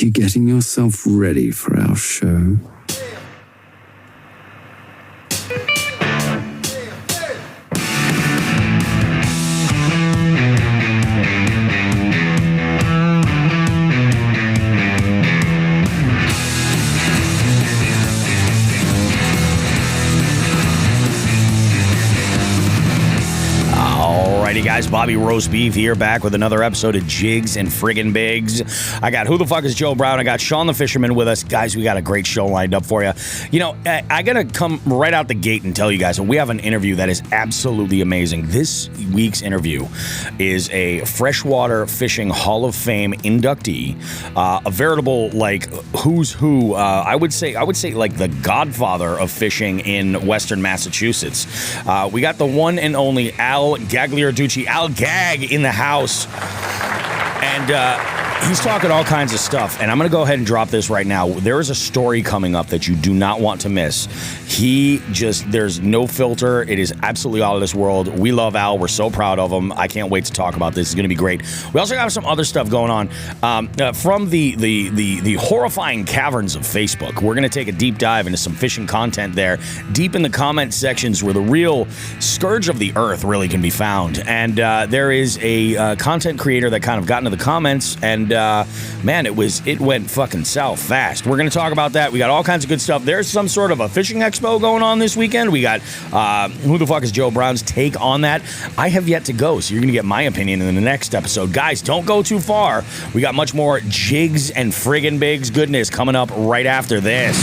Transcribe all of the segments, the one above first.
you getting yourself ready for our show? Alrighty, guys, Bobby Roast Beef here, back with another episode of Jigs and Friggin' Bigs. I got Who the Fuck is Joe Brown? I got Sean the Fisherman with us. Guys, we got a great show lined up for you. You know, I gotta come right out the gate and tell you guys, we have an interview that is absolutely amazing. This week's interview is a Freshwater Fishing Hall of Fame inductee, a veritable, like, who's who. I would say like the godfather of fishing in Western Massachusetts. We got the one and only Al Gagliarducci, Al Gag, in the house. And he's talking all kinds of stuff. And I'm going to go ahead and drop this right now. There is a story coming up that you do not want to miss. There's no filter. It is absolutely out of this world. We love Al. We're so proud of him. I can't wait to talk about this. It's going to be great. We also have some other stuff going on from the horrifying caverns of Facebook. We're going to take a deep dive into some fishing content there, deep in the comment sections where the real scourge of the earth really can be found. And there is a content creator that kind of got into the comments, and man, it went fucking south fast. We're going to talk about that. We got all kinds of good stuff. There's some sort of a fishing expo going on this weekend. We got Who the Fuck is Joe Brown's take on that. I have yet to go, so you're going to get my opinion in the next episode. Guys, don't go too far. We got much more Jigs and Friggin' Bigs goodness coming up right after this.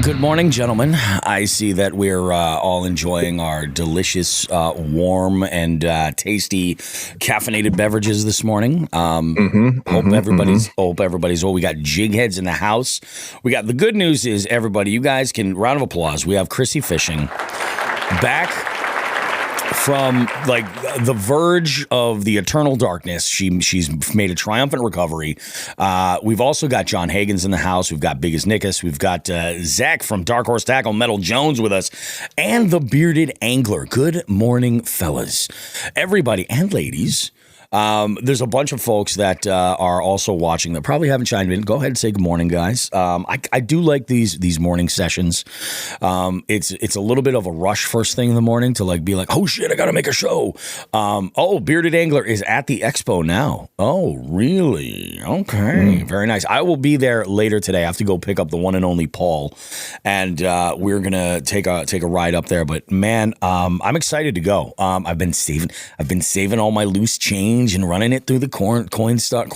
Good morning, gentlemen. I see that we're all enjoying our delicious, warm, and tasty caffeinated beverages this morning. Hope everybody's well. We got jig heads in the house. We got the good news is, everybody, you guys can round of applause. We have Chrissy Fishing back from like the verge of the eternal darkness. She's made a triumphant recovery. We've also got John Hagen's in the house. We've got Big as Nickus. We've got Zach from Dark Horse Tackle, Metal Jones, with us, and the Bearded Angler. Good morning, fellas, everybody and ladies. There's a bunch of folks that are also watching that probably haven't chimed in. Go ahead and say good morning, guys. I do like these morning sessions. It's a little bit of a rush first thing in the morning to like be like, oh shit, I gotta make a show. Bearded Angler is at the expo now. Oh, really? Okay, very nice. I will be there later today. I have to go pick up the one and only Paul, and we're gonna take a ride up there. But man, I'm excited to go. I've been saving all my loose change and running it through the Coinstar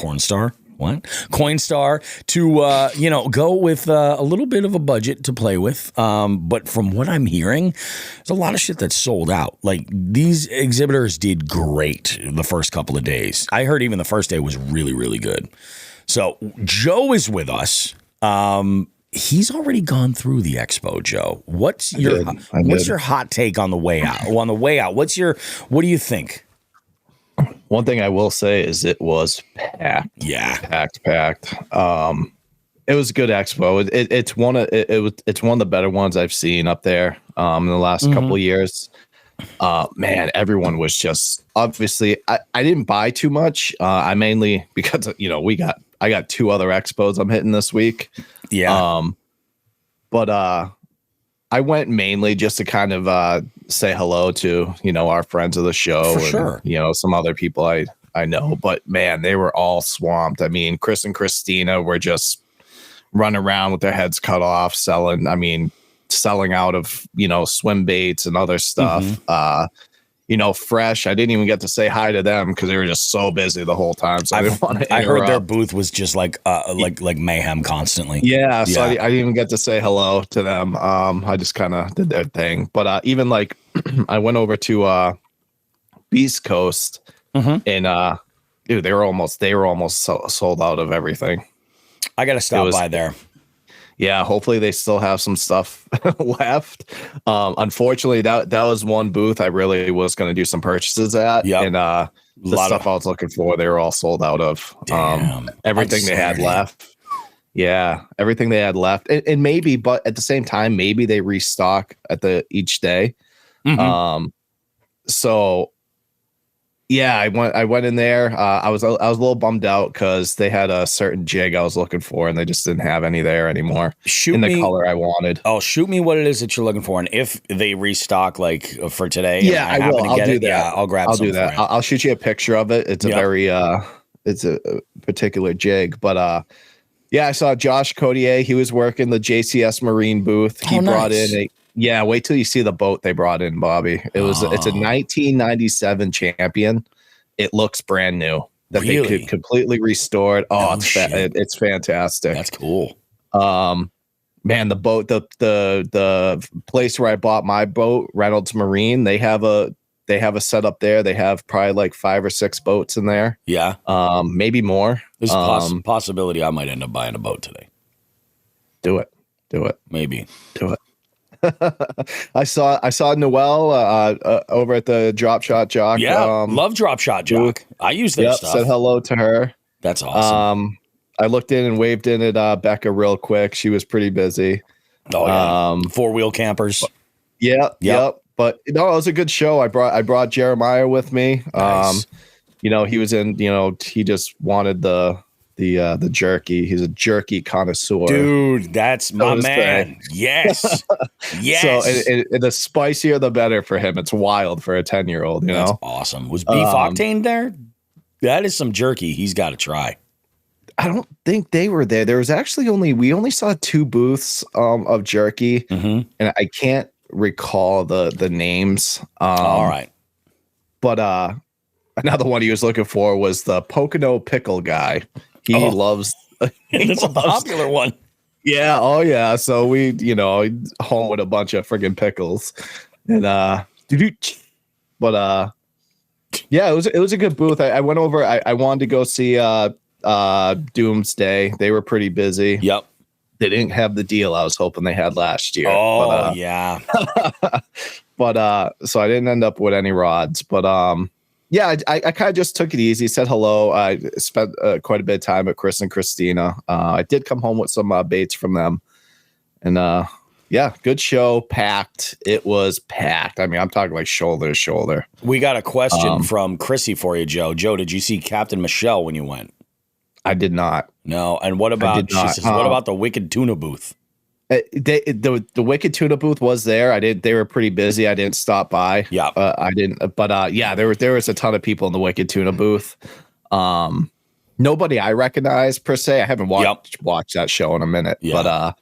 to go with a little bit of a budget to play with. But from what I'm hearing, there's a lot of shit that's sold out. Like, these exhibitors did great the first couple of days. I heard even the first day was really, really good. So Joe is with us. He's already gone through the expo. Joe, what's your hot take on the way out? What do you think? One thing I will say is it was packed. Yeah, packed. It was a good expo. It's one of the better ones I've seen up there in the last couple of years. Man, everyone was just, obviously, I didn't buy too much. I mainly, because I got two other expos I'm hitting this week. Yeah. But I went mainly just to kind of say hello to, our friends of the show. For sure. Some other people I know. But, man, they were all swamped. I mean, Chris and Christina were just running around with their heads cut off, selling out of, swim baits and other stuff. Fresh. I didn't even get to say hi to them because they were just so busy the whole time. So I heard their booth was just like mayhem constantly. Yeah. So I didn't even get to say hello to them. I just kind of did their thing. But even like I went over to Beast Coast and dude, they were almost sold out of everything. I got to stop by there. Yeah, hopefully they still have some stuff left. Unfortunately, that was one booth I really was going to do some purchases at. Yep. And the stuff I was looking for, they were all sold out of. Damn, everything they had left. Yeah, everything they had left, and maybe, but at the same time, maybe they restock at each day. Mm-hmm. So yeah, I went in there. I was a little bummed out because they had a certain jig I was looking for, and they just didn't have any there anymore in the color I wanted. Oh, shoot me what it is that you're looking for, and if they restock like for today, yeah, I will. I'll do that. Yeah, I'll grab. I'll do that. I'll shoot you a picture of it. It's a very it's a particular jig, but yeah, I saw Josh Codier. He was working the JCS Marine booth. He brought in wait till you see the boat they brought in, Bobby. It's a 1997 Champion. It looks brand new. That they could completely restored. Oh, it's fantastic. That's cool. Man, the boat, the place where I bought my boat, Reynolds Marine, they have a setup there. They have probably like 5 or 6 boats in there. Yeah. Maybe more. There's a possibility I might end up buying a boat today. Do it. Maybe. Do it. I saw Noel over at the Drop Shot Jock. Yeah, love Drop Shot Jock. I use their stuff. Said hello to her. That's awesome. I looked in and waved in at Becca real quick. She was pretty busy. Oh yeah, 4-wheel campers. Yep. But no, it was a good show. I brought Jeremiah with me. Nice. He was in. He just wanted the jerky. He's a jerky connoisseur. Dude, that's my man. Yes. Yes. So and the spicier, the better for him. It's wild for a 10-year-old, That's awesome. Was Beef Octane there? That is some jerky he's got to try. I don't think they were there. There was actually we only saw 2 booths of jerky, and I can't recall the names. All right. But another one he was looking for was the Pocono pickle guy. He loves. It's a popular one. Yeah. Oh yeah. So we, home with a bunch of friggin' pickles, and but yeah, it was a good booth. I went over. I wanted to go see Doomsday. They were pretty busy. Yep. They didn't have the deal I was hoping they had last year. Oh, but, yeah. But so I didn't end up with any rods. But yeah, I kind of just took it easy, said hello. I spent quite a bit of time at Chris and Christina. I did come home with some baits from them. And yeah, good show, packed. It was packed. I mean, I'm talking like shoulder to shoulder. We got a question from Chrissy for you, Joe. Joe, did you see Captain Michelle when you went? I did not. No. And what about, she says, what about the Wicked Tuna booth? The Wicked Tuna booth was there. They were pretty busy. I didn't stop by. Yeah. I didn't, but yeah, there was a ton of people in the Wicked Tuna booth. Nobody I recognize per se. I haven't watched that show in a minute, but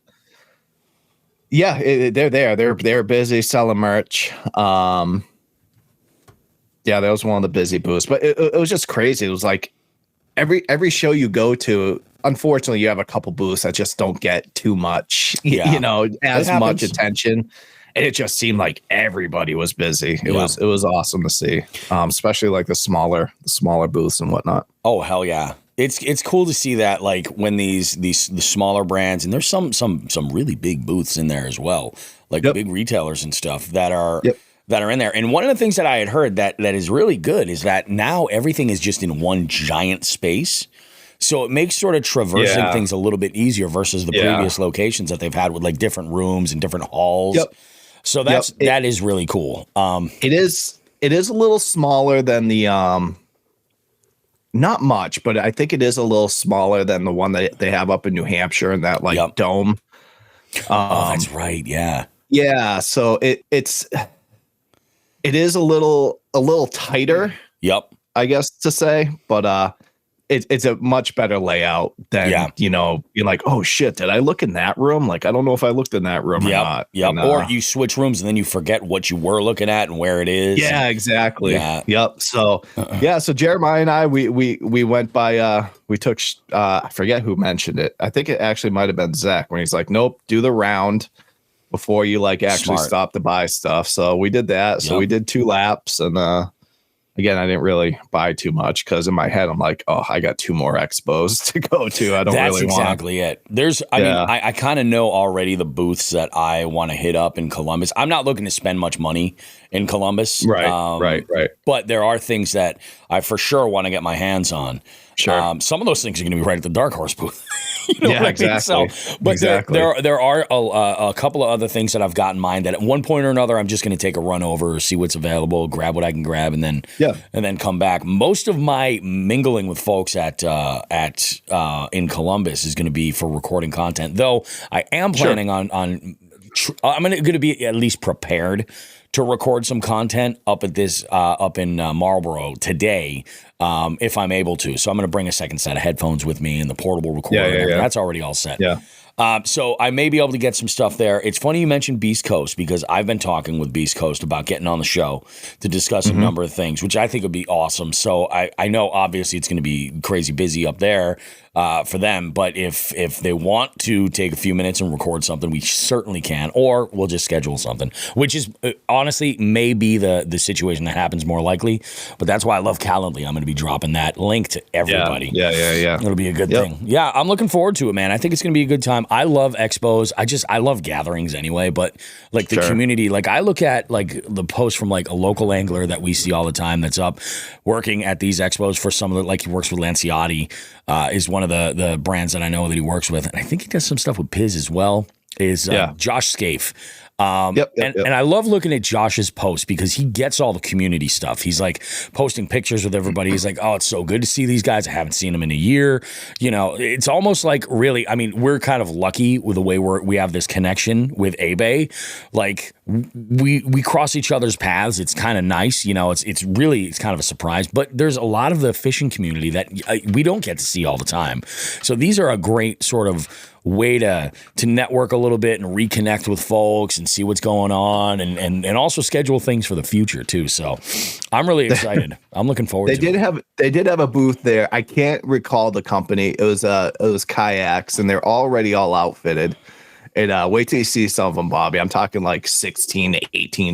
yeah, they're there. They're busy selling merch. Yeah, that was one of the busy booths, but it was just crazy. It was like every show you go to, unfortunately, you have a couple booths that just don't get too much, as much attention. And it just seemed like everybody was busy. It was awesome to see, especially like the smaller booths and whatnot. Oh hell yeah! It's cool to see that, like when the smaller brands, and there's some really big booths in there as well, like big retailers and stuff that are in there. And one of the things that I had heard that is really good is that now everything is just in one giant space. So it makes sort of traversing things a little bit easier versus the previous locations that they've had with like different rooms and different halls. Yep. So that is really cool. It is a little smaller than the not much, but I think it is a little smaller than the one that they have up in New Hampshire in that like dome. Oh, that's right. Yeah. Yeah. So it is a little tighter. Yep. I guess to say, but it's a much better layout than you're like, oh shit, did I look in that room? Like, I don't know if I looked in that room or not. Yep. Or you switch rooms and then you forget what you were looking at and where it is. Yeah, exactly. Yeah. Yep. So so Jeremiah and I we went by we took I forget who mentioned it. I think it actually might have been Zach when he's like, nope, do the round before you like actually stop to buy stuff. So we did that. So we did 2 laps and again, I didn't really buy too much because in my head, I'm like, oh, I got 2 more expos to go to. I don't That's really want. That's exactly it. I mean, I kind of know already the booths that I want to hit up in Columbus. I'm not looking to spend much money in Columbus. Right. But there are things that I for sure want to get my hands on. Sure. Some of those things are going to be right at the Dark Horse booth. You know what I mean? Exactly. So, but there are a couple of other things that I've got in mind that at one point or another, I'm just going to take a run over, see what's available, grab what I can grab, and then come back. Most of my mingling with folks at in Columbus is going to be for recording content, though I am planning on I'm going to be at least prepared to record some content up in Marlboro today, if I'm able to. So I'm going to bring a second set of headphones with me and the portable recorder. That's already all set. Yeah. So I may be able to get some stuff there. It's funny you mentioned Beast Coast because I've been talking with Beast Coast about getting on the show to discuss a number of things, which I think would be awesome. So I know obviously it's going to be crazy busy up there for them, but if they want to take a few minutes and record something, we certainly can, or we'll just schedule something, which is honestly may be the situation that happens more likely. But that's why I love Calendly. I'm going to be dropping that link to everybody. Yeah. It'll be a good thing. Yeah, I'm looking forward to it, man. I think it's going to be a good time. I love expos. I love gatherings anyway, but like the community, like I look at like the posts from like a local angler that we see all the time that's up working at these expos for some of the, like he works with Lanciotti, is one of the brands that I know that he works with. And I think he does some stuff with Piz as well, is Josh Scaife. And I love looking at Josh's posts because he gets all the community stuff. He's like posting pictures with everybody. He's like, oh, it's so good to see these guys. I haven't seen them in a year. You know, it's almost like really, I mean, we're kind of lucky with the way we have this connection with eBay. Like we cross each other's paths. It's kind of nice. You know, it's kind of a surprise, but there's a lot of the fishing community that we don't get to see all the time. So these are a great sort of way to network a little bit and reconnect with folks and see what's going on and also schedule things for the future too. So I'm really excited. I'm looking forward to it. They did have a booth there. I can't recall the company. It was kayaks and they're already all outfitted. And wait till you see some of them, Bobby. I'm talking like $16,000 to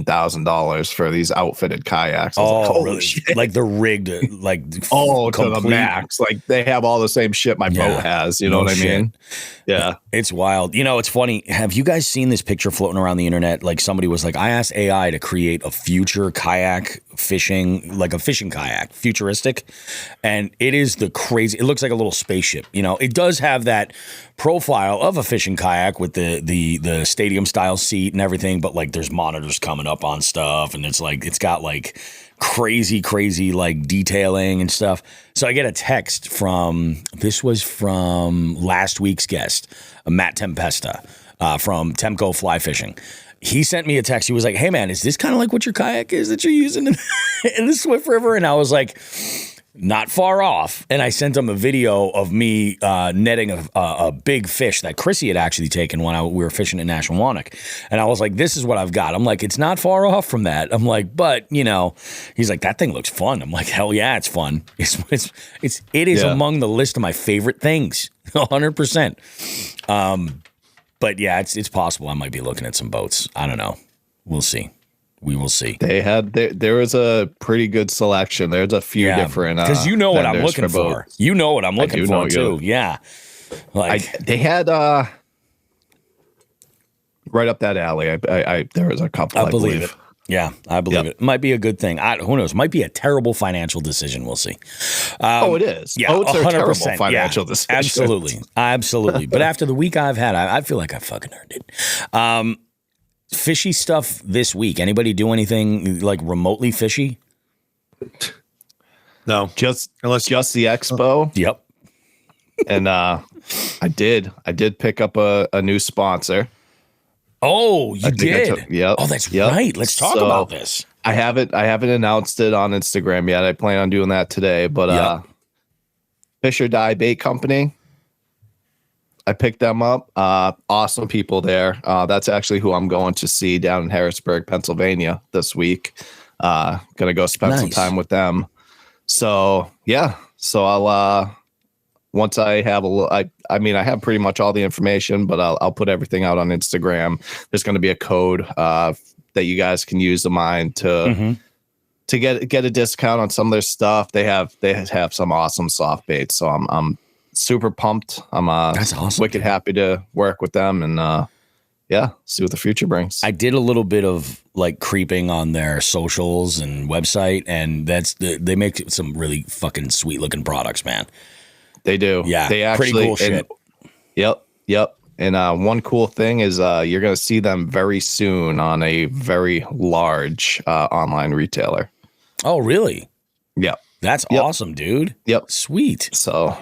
$18,000 for these outfitted kayaks. Really? Shit. Like they're rigged, like to the max. Like they have all the same shit my boat has. You know what I mean? Yeah, it's wild. You know, it's funny. Have you guys seen this picture floating around the internet? Like somebody was like, I asked AI to create a future kayak fishing, like a fishing kayak, futuristic, and it is the crazy. It looks like a little spaceship. You know, it does have that profile of a fishing kayak with the stadium style seat and everything, but like there's monitors coming up on stuff, and it's got like crazy like detailing and stuff. So I get a text from last week's guest, Matt Tempesta from Temco Fly Fishing. He sent me a text. He was like, hey man, is this kind of like what your kayak is that you're using in the Swift River? And I was like, not far off. And I sent him a video of me netting a big fish that Chrissy had actually taken when we were fishing at Nashwawonik. And I was like, this is what I've got. I'm like, it's not far off from that. I'm like, but, you know, he's like, that thing looks fun. I'm like, hell yeah, it's fun. It is among the list of my favorite things, 100%. But yeah, it's possible I might be looking at some boats. I don't know. We'll see. We will see. There was a pretty good selection. There's a few different because you know what I'm looking for. You know what I'm looking for too. Yeah, like they had right up that alley. I there was a couple. I believe it. Yeah, I believe it. Might be a good thing. Who knows? Might be a terrible financial decision. We'll see. It is. Yeah, it's a terrible financial decision. Absolutely. But after the week I've had, I feel like I fucking earned it. Fishy stuff this week. Anybody do anything like remotely fishy? No, just the expo. Yep. And I did pick up a new sponsor. Oh, you did? Yep. Oh, that's right. Let's talk about this. I haven't announced it on Instagram yet. I plan on doing that today. But Fish or Die Bait Company. I picked them up. Awesome people there. That's actually who I'm going to see down in Harrisburg, Pennsylvania this week. Gonna go spend some time with them. So yeah. So I'll once I have I have pretty much all the information, but I'll put everything out on Instagram. There's going to be a code that you guys can use of mine to to get a discount on some of their stuff. They have some awesome soft baits. So I'm super pumped. I'm That's awesome, wicked happy to work with them and see what the future brings. I did a little bit of like creeping on their socials and website, and they make some really fucking sweet looking products, man. They do. Yeah. They actually, pretty cool shit. Yep. And one cool thing is you're going to see them very soon on a very large online retailer. Oh, really? Yep. That's awesome, dude. Yep. Sweet. So,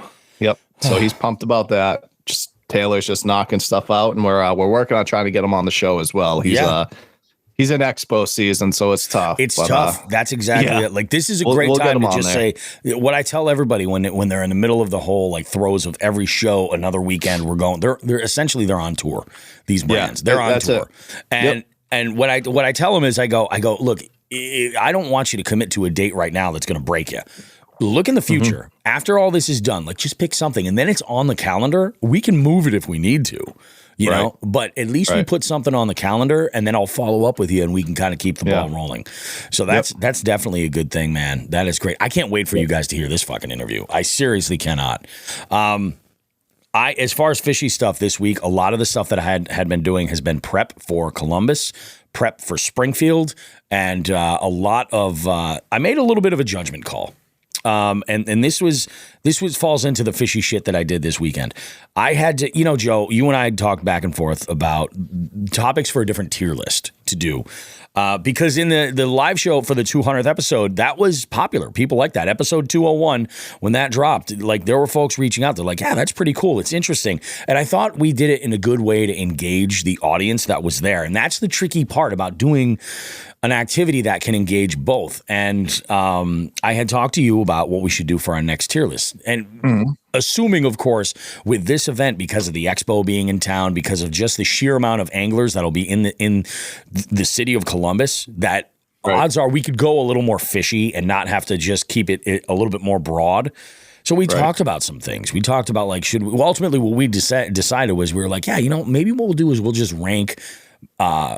So he's pumped about that. Just Taylor's just knocking stuff out, and we're working on trying to get him on the show as well. He's in expo season, so it's tough. It's tough. That's exactly it. Like, this is a great time to just say what I tell everybody when they're in the middle of the whole like throes of every show, another weekend we're going. They're essentially on tour. These brands, they're on tour, and what I tell them is I go look. I don't want you to commit to a date right now that's going to break you. Look in the future. After all this is done, like just pick something, and then it's on the calendar. We can move it if we need to, you know. But at least we put something on the calendar, and then I'll follow up with you, and we can kind of keep the ball rolling. So that's definitely a good thing, man. That is great. I can't wait for you guys to hear this fucking interview. I seriously cannot. As far as fishy stuff this week, a lot of the stuff that I had been doing has been prep for Columbus, prep for Springfield, and a lot of I made a little bit of a judgment call. And this falls into the fishy shit that I did this weekend. I had to, Joe, you and I had talked back and forth about topics for a different tier list to do. Because in the live show for the 200th episode, that was popular. People like that. Episode 201, when that dropped, like there were folks reaching out. They're like, yeah, that's pretty cool. It's interesting. And I thought we did it in a good way to engage the audience that was there. And that's the tricky part about doing an activity that can engage both. And I had talked to you about what we should do for our next tier list. And assuming, of course, with this event, because of the expo being in town, because of just the sheer amount of anglers that'll be in the city of Columbus, that odds are we could go a little more fishy and not have to just keep it a little bit more broad. So we talked about some things. We talked about like, ultimately what we decided was we were like, maybe what we'll do is we'll just rank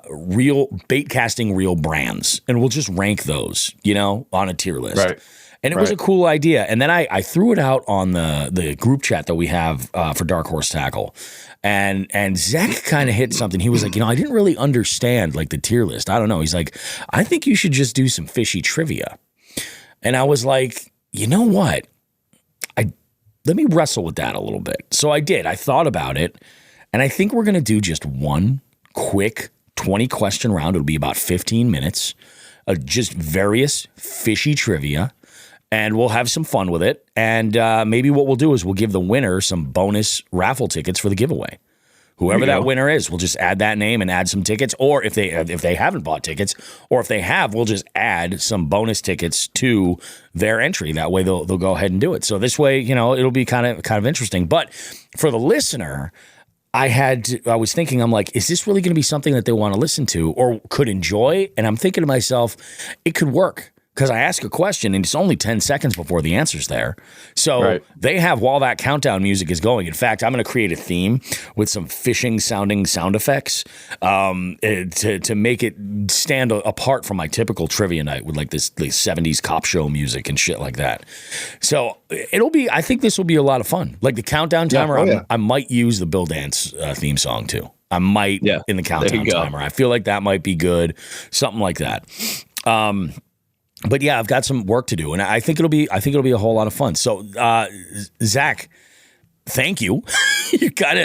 real bait casting real brands, and we'll just rank those, on a tier list. And it was a cool idea. And then I threw it out on the group chat that we have for Dark Horse Tackle. And Zach kind of hit something. He was like, I didn't really understand like the tier list. I don't know. He's like, I think you should just do some fishy trivia. And I was like, you know what? Let me wrestle with that a little bit. So I did. I thought about it. And I think we're going to do just one quick 20-question round. It'll be about 15 minutes of just various fishy trivia, and we'll have some fun with it. And maybe what we'll do is we'll give the winner some bonus raffle tickets for the giveaway. Whoever that winner is, we'll just add that name and add some tickets. Or if they haven't bought tickets, or if they have, we'll just add some bonus tickets to their entry. That way they'll go ahead and do it. So this way, it'll be kind of interesting. But for the listener, I was thinking, I'm like, is this really going to be something that they want to listen to or could enjoy? And I'm thinking to myself, it could work. Because I ask a question and it's only 10 seconds before the answer's there. So they have, while that countdown music is going. In fact, I'm going to create a theme with some fishing sounding sound effects to make it stand apart from my typical trivia night with like this 70s cop show music and shit like that. So I think this will be a lot of fun. Like the countdown timer, I might use the Bill Dance theme song too. I might in the countdown timer. I feel like that might be good. Something like that. But yeah, I've got some work to do, and I think it'll be a whole lot of fun. So, Zach, thank you. you kind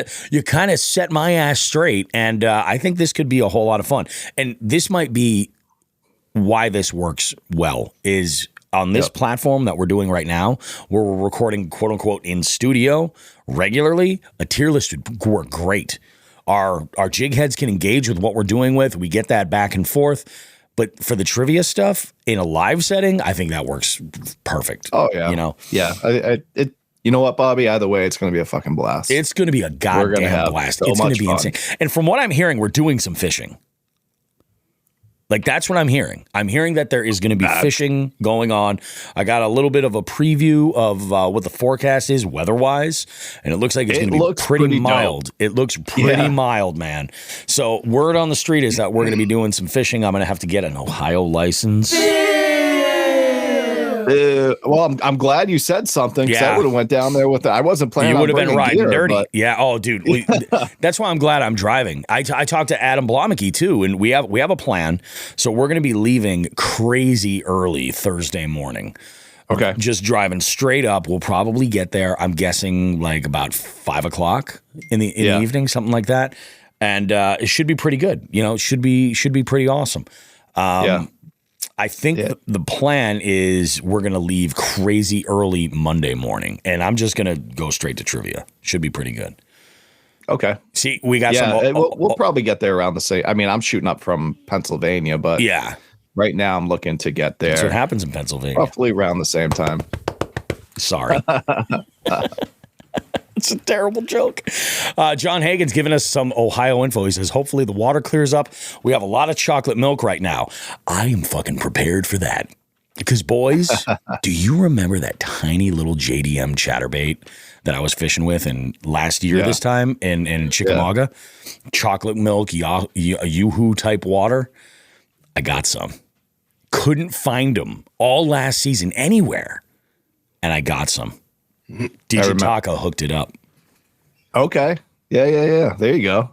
of set my ass straight, and I think this could be a whole lot of fun. And this might be why this works well is on this platform that we're doing right now, where we're recording quote unquote in studio regularly. A tier list would work great. Our jig heads can engage with what we're doing with. We get that back and forth. But for the trivia stuff in a live setting, I think that works perfect. Oh yeah, yeah. You know what, Bobby? Either way, it's going to be a fucking blast. It's going to be a goddamn blast. It's going to be insane. And from what I'm hearing, we're doing some fishing. Like that's what I'm hearing. I'm hearing that there is going to be fishing going on. I got a little bit of a preview of what the forecast is weather-wise, and it looks like it's going to be pretty mild. Dope. It looks pretty mild, man. So word on the street is that we're going to be doing some fishing. I'm going to have to get an Ohio license. Well, I'm glad you said something, because I Yeah. would have went down there with it. I wasn't planning. You would have been bringing riding gear, dirty. but- Yeah. Oh, dude. That's why I'm glad I'm driving. I talked to Adam Blomeke too, and we have a plan. So we're going to be leaving crazy early Thursday morning. Okay. Just driving straight up. We'll probably get there, I'm guessing, like about 5 o'clock in the evening, something like that. And it should be pretty good. You know, it should be pretty awesome. I think the plan is we're going to leave crazy early Monday morning, and I'm just going to go straight to trivia. Should be pretty good. Okay. See, we got some. We'll probably get there around the same. I mean, I'm shooting up from Pennsylvania, but yeah, right now I'm looking to get there. that's what happens in Pennsylvania. Roughly around the same time. Sorry. It's a terrible joke. John Hagen's giving us some Ohio info. He says, hopefully the water clears up. We have a lot of chocolate milk right now. I am fucking prepared for that. Because, boys, do you remember that tiny little JDM chatterbait that I was fishing with last year this time in Chickamauga? Yeah. Chocolate milk, Yoo-hoo type water. I got some. Couldn't find them all last season anywhere. And I got some. Digitaka hooked it up. Okay. Yeah. There you go.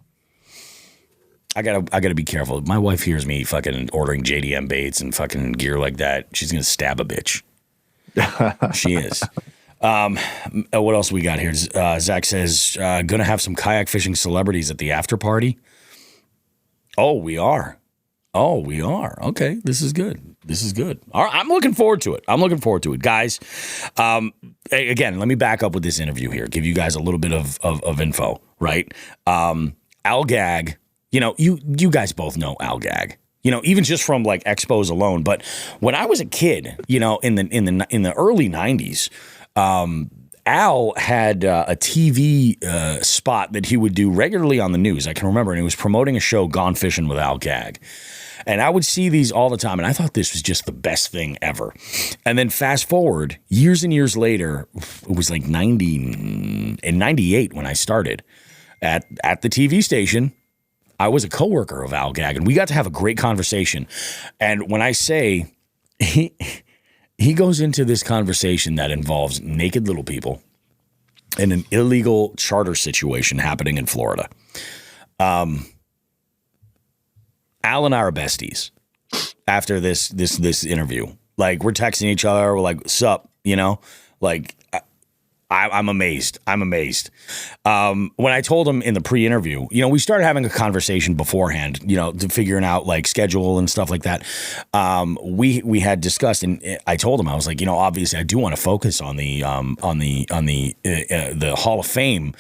I gotta be careful. My wife hears me fucking ordering JDM baits and fucking gear like that. She's gonna stab a bitch. She is. What else we got here? Zach says, gonna have some kayak fishing celebrities at the after party. Oh, we are. Okay, this is good. All right, I'm looking forward to it. Guys. Again, let me back up with this interview here. Give you guys a little bit of info, right? Al Gag, you know, you guys both know Al Gag. You know, even just from like expos alone. But when I was a kid, you know, in the early 90s, Al had a TV spot that he would do regularly on the news. I can remember, and he was promoting a show, Gone Fishing with Al Gag. And I would see these all the time, and I thought this was just the best thing ever. And then fast forward, years and years later, it was like 98 when I started at the TV station. I was a coworker of Al Gag, and we got to have a great conversation. And when I say he goes into this conversation that involves naked little people and an illegal charter situation happening in Florida. Al and I are besties after this interview. Like, we're texting each other. We're like, sup, you know? Like, I'm amazed. When I told him in the pre-interview, you know, we started having a conversation beforehand, you know, to figuring out like schedule and stuff like that. We had discussed, and I told him, I was like, you know, obviously I do want to focus on the Hall of Fame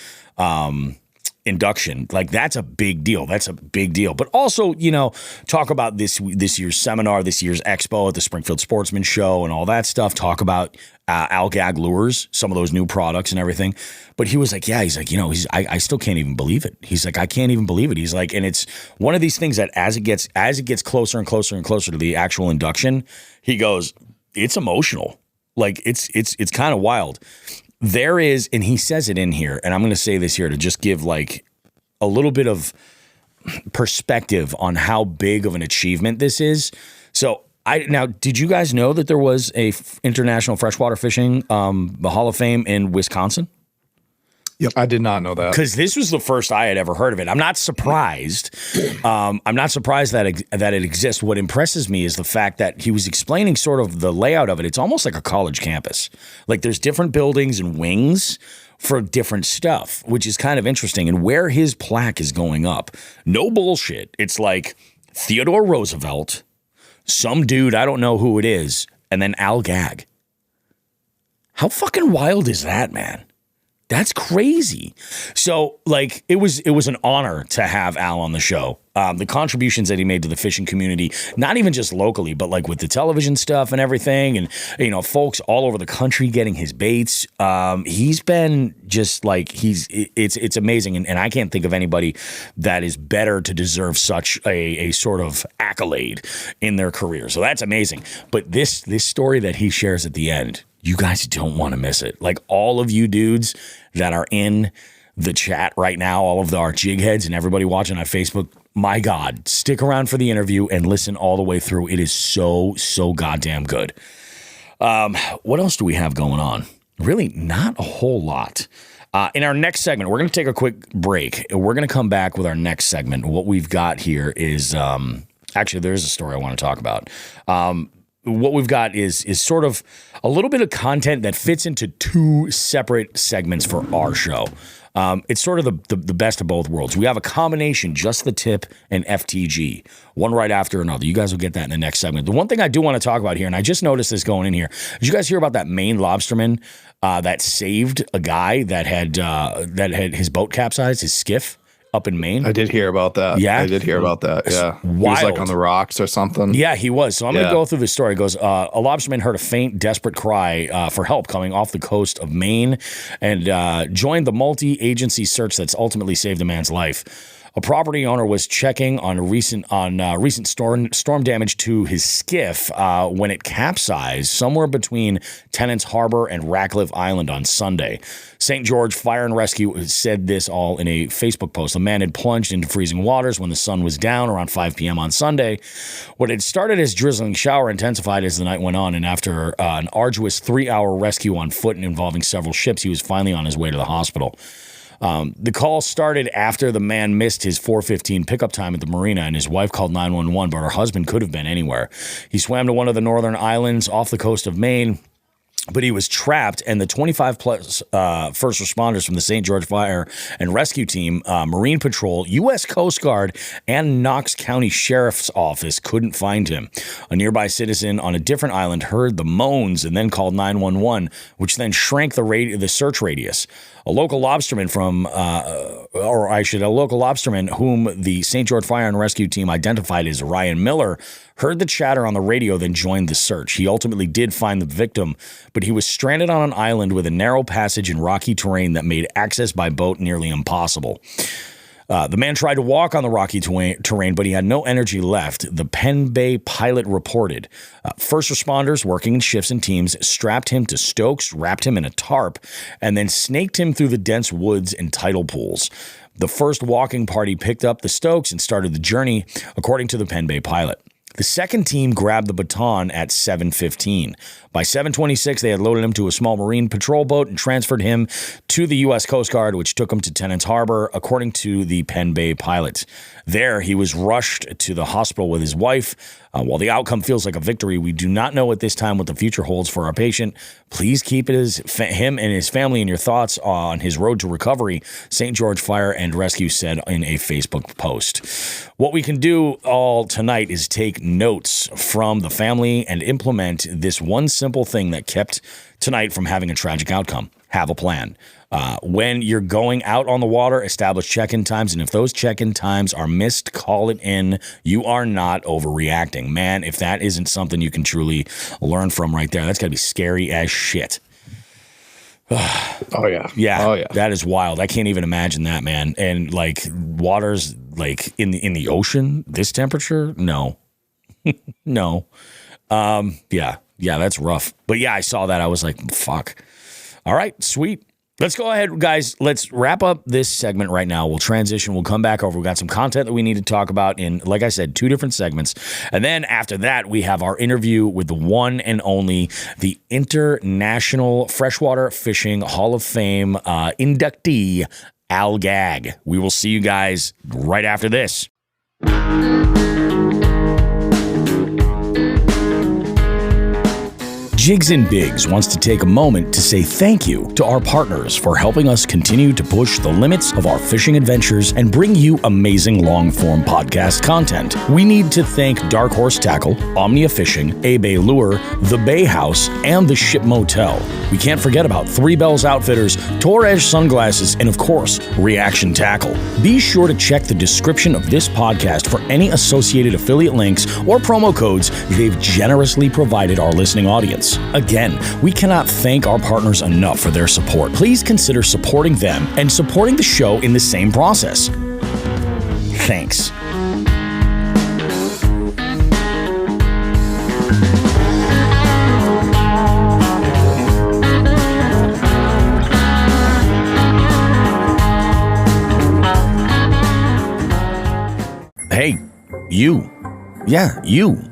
induction. Like, that's a big deal. But also, you know, talk about this year's seminar, this year's expo at the Springfield Sportsman Show and all that stuff. Talk about Al Gag lures, some of those new products and everything. But he was like, yeah, he's like, you know, I still can't even believe it. He's like, I can't even believe it. He's like, and it's one of these things that as it gets closer and closer and closer to the actual induction, he goes, it's emotional. Like, it's kind of wild. There is, and he says it in here, and I'm going to say this here to just give like a little bit of perspective on how big of an achievement this is. So now, did you guys know that there was a International Freshwater Fishing Hall of Fame in Wisconsin? Yep, I did not know that, because this was the first I had ever heard of it. I'm not surprised. I'm not surprised that it exists. What impresses me is the fact that he was explaining sort of the layout of it. It's almost like a college campus. Like, there's different buildings and wings for different stuff, which is kind of interesting. And where his plaque is going up, no bullshit. It's like Theodore Roosevelt, some dude, I don't know who it is, and then Al Gag. How fucking wild is that, man? That's crazy. So, like, it was an honor to have Al on the show. The contributions that he made to the fishing community, not even just locally, but like with the television stuff and everything, and, you know, folks all over the country getting his baits. He's been just like, it's amazing. And I can't think of anybody that is better to deserve such a sort of accolade in their career. So that's amazing. But this story that he shares at the end, you guys don't want to miss it. Like, all of you dudes that are in the chat right now, all of our jig heads and everybody watching on Facebook, my God, stick around for the interview and listen all the way through. It is so goddamn good. What else do we have going on? Really, not a whole lot. In our next segment, we're going to take a quick break. We're going to come back with our next segment. What we've got here is actually, there's a story I want to talk about. What we've got is sort of a little bit of content that fits into two separate segments for our show. It's sort of the best of both worlds. We have a combination, just the tip and FTG, one right after another. You guys will get that in the next segment. The one thing I do want to talk about here, and I just noticed this going in here, did you guys hear about that Maine lobsterman that saved a guy that had his boat capsized, his skiff? Up in Maine. I did hear about that. Yeah. I did hear about that. Yeah. Wild. He was like on the rocks or something. Yeah, he was. So I'm going to go through the story. It goes, a lobsterman heard a faint, desperate cry for help coming off the coast of Maine and joined the multi-agency search that's ultimately saved a man's life. A property owner was checking on recent storm damage to his skiff when it capsized somewhere between Tennant's Harbor and Ratcliffe Island on Sunday. St. George Fire and Rescue said this all in a Facebook post. The man had plunged into freezing waters when the sun was down around 5 p.m. on Sunday. What had started as drizzling shower intensified as the night went on, and after an arduous 3-hour rescue on foot and involving several ships, he was finally on his way to the hospital. The call started after the man missed his 4:15 pickup time at the marina, and his wife called 911, but her husband could have been anywhere. He swam to one of the northern islands off the coast of Maine, but he was trapped, and the 25-plus first responders from the St. George Fire and Rescue Team, Marine Patrol, U.S. Coast Guard, and Knox County Sheriff's Office couldn't find him. A nearby citizen on a different island heard the moans and then called 911, which then shrank the search radius. A local lobsterman whom the St. George Fire and Rescue Team identified as Ryan Miller, heard the chatter on the radio, then joined the search. He ultimately did find the victim, but he was stranded on an island with a narrow passage and rocky terrain that made access by boat nearly impossible. The man tried to walk on the rocky terrain, but he had no energy left, the Penn Bay pilot reported. First responders working in shifts and teams strapped him to stokes, wrapped him in a tarp, and then snaked him through the dense woods and tidal pools. The first walking party picked up the stokes and started the journey, according to the Penn Bay pilot. The second team grabbed the baton at 7:15. By 7:26, they had loaded him to a small Marine Patrol boat and transferred him to the U.S. Coast Guard, which took him to Tennant's Harbor, according to the Penn Bay pilot. There, he was rushed to the hospital with his wife. While the outcome feels like a victory, we do not know at this time what the future holds for our patient. Please keep him and his family in your thoughts on his road to recovery, St. George Fire and Rescue said in a Facebook post. What we can do all tonight is take notes from the family and implement this one simple thing that kept tonight from having a tragic outcome. Have a plan. When you're going out on the water, establish check-in times, and if those check-in times are missed, call it in. You are not overreacting. Man, if that isn't something you can truly learn from right there, that's got to be scary as shit. Oh, yeah. Yeah. Oh, yeah. That is wild. I can't even imagine that, man. And, like, water's, like, in the ocean, this temperature? No. No. Yeah, that's rough. But, yeah, I saw that. I was like, fuck. All right, sweet. Let's go ahead, guys. Let's wrap up this segment right now. We'll transition. We'll come back over. We've got some content that we need to talk about in, like I said, 2 different segments. And then after that, we have our interview with the one and only, the International Freshwater Fishing Hall of Fame inductee, Al Gag. We will see you guys right after this. Jigs Bigs wants to take a moment to say thank you to our partners for helping us continue to push the limits of our fishing adventures and bring you amazing long-form podcast content. We need to thank Dark Horse Tackle, Omnia Fishing, A-Bay Lure, The Bay House, and The Ship Motel. We can't forget about Three Bells Outfitters, Torres Sunglasses, and of course, Reaction Tackle. Be sure to check the description of this podcast for any associated affiliate links or promo codes they've generously provided our listening audience. Again, we cannot thank our partners enough for their support. Please consider supporting them and supporting the show in the same process. Thanks. Hey, you. Yeah, you.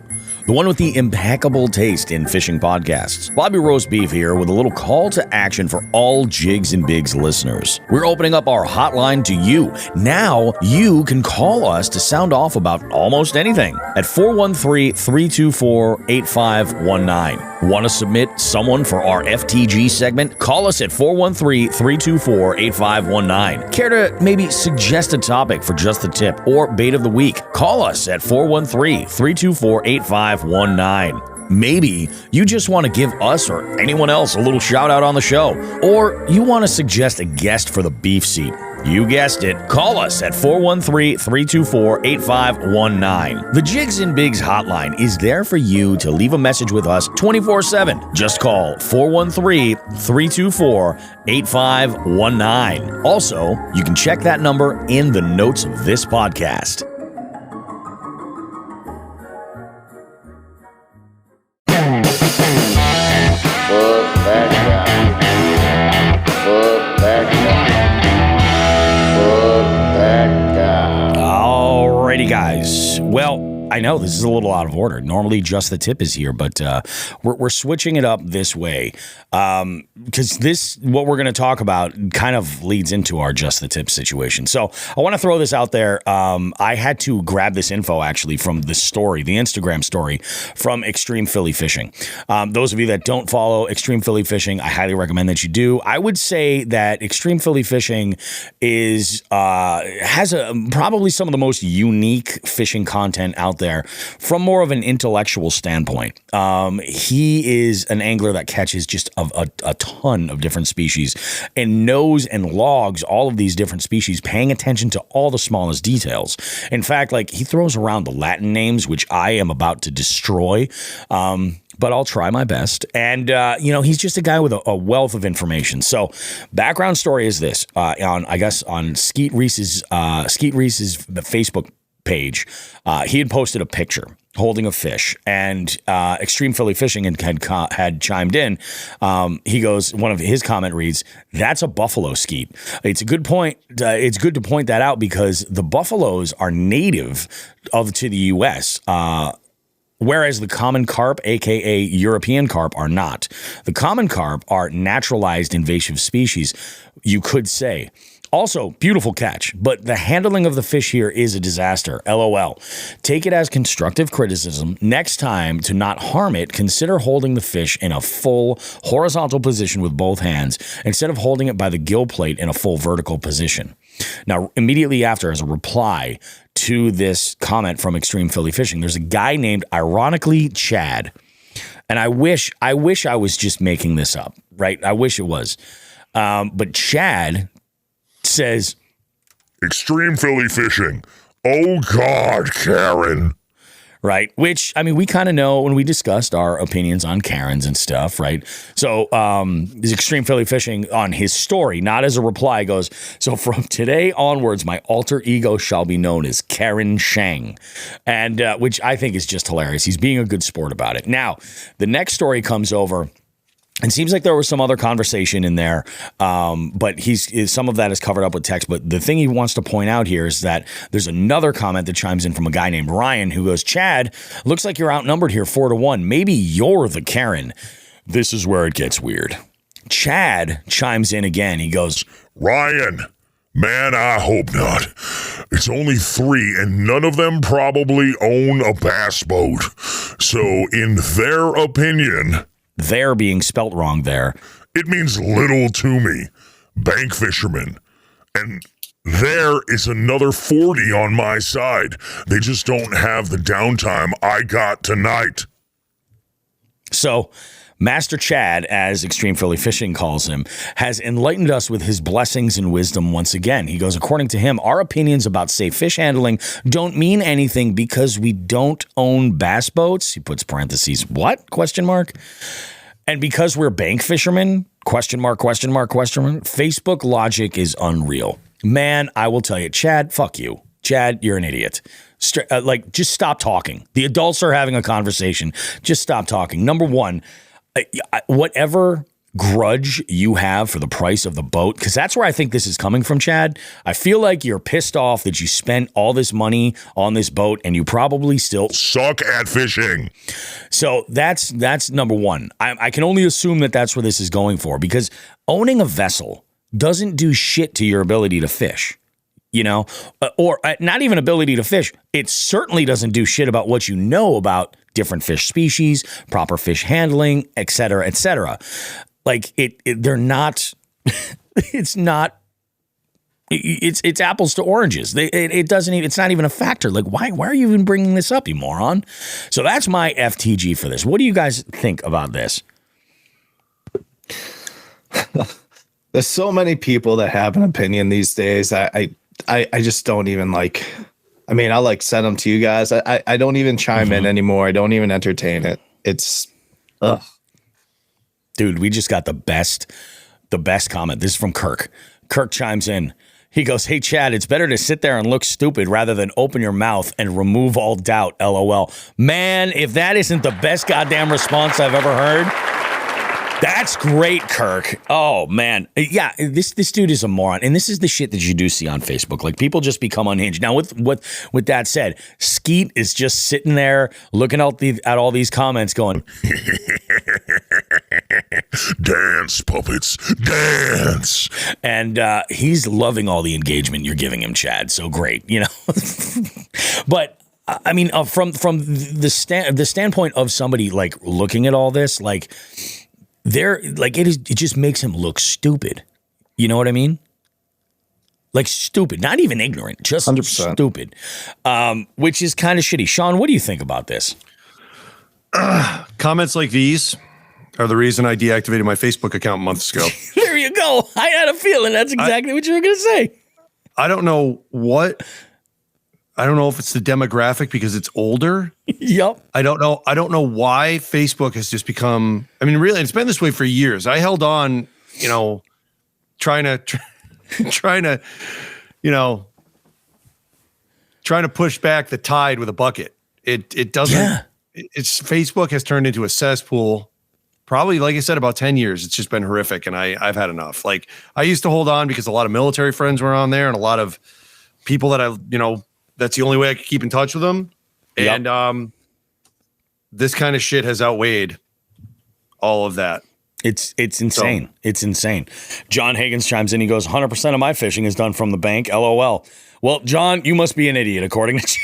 the one with the impeccable taste in fishing podcasts. Bobby Roast Beef here with a little call to action for all Jigs and Bigs listeners. We're opening up our hotline to you. Now you can call us to sound off about almost anything at 413-324-8519. Want to submit someone for our FTG segment? Call us at 413-324-8519. Care to maybe suggest a topic for Just the Tip or Bait of the Week? Call us at 413-324-8519. Maybe you just want to give us or anyone else a little shout out on the show, or you want to suggest a guest for the beef seat. You guessed it. Call us at 413-324-8519. The Jigs and Bigs hotline is there for you to leave a message with us 24/7. Just call 413-324-8519. Also, you can check that number in the notes of this podcast. Alrighty, guys. Well, I know this is a little out of order. Normally, Just the Tip is here, but we're switching it up this way because what we're going to talk about kind of leads into our Just the Tip situation. So I want to throw this out there. I had to grab this info actually from the story, the Instagram story from Extreme Philly Fishing. Those of you that don't follow Extreme Philly Fishing, I highly recommend that you do. I would say that Extreme Philly Fishing has probably some of the most unique fishing content out there from more of an intellectual standpoint. He is an angler that catches just a ton of different species and knows and logs all of these different species, paying attention to all the smallest details. In fact, like, he throws around the Latin names, which I am about to destroy. But I'll try my best. And, he's just a guy with a wealth of information. So background story is this, on Skeet Reese's Facebook page, he had posted a picture holding a fish, and Extreme Philly Fishing had chimed in. He goes, one of his comment reads, "That's a buffalo, Skeet." It's a good point. It's good to point that out because the buffaloes are native to the U.S., whereas the common carp, aka European carp, are not. The common carp are naturalized invasive species, you could say. Also, beautiful catch, but the handling of the fish here is a disaster. LOL. Take it as constructive criticism. Next time, to not harm it, consider holding the fish in a full horizontal position with both hands instead of holding it by the gill plate in a full vertical position. Now, immediately after, as a reply to this comment from Extreme Philly Fishing, there's a guy named, ironically, Chad. And I wish I was just making this up, right? I wish it was. But Chad says, "Extreme Philly Fishing. Oh God, Karen." Right. Which, I mean, we kind of know when we discussed our opinions on Karens and stuff, right? So this Extreme Philly Fishing on his story, not as a reply, goes, "So from today onwards, my alter ego shall be known as Karen Shang." And which I think is just hilarious. He's being a good sport about it. Now, the next story comes over. It seems like there was some other conversation in there, but some of that is covered up with text. But the thing he wants to point out here is that there's another comment that chimes in from a guy named Ryan who goes, "Chad, looks like you're outnumbered here 4-1. Maybe you're the Karen." This is where it gets weird. Chad chimes in again. He goes, "Ryan, man, I hope not. It's only 3, and none of them probably own a bass boat. So in their opinion," there being spelt wrong there, "it means little to me. Bank fisherman. And there is another 40 on my side. They just don't have the downtime I got tonight." So Master Chad, as Extreme Philly Fishing calls him, has enlightened us with his blessings and wisdom once again. He goes, according to him, our opinions about safe fish handling don't mean anything because we don't own bass boats. He puts parentheses, what? Question mark. And because we're bank fishermen, question mark, question mark, question mark. Facebook logic is unreal. Man, I will tell you, Chad, fuck you. Chad, you're an idiot. Just stop talking. The adults are having a conversation. Just stop talking. Number one, whatever grudge you have for the price of the boat, because that's where I think this is coming from, Chad. I feel like you're pissed off that you spent all this money on this boat and you probably still suck at fishing. So that's number one. I can only assume that that's where this is going for, because owning a vessel doesn't do shit to your ability to fish. Or not even ability to fish. It certainly doesn't do shit about what you know about different fish species, proper fish handling, et cetera, et cetera. Like they're not, it's not, it's apples to oranges. It's not even a factor. Like, why are you even bringing this up, you moron? So that's my FTG for this. What do you guys think about this? There's so many people that have an opinion these days. I just don't even like, I mean, I'll like send them to you guys. I don't even chime in anymore. I don't even entertain it. It's, ugh. Dude, we just got the best comment. This is from Kirk. Kirk chimes in. He goes, "Hey, Chad, it's better to sit there and look stupid rather than open your mouth and remove all doubt, LOL. Man, if that isn't the best goddamn response I've ever heard. That's great, Kirk. Oh, man. Yeah, this dude is a moron. And this is the shit that you do see on Facebook. Like, people just become unhinged. Now, with that said, Skeet is just sitting there looking at all these comments going, dance, puppets, dance. And he's loving all the engagement you're giving him, Chad. So great, But I mean, from the standpoint of somebody like looking at all this, like, it just makes him look stupid. You know what I mean? Like, stupid, not even ignorant, just 100%. Stupid, which is kind of shitty. Sean, what do you think about this? Comments like these are the reason I deactivated my Facebook account months ago. There you go. I had a feeling that's exactly what you were going to say. I don't know if it's the demographic because it's older. Yep. I don't know why Facebook has just become, I mean, really, it's been this way for years. I held on, trying to push back the tide with a bucket. It doesn't, yeah. It's Facebook has turned into a cesspool. Probably, like I said, about 10 years. It's just been horrific. And I've had enough. Like, I used to hold on because a lot of military friends were on there and a lot of people that that's the only way I could keep in touch with them. Yep. And this kind of shit has outweighed all of that. It's insane. It's insane. John Higgins chimes in. He goes, 100% of my fishing is done from the bank. LOL. Well, John, you must be an idiot, according to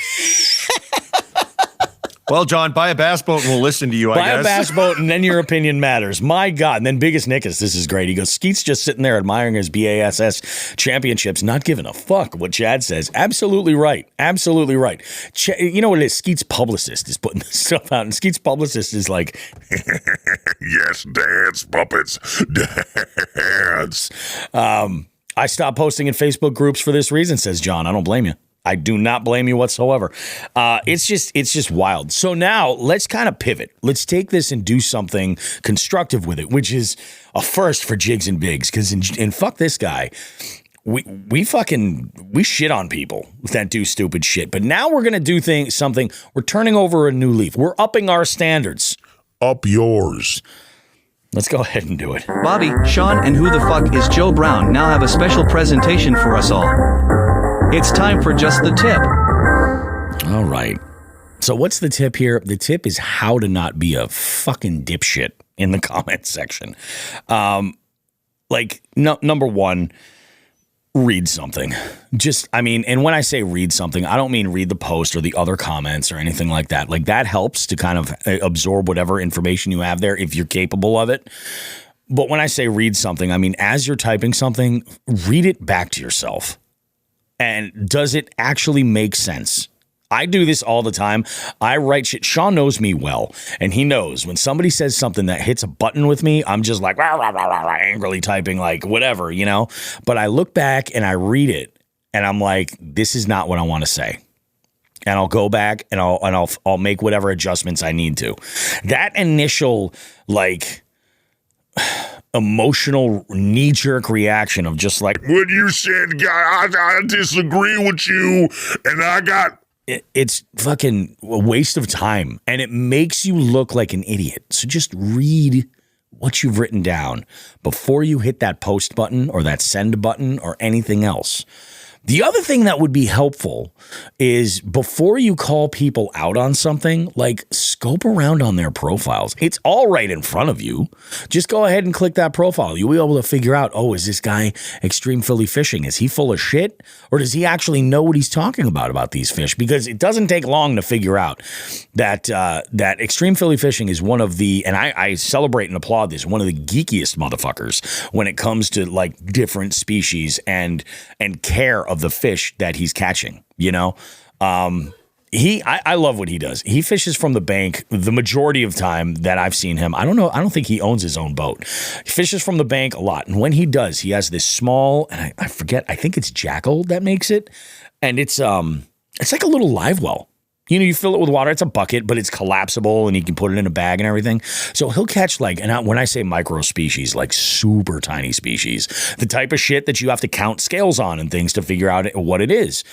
Well, John, buy a bass boat and we'll listen to you, I guess. Buy a bass boat and then your opinion matters. My God. And then Biggest Nickus, this is great. He goes, Skeet's just sitting there admiring his BASS championships, not giving a fuck what Chad says. Absolutely right. Absolutely right. You know what it is? Skeet's publicist is putting this stuff out, and Skeet's publicist is like, yes, dance, puppets, dance. I stopped posting in Facebook groups for this reason, says John. I don't blame you. I do not blame you whatsoever. It's just wild. So now let's kind of pivot. Let's take this and do something constructive with it, which is a first for Jigs and Bigs. Because and fuck this guy, we shit on people that do stupid shit. But now we're gonna do something. We're turning over a new leaf. We're upping our standards. Up yours. Let's go ahead and do it. Bobby, Sean, and who the fuck is Joe Brown now have a special presentation for us all. It's time for Just the Tip. All right. So what's the tip here? The tip is how to not be a fucking dipshit in the comment section. Number one, read something. And when I say read something, I don't mean read the post or the other comments or anything like that. Like, that helps to kind of absorb whatever information you have there if you're capable of it. But when I say read something, I mean, as you're typing something, read it back to yourself. And does it actually make sense? I do this all the time. I write shit. Sean knows me well, and he knows when somebody says something that hits a button with me, I'm just like rah, rah, rah, rah, rah, angrily typing, like whatever, But I look back and I read it, and I'm like, this is not what I want to say. And I'll go back and I'll make whatever adjustments I need to. That initial emotional knee-jerk reaction of just like, when you said, I disagree with you, and I got... It's fucking a waste of time, and it makes you look like an idiot. So just read what you've written down before you hit that post button or that send button or anything else. The other thing that would be helpful is before you call people out on something, like scope around on their profiles. It's all right in front of you. Just go ahead and click that profile. You'll be able to figure out, oh, is this guy Extreme Philly Fishing? Is he full of shit? Or does he actually know what he's talking about these fish? Because it doesn't take long to figure out that that Extreme Philly Fishing is one of the, and I celebrate and applaud this, one of the geekiest motherfuckers when it comes to like different species and care of the fish that he's catching, you know? I love what he does. He fishes from the bank the majority of time that I've seen him. I don't think he owns his own boat. He fishes from the bank a lot. And when he does, he has this small, and I forget, I think it's Jackal that makes it. And it's like a little live well. You know, you fill it with water. It's a bucket, but it's collapsible, and you can put it in a bag and everything. So he'll catch when I say micro species, like super tiny species, the type of shit that you have to count scales on and things to figure out what it is.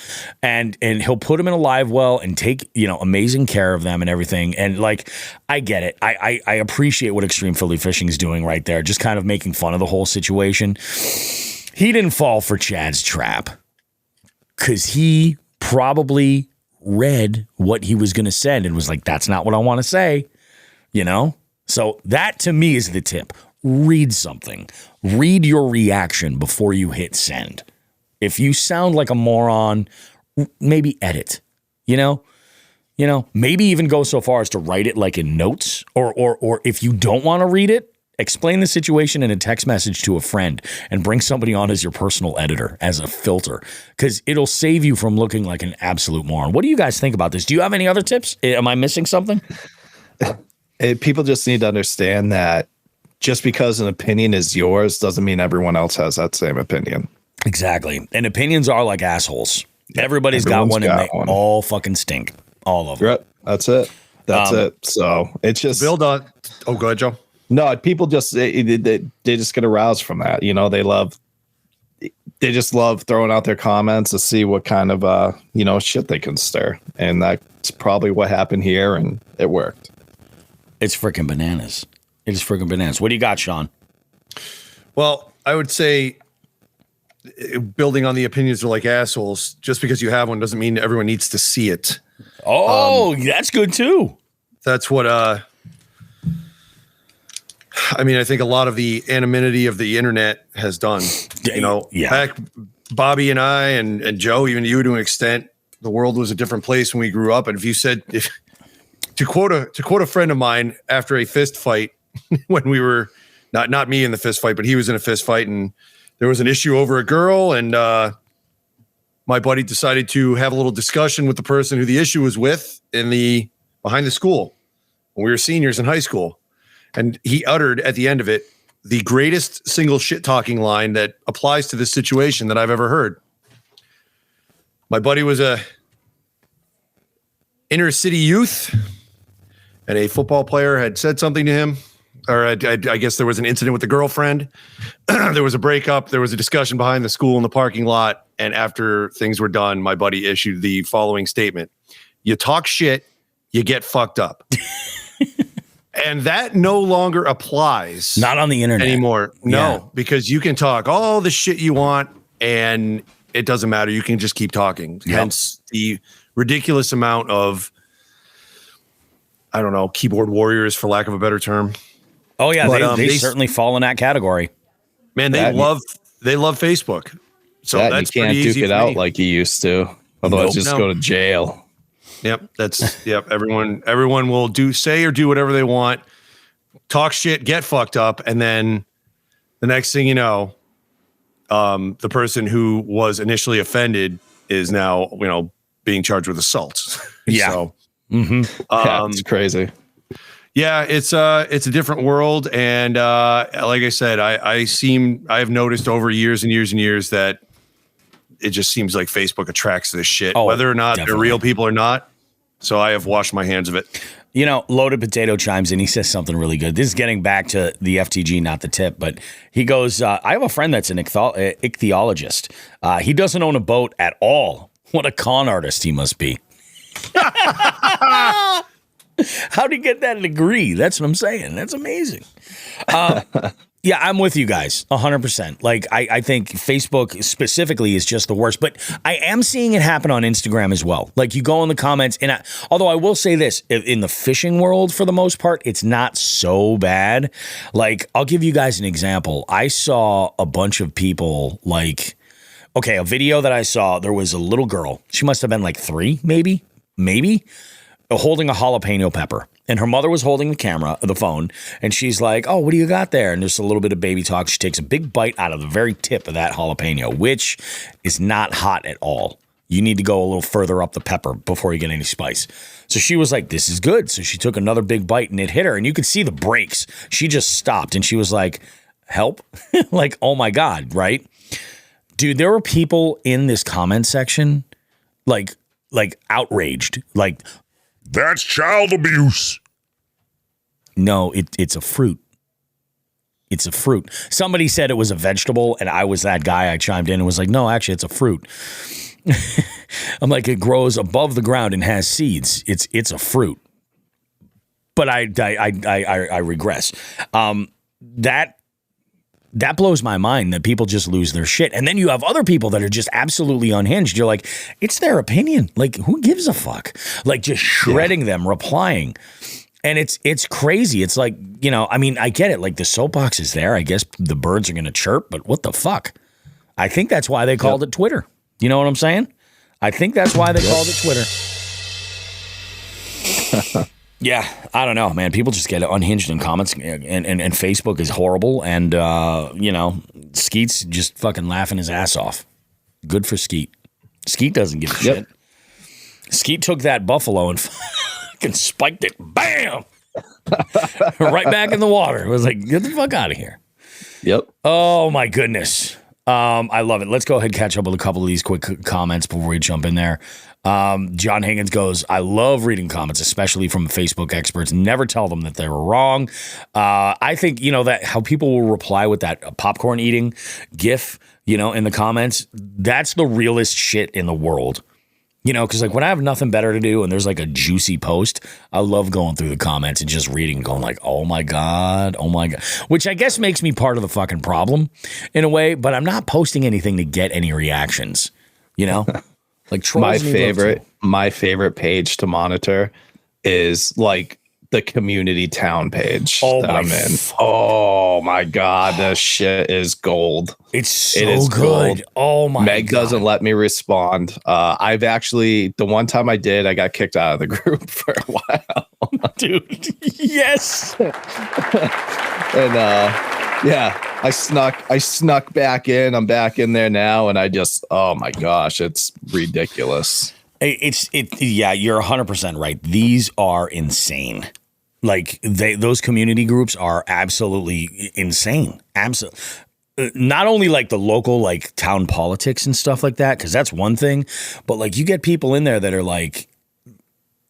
And he'll put them in a live well and take, amazing care of them and everything. And like, I get it. I appreciate what Extreme Philly Fishing is doing right there, just kind of making fun of the whole situation. He didn't fall for Chad's trap because he probably read what he was going to send and was like, that's not what I want to say, So that to me is the tip. Read something. Read your reaction before you hit send. If you sound like a moron, maybe edit, maybe even go so far as to write it like in notes or if you don't want to read it, explain the situation in a text message to a friend and bring somebody on as your personal editor, as a filter, because it'll save you from looking like an absolute moron. What do you guys think about this? Do you have any other tips? Am I missing something? People just need to understand that just because an opinion is yours doesn't mean everyone else has that same opinion. Exactly. And opinions are like assholes. Everybody's got one and they all fucking stink. All of them. Right. That's it. That's it. So it's just build on. Oh, go ahead, Joe. No, people just they just get aroused from that. They just love throwing out their comments to see what kind of shit they can stir, and that's probably what happened here, and it worked. It's freaking bananas. It is freaking bananas. What do you got, Sean? Well, I would say building on the opinions are like assholes. Just because you have one doesn't mean everyone needs to see it. Oh, that's good too. That's what I think a lot of the anonymity of the internet has done. Back Bobby and I and Joe, even you to an extent, the world was a different place when we grew up. And if you said, to quote a friend of mine after a fist fight, when we were not me in the fist fight, but he was in a fist fight, and there was an issue over a girl, and my buddy decided to have a little discussion with the person who the issue was with behind the school when we were seniors in high school. And he uttered at the end of it the greatest single shit talking line that applies to this situation that I've ever heard. My buddy was a inner city youth, and a football player had said something to him, or I guess there was an incident with the girlfriend. There was a breakup. There was a discussion behind the school in the parking lot. And after things were done, my buddy issued the following statement: "You talk shit, you get fucked up." And that no longer applies. Not on the internet anymore. No, because you can talk all the shit you want and it doesn't matter. You can just keep talking. Yep. Hence the ridiculous amount of, I don't know, keyboard warriors, for lack of a better term. Oh yeah, but, they certainly fall in that category. Man, they love Facebook. So that's you can't duke it out like you used to. Otherwise, go to jail. Yep, everyone will say or do whatever they want, talk shit, get fucked up, and then the next thing you know, the person who was initially offended is now being charged with assault. Yeah, So, it's crazy. Yeah, it's a different world, and like I said, I have noticed over years and years and years that it just seems like Facebook attracts this shit, whether or not they're real people or not. So I have washed my hands of it. Loaded Potato chimes in. He says something really good. This is getting back to the FTG, not the tip. But he goes, I have a friend that's an ichthyologist. He doesn't own a boat at all. What a con artist he must be. How'd he get that degree? That's what I'm saying. That's amazing. Yeah, I'm with you guys 100%. Like, I think Facebook specifically is just the worst, but I am seeing it happen on Instagram as well. Like, you go in the comments, and although I will say this, in the fishing world, for the most part, it's not so bad. Like, I'll give you guys an example. I saw a bunch of people, like, okay, a video that I saw, there was a little girl. She must have been like 3, maybe, holding a jalapeno pepper. And her mother was holding the phone, and she's like, oh, what do you got there? And there's a little bit of baby talk. She takes a big bite out of the very tip of that jalapeno, which is not hot at all. You need to go a little further up the pepper before you get any spice. So she was like, this is good. So she took another big bite, and it hit her, and you could see the brakes. She just stopped, and she was like, help? Like, oh, my God, right? Dude, there were people in this comment section, like outraged, like, that's child abuse. No, it's a fruit. It's a fruit. Somebody said it was a vegetable, and I was that guy. I chimed in and was like, no, actually, it's a fruit. I'm like, it grows above the ground and has seeds. It's a fruit. But I regress. That blows my mind that people just lose their shit. And then you have other people that are just absolutely unhinged. You're like, it's their opinion. Like, who gives a fuck? Like, just shredding them, replying. And it's crazy. It's like, you know, I mean, I get it. Like, the soapbox is there. I guess the birds are going to chirp, but what the fuck? I think that's why they called it Twitter. You know what I'm saying? I think that's why they called it Twitter. Yeah, I don't know, man. People just get unhinged in comments, and Facebook is horrible. And, you know, Skeet's just fucking laughing his ass off. Good for Skeet. Skeet doesn't give a shit. Skeet took that buffalo and fucking spiked it. Bam! Right back in the water. It was like, get the fuck out of here. Yep. Oh, my goodness. I love it. Let's go ahead and catch up with a couple of these quick comments before we jump in there. John Higgins goes, I love reading comments, especially from Facebook experts. Never tell them that they were wrong. I think, you know, that how people will reply with that popcorn eating gif, you know, in the comments, that's the realest shit in the world. You know, because like when I have nothing better to do and there's like a juicy post, I love going through the comments and just reading and going like, oh my God, which I guess makes me part of the fucking problem in a way, but I'm not posting anything to get any reactions, you know? Like trolls. My favorite page to monitor is like the community town page that I'm in. Oh my God, this shit is gold. It's so good. Gold. Oh my Meg God. doesn't let me respond. I've actually, the one time I did, I got kicked out of the group for a while. Dude, yes. And yeah, I snuck back in. I'm back in there now, and I just, oh my gosh, it's ridiculous. Yeah, you're 100% right. These are insane. Like those community groups are absolutely insane. Absolutely. Not only like the local like town politics and stuff like that, because that's one thing, but like you get people in there that are like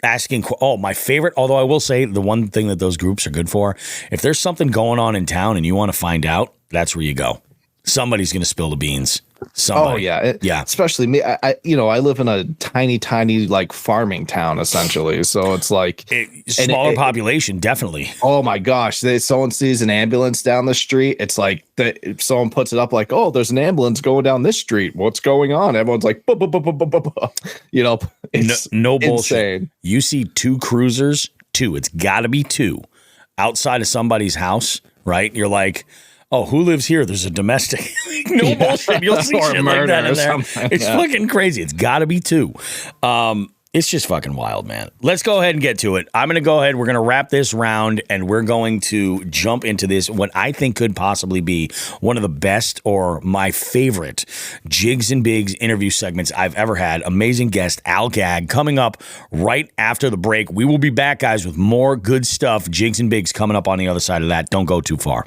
asking, oh, my favorite, although I will say the one thing that those groups are good for, if there's something going on in town and you want to find out, that's where you go. Somebody's going to spill the beans. Somebody. Oh yeah. Yeah. Especially me. I live in a tiny, like farming town essentially. So it's like smaller population. Definitely. Oh my gosh. Someone sees an ambulance down the street. It's like if someone puts it up like, oh, there's an ambulance going down this street. What's going on? Everyone's like, buh, buh, buh, buh, buh, buh, buh. You know, it's no bullshit. Insane. You see 2 cruisers, it's gotta be 2 outside of somebody's house, right? You're like, oh, who lives here? There's a domestic. No bullshit. You'll see shit like that in there. It's fucking crazy. It's got to be 2. It's just fucking wild, man. Let's go ahead and get to it. I'm going to go ahead. We're going to wrap this round, and we're going to jump into this, what I think could possibly be one of the best or my favorite Jigs and Bigs interview segments I've ever had. Amazing guest, Al Gag, coming up right after the break. We will be back, guys, with more good stuff. Jigs and Bigs coming up on the other side of that. Don't go too far.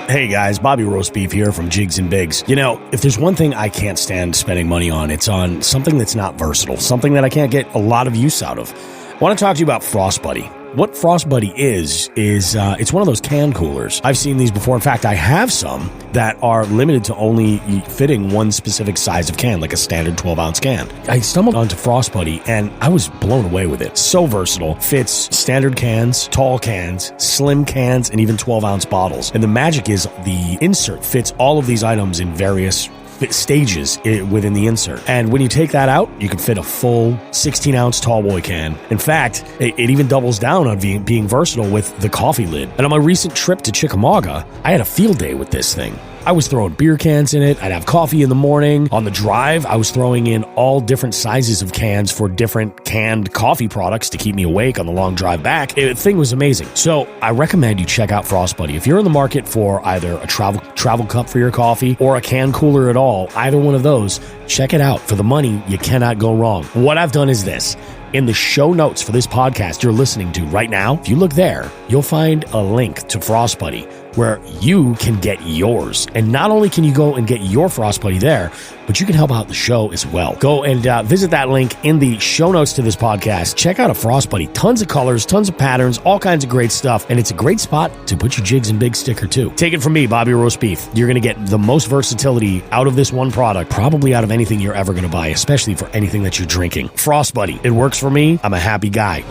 Hey guys, Bobby Roast Beef here from Jigs and Bigs. You know, if there's one thing I can't stand spending money on, it's on something that's not versatile, something that I can't get a lot of use out of. I want to talk to you about Frost Buddy. What Frost Buddy is it's one of those can coolers. I've seen these before. In fact, I have some that are limited to only fitting one specific size of can, like a standard 12-ounce can. I stumbled onto Frost Buddy, and I was blown away with it. So versatile. Fits standard cans, tall cans, slim cans, and even 12-ounce bottles. And the magic is the insert fits all of these items in various stages within the insert. And when you take that out, you can fit a full 16-ounce tall boy can. In fact, it even doubles down on being versatile with the coffee lid. And on my recent trip to Chickamauga, I had a field day with this thing. I was throwing beer cans in it. I'd have coffee in the morning. On the drive, I was throwing in all different sizes of cans for different canned coffee products to keep me awake on the long drive back. The thing was amazing. So I recommend you check out Frost Buddy. If you're in the market for either a travel cup for your coffee or a can cooler at all, either one of those, check it out. For the money, you cannot go wrong. What I've done is this. In the show notes for this podcast you're listening to right now, if you look there, you'll find a link to Frost Buddy where you can get yours. And not only can you go and get your Frost Buddy there, but you can help out the show as well. Go and visit that link in the show notes to this podcast. Check out a Frost Buddy. Tons of colors, tons of patterns, all kinds of great stuff. And it's a great spot to put your Jigs and Bigs sticker too. Take it from me, Bobby Roast Beef. You're going to get the most versatility out of this one product, probably out of anything you're ever going to buy, especially for anything that you're drinking. Frost Buddy. It works for me. I'm a happy guy.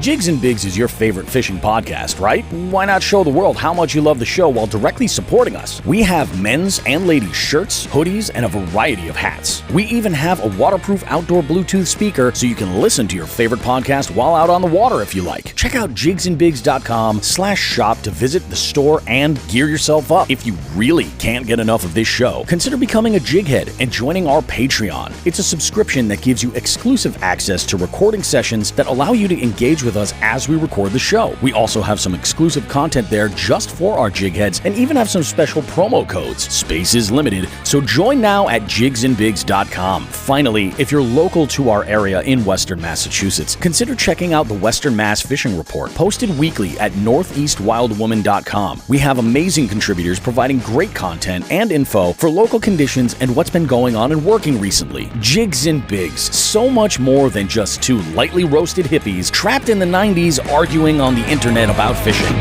Jigs and Bigs is your favorite fishing podcast, right? Why not show the world how much you love the show while directly supporting us? We have men's and ladies' shirts, hoodies, and a variety of hats. We even have a waterproof outdoor Bluetooth speaker so you can listen to your favorite podcast while out on the water if you like. Check out jigsandbigs.com/shop to visit the store and gear yourself up. If you really can't get enough of this show, consider becoming a jighead and joining our Patreon. It's a subscription that gives you exclusive access to recording sessions that allow you to engage with us as we record the show. We also have some exclusive content there just for our jig heads and even have some special promo codes. Space is limited, so join now at jigsandbigs.com. Finally, if you're local to our area in Western Massachusetts, consider checking out the Western Mass Fishing Report, posted weekly at northeastwildwoman.com. We have amazing contributors providing great content and info for local conditions and what's been going on and working recently. Jigs and Bigs, so much more than just two lightly roasted hippies trapped in the 90s arguing on the internet about fishing.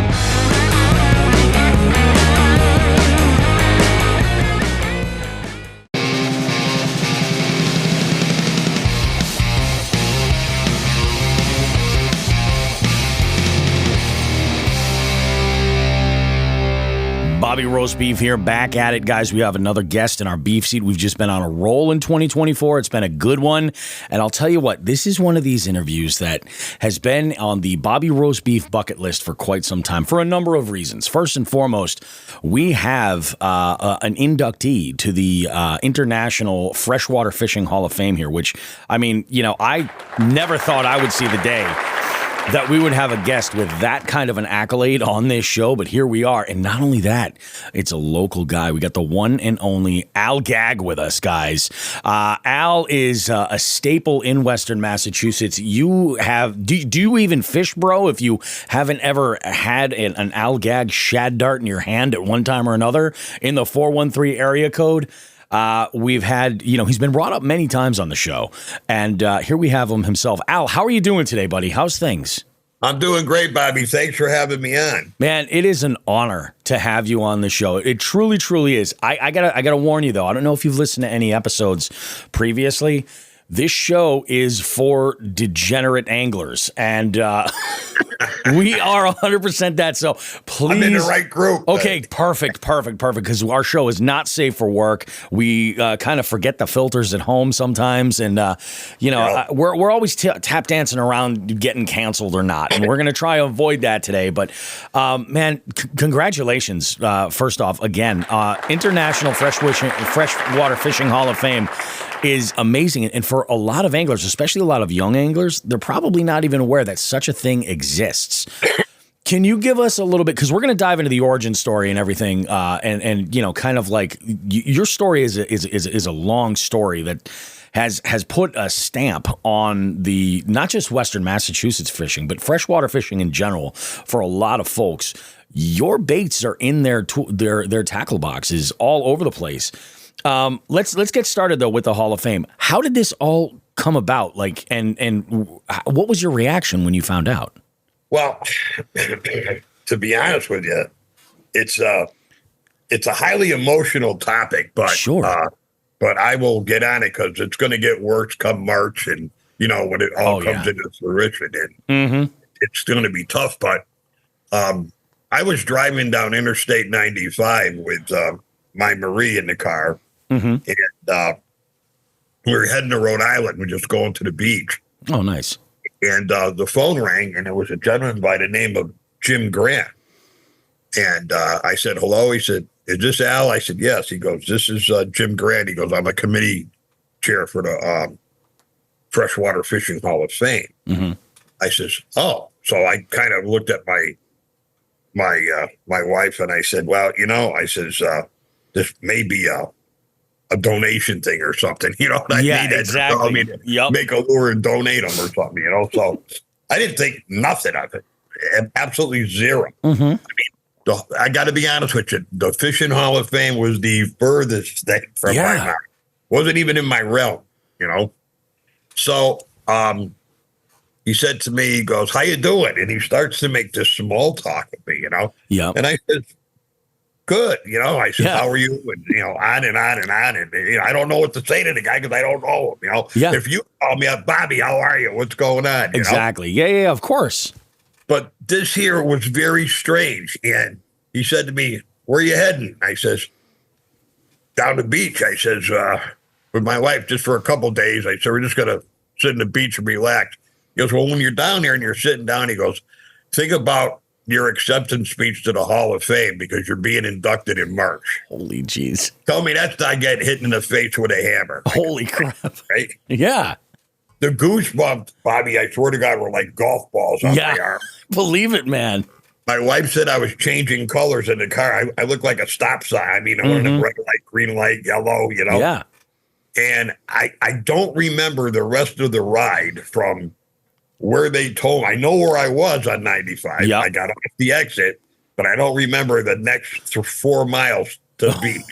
Bobby Roast Beef here, back at it, guys. We have another guest in our beef seat. We've just been on a roll in 2024. It's been a good one. And I'll tell you what, this is one of these interviews that has been on the Bobby Roast Beef bucket list for quite some time for a number of reasons. First and foremost, we have an inductee to the International Freshwater Fishing Hall of Fame here, which, I mean, you know, I never thought I would see the day that we would have a guest with that kind of an accolade on this show, but here we are. And not only that, it's a local guy. We got the one and only Al Gag with us, guys. Al is a staple in Western Massachusetts. You have, do you even fish, bro, if you haven't ever had an Al Gag shad dart in your hand at one time or another in the 413 area code? We've had, you know, he's been brought up many times on the show, and here we have him himself. Al, how are you doing today, buddy? How's things? I'm doing great, Bobby. Thanks for having me on. Man, it is an honor to have you on the show. It truly, truly is. I gotta warn you, though. I don't know if you've listened to any episodes previously. This show is for degenerate anglers, and we are 100% that. So please, I'm in the right group. Okay, perfect. Because our show is not safe for work. We kind of forget the filters at home sometimes, and we're always tap dancing around getting canceled or not, and we're gonna try to avoid that today. But man, congratulations! First off, again, International Freshwater Fishing Hall of Fame is amazing. And for a lot of anglers, especially a lot of young anglers, they're probably not even aware that such a thing exists. Can you give us a little bit, because we're going to dive into the origin story and everything, and you know, kind of like your story is a long story that has put a stamp on the not just Western Massachusetts fishing, but freshwater fishing in general for a lot of folks. Your baits are in their tackle boxes all over the place. Let's get started though with the Hall of Fame. How did this all come about? Like, and what was your reaction when you found out? Well, to be honest with you, it's a highly emotional topic, but sure. But I will get on it because it's going to get worse come March, and when it all comes into fruition, and it's going to be tough. But I was driving down Interstate 95 with my Marie in the car, and we were heading to Rhode Island. We're just going to the beach. Oh, nice. And the phone rang, and it was a gentleman by the name of Jim Grant. And I said, hello. He said, is this Al? I said, yes. He goes, this is Jim Grant. He goes, I'm a committee chair for the Freshwater Fishing Hall of Fame. I says, oh. So I kind of looked at my wife, and I said, well, I says, this may be a donation thing or something, exactly. Make a lure and donate them or something, So I didn't think nothing of it. Absolutely zero. I mean, I got to be honest with you. The Fishing Hall of Fame was the furthest thing from my mind. Wasn't even in my realm, So he said to me, he goes, how you doing? And he starts to make this small talk with me, Yeah. And I said, good. I said, how are you? And, on and on and on. And, I don't know what to say to the guy because I don't know him, If you call me up, Bobby, how are you? What's going on? Exactly. Yeah, of course. But this here was very strange. And he said to me, where are you heading? I says, down the beach. I says, with my wife, just for a couple of days. I said, we're just going to sit on the beach and relax. He goes, well, when you're down there and you're sitting down, he goes, think about your acceptance speech to the Hall of Fame because you're being inducted in March. Holy jeez. Tell me that's not getting hit in the face with a hammer. Holy crap. Right? Yeah. The goosebumps, Bobby, I swear to God, were like golf balls on my arm. Believe it, man. My wife said I was changing colors in the car. I looked like a stop sign. I mean, I went red light, green light, yellow, Yeah. And I don't remember the rest of the ride from where they told me. I know where I was on 95. Yep. I got off the exit, but I don't remember the next 4 miles to the beach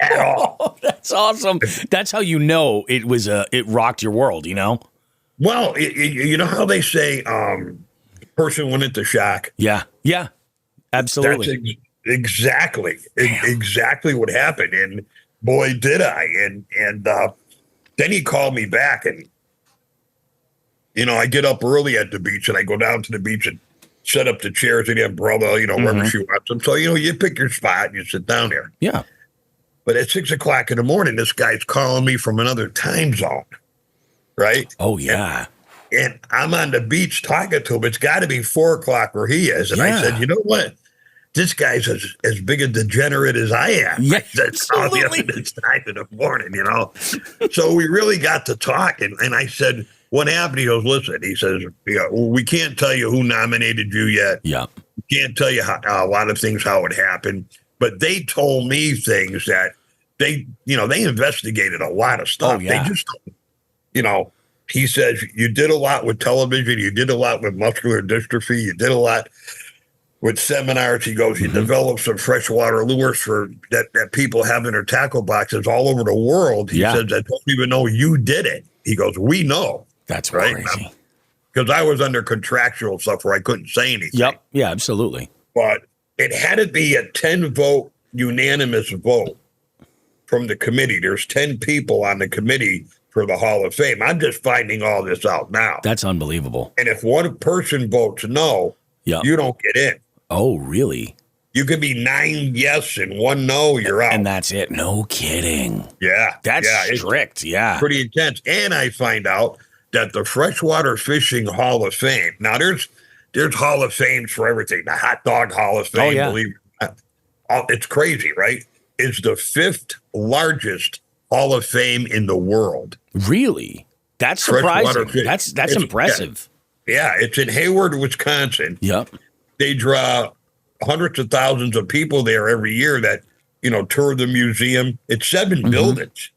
at all. Oh, that's awesome. That's how it rocked your world, Well, you know how they say person went into shock? Yeah, absolutely. That's exactly what happened. And boy, did I. And then he called me back, and I get up early at the beach, and I go down to the beach and set up the chairs and the umbrella, wherever she wants them. So, you pick your spot and you sit down there. Yeah. But at 6 o'clock in the morning, this guy's calling me from another time zone. Right? Oh, yeah. And I'm on the beach talking to him. It's got to be 4 o'clock where he is. And I said, you know what? This guy's as big a degenerate as I am. Yeah, That's all the other this time in the morning, So we really got to talk. And I said, what happened? He goes, listen, he says, we can't tell you who nominated you yet. Yeah. We can't tell you a lot of things, how it happened. But they told me things that they investigated a lot of stuff. Oh, yeah. They just, he says, you did a lot with television. You did a lot with muscular dystrophy. You did a lot with seminars. He goes, you developed some freshwater lures for that people have in their tackle boxes all over the world. He says, I don't even know you did it. He goes, we know. That's right. Crazy. Because I was under contractual stuff where I couldn't say anything. Yep. Yeah, absolutely. But it had to be a 10-vote unanimous vote from the committee. There's 10 people on the committee for the Hall of Fame. I'm just finding all this out now. That's unbelievable. And if one person votes no, you don't get in. Oh, really? You could be 9 yes and 1 no, you're out. And that's it. No kidding. Yeah. That's strict. Yeah. Pretty intense. And I find out that the Freshwater Fishing Hall of Fame, now there's Hall of Fames for everything. The Hot Dog Hall of Fame, believe it or not. It's crazy, right? It's the 5th largest Hall of Fame in the world. Really? That's surprising. That's impressive. Yeah, it's in Hayward, Wisconsin. Yep. They draw hundreds of thousands of people there every year that, tour the museum. It's 7 buildings.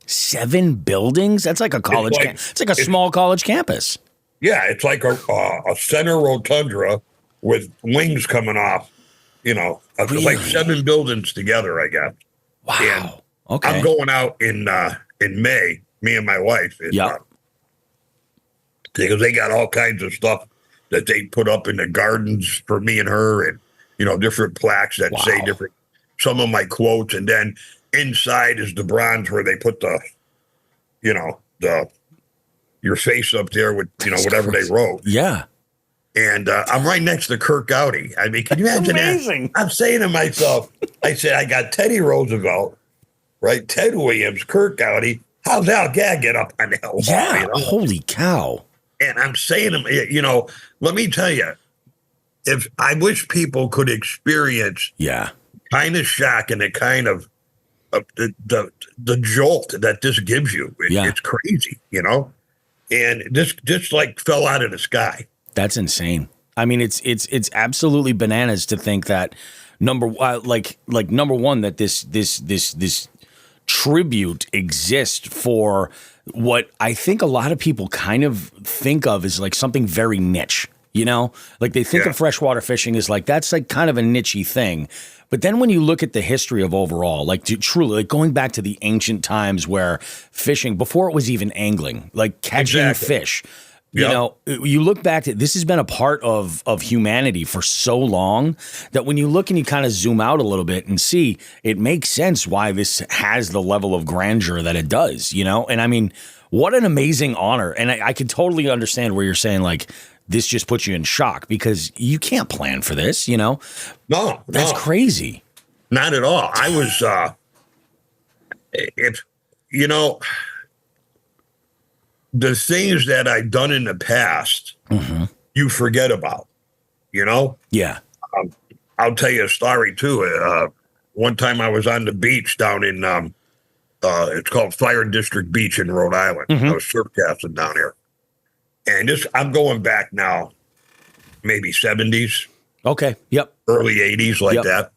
7 buildings? That's like a college. It's like a small college campus. Yeah, it's like a center rotundra with wings coming off. It's like 7 buildings together, I guess. Wow. And okay. I'm going out in May, me and my wife. Because they got all kinds of stuff that they put up in the gardens for me and her, and different plaques that say different. Some of my quotes, and then inside is the bronze where they put the your face up there with whatever they wrote. Yeah. And I'm right next to Kirk Gowdy. I mean, can you imagine that? I'm saying to myself, I said, I got Teddy Roosevelt, right? Ted Williams, Kirk Gowdy. How's Al Gag get up on the hill? Yeah. Holy cow. And I'm saying, let me tell you, if I wish people could experience kind of shock and the kind of the jolt that this gives you. It's crazy, and this just like fell out of the sky. That's insane. I mean, it's absolutely bananas to think that number one, that this tribute exists for what I think a lot of people kind of think of as like something very niche, like they think of freshwater fishing as like, that's like kind of a niche-y thing. But then when you look at the history of overall, like truly, like going back to the ancient times where fishing, before it was even angling, like catching fish, you look back to, this has been a part of humanity for so long that when you look and you kind of zoom out a little bit and see, it makes sense why this has the level of grandeur that it does, And I mean, what an amazing honor. And I can totally understand where you're saying like, this just puts you in shock because you can't plan for this, No, that's crazy. Not at all. I was, the things that I've done in the past, you forget about, Yeah. I'll tell you a story too. One time I was on the beach down in, it's called Fire District Beach in Rhode Island. I was surf casting down here. And I'm going back now, maybe 70s. Okay. Yep. Early 80s, like that.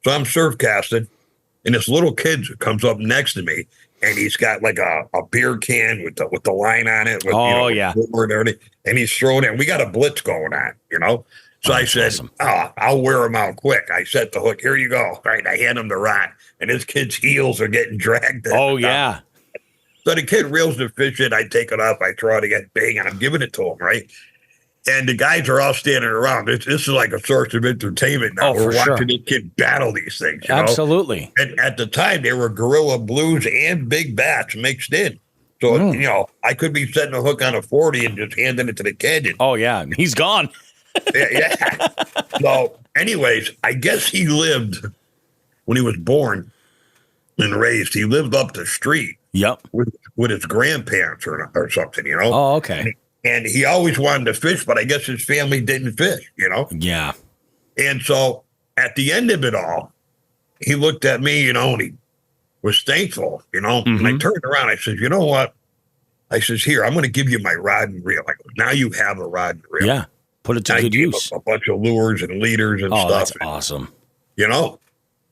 So I'm surf casting, and this little kid comes up next to me, and he's got like a beer can with the line on it. With, and everything, and he's throwing it. And we got a blitz going on, So I said, awesome. I'll wear him out quick. I set the hook. Here you go. All right. I hand him the rod, and this kid's heels are getting dragged. Oh, yeah. So the kid reels the fish in. I take it up. I throw it again. Bang, and I'm giving it to him, right? And the guys are all standing around. This is like a source of entertainment now. We're watching this kid battle these things. Absolutely. And at the time, they were gorilla blues and big bats mixed in. So, I could be setting a hook on a 40 and just handing it to the kid. Oh, yeah. He's gone. Yeah. So, anyways, I guess he lived, when he was born and raised, he lived up the street. Yep. With his grandparents or something, Oh, okay. And he always wanted to fish, but I guess his family didn't fish, Yeah. And so at the end of it all, he looked at me, and he was thankful, And I turned around. I said, you know what? I says, here, I'm going to give you my rod and reel. Like, now you have a rod and reel. Yeah. Put it to good use. A bunch of lures and leaders and stuff. That's awesome.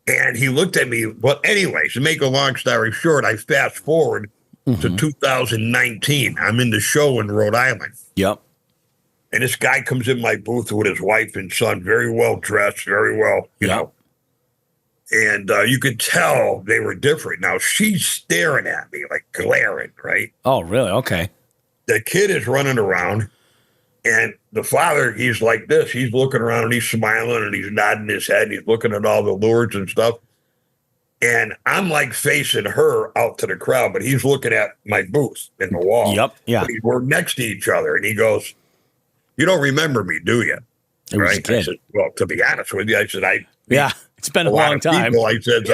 And he looked at me. Well, anyways, to make a long story short, I fast forward to 2019. I'm in the show in Rhode Island. Yep. And this guy comes in my booth with his wife and son, very well dressed, very well, you know. And you could tell they were different. Now, she's staring at me, like glaring, right? Oh, really? Okay. The kid is running around. And the father, he's like this. He's looking around and he's smiling and he's nodding his head. And he's looking at all the lures and stuff. And I'm like facing her out to the crowd, but he's looking at my booth in the wall. Yep. Yeah. We're next to each other. And he goes, you don't remember me, do you? It was a kid. I said, well, to be honest with you, I said, it's been a long time. People. I said,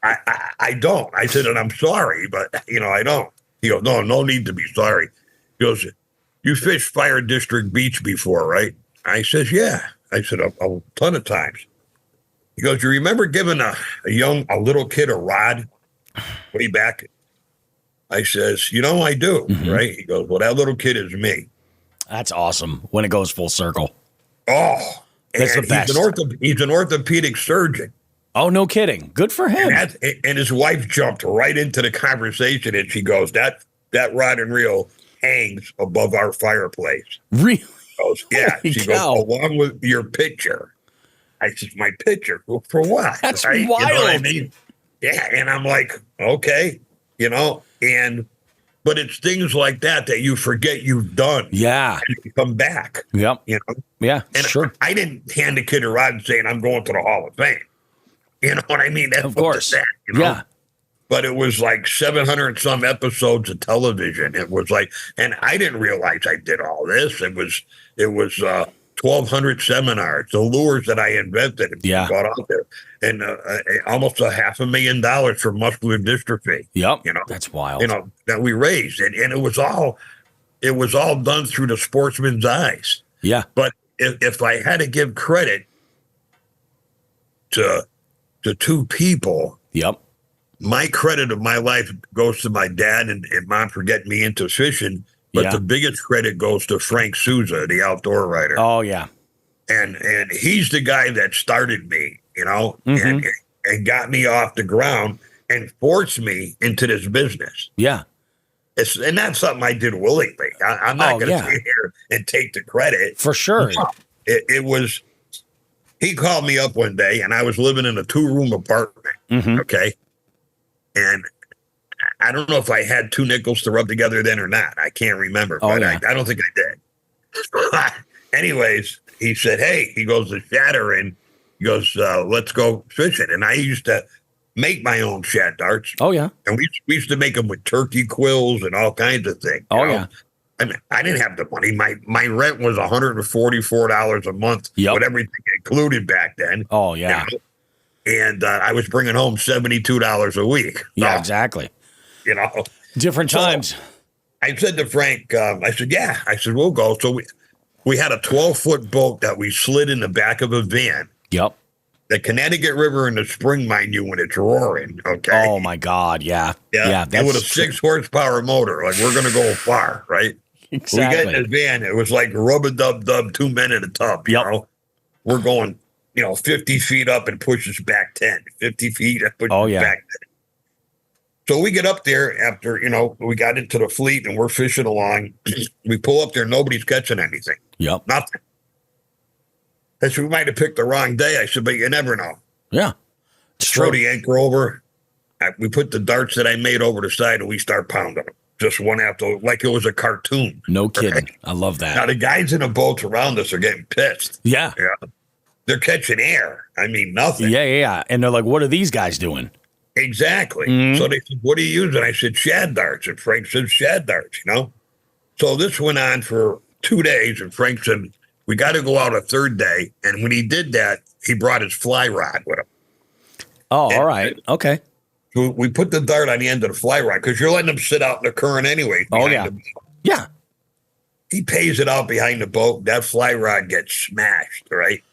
I don't. I said, and I'm sorry, but, I don't. He goes, no need to be sorry. He goes, you fished Fire District Beach before, right? I says, yeah. I said, a ton of times. He goes, you remember giving a little kid a rod way back? I says, I do, right? He goes, well, that little kid is me. That's awesome when it goes full circle. Oh, that's the best. He's an orthopedic surgeon. Oh, no kidding. Good for him. And his wife jumped right into the conversation, and she goes, that rod and reel hangs above our fireplace. Really? Goes, yeah. Holy She cow. goes, along with your picture. I said, my picture? Well, for what? That's right? wild. You know what I mean? Yeah. And I'm like, okay, but it's things like that you forget you've done. Yeah. And you come back. Yep. Yeah, And sure. I didn't hand a kid a rod saying I'm going to the Hall of Fame. You know what I mean? That's Of course. Yeah. But it was like 700 and some episodes of television. It was like, and I didn't realize I did all this. It was 1,200 seminars, the lures that I invented and brought out there, and almost $500,000 for muscular dystrophy. Yep. That's wild. That we raised, and it was all done through the sportsman's eyes. Yeah. But if I had to give credit to two people, yep, my credit of my life goes to my dad and mom for getting me into fishing. But the biggest credit goes to Frank Souza, the outdoor writer. Oh, yeah. And he's the guy that started me, and got me off the ground and forced me into this business. Yeah. And that's something I did willingly. I'm not going to sit here and take the credit. For sure. It was, he called me up one day, and I was living in a 2-room apartment, okay? And I don't know if I had 2 nickels to rub together then or not. I can't remember, but I don't think I did. Anyways, he said, hey, he goes to shatter, and he goes, let's go fishing. And I used to make my own shad darts. Oh, yeah. And we used to make them with turkey quills and all kinds of things. Oh, yeah. I mean, I didn't have the money. My rent was $144 a month with everything included back then. Oh, yeah. And I was bringing home $72 a week. Yeah, exactly. Different times. I said to Frank, I said, yeah. I said, we'll go. So we had a 12-foot boat that we slid in the back of a van. Yep. The Connecticut River in the spring, mind you, when it's roaring. Okay. Oh, my God. Yeah. Yeah. And with a 6-horsepower motor, like we're going to go far, right? Exactly. We got in the van. It was like rub-a-dub-dub, 2 men in a tub. You know? We're going, 50 feet up and pushes back 10. 50 feet and pushes back 10. So we get up there after, we got into the fleet and we're fishing along. We pull up there. Nobody's catching anything. Yep. Nothing. I said, we might have picked the wrong day. I said, but you never know. Yeah. Throw the anchor over. We put the darts that I made over the side and we start pounding them. Just one after, like it was a cartoon. No kidding. I love that. Now, the guys in the boats around us are getting pissed. Yeah. They're catching air. I mean, nothing. Yeah. And they're like, what are these guys doing? Exactly. So they said, what are you using? I said, shad darts. And Frank said, shad darts, So this went on for 2 days. And Frank said, we got to go out a third day. And when he did that, he brought his fly rod with him. Oh, all right. Okay. So we put the dart on the end of the fly rod because you're letting them sit out in the current anyway. Oh, yeah. Yeah. He pays it out behind the boat. That fly rod gets smashed, right?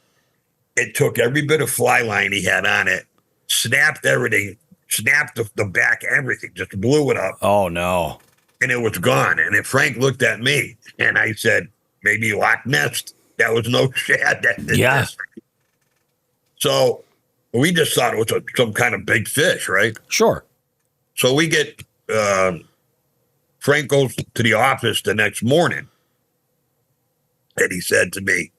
It took every bit of fly line he had on it, snapped everything, snapped the back, everything, just blew it up. Oh, no. And it was gone. And then Frank looked at me and I said, maybe Loch Ness. That was no shad that did this. So we just thought it was some kind of big fish, right? Sure. So we get, Frank goes to the office the next morning. And he said to me,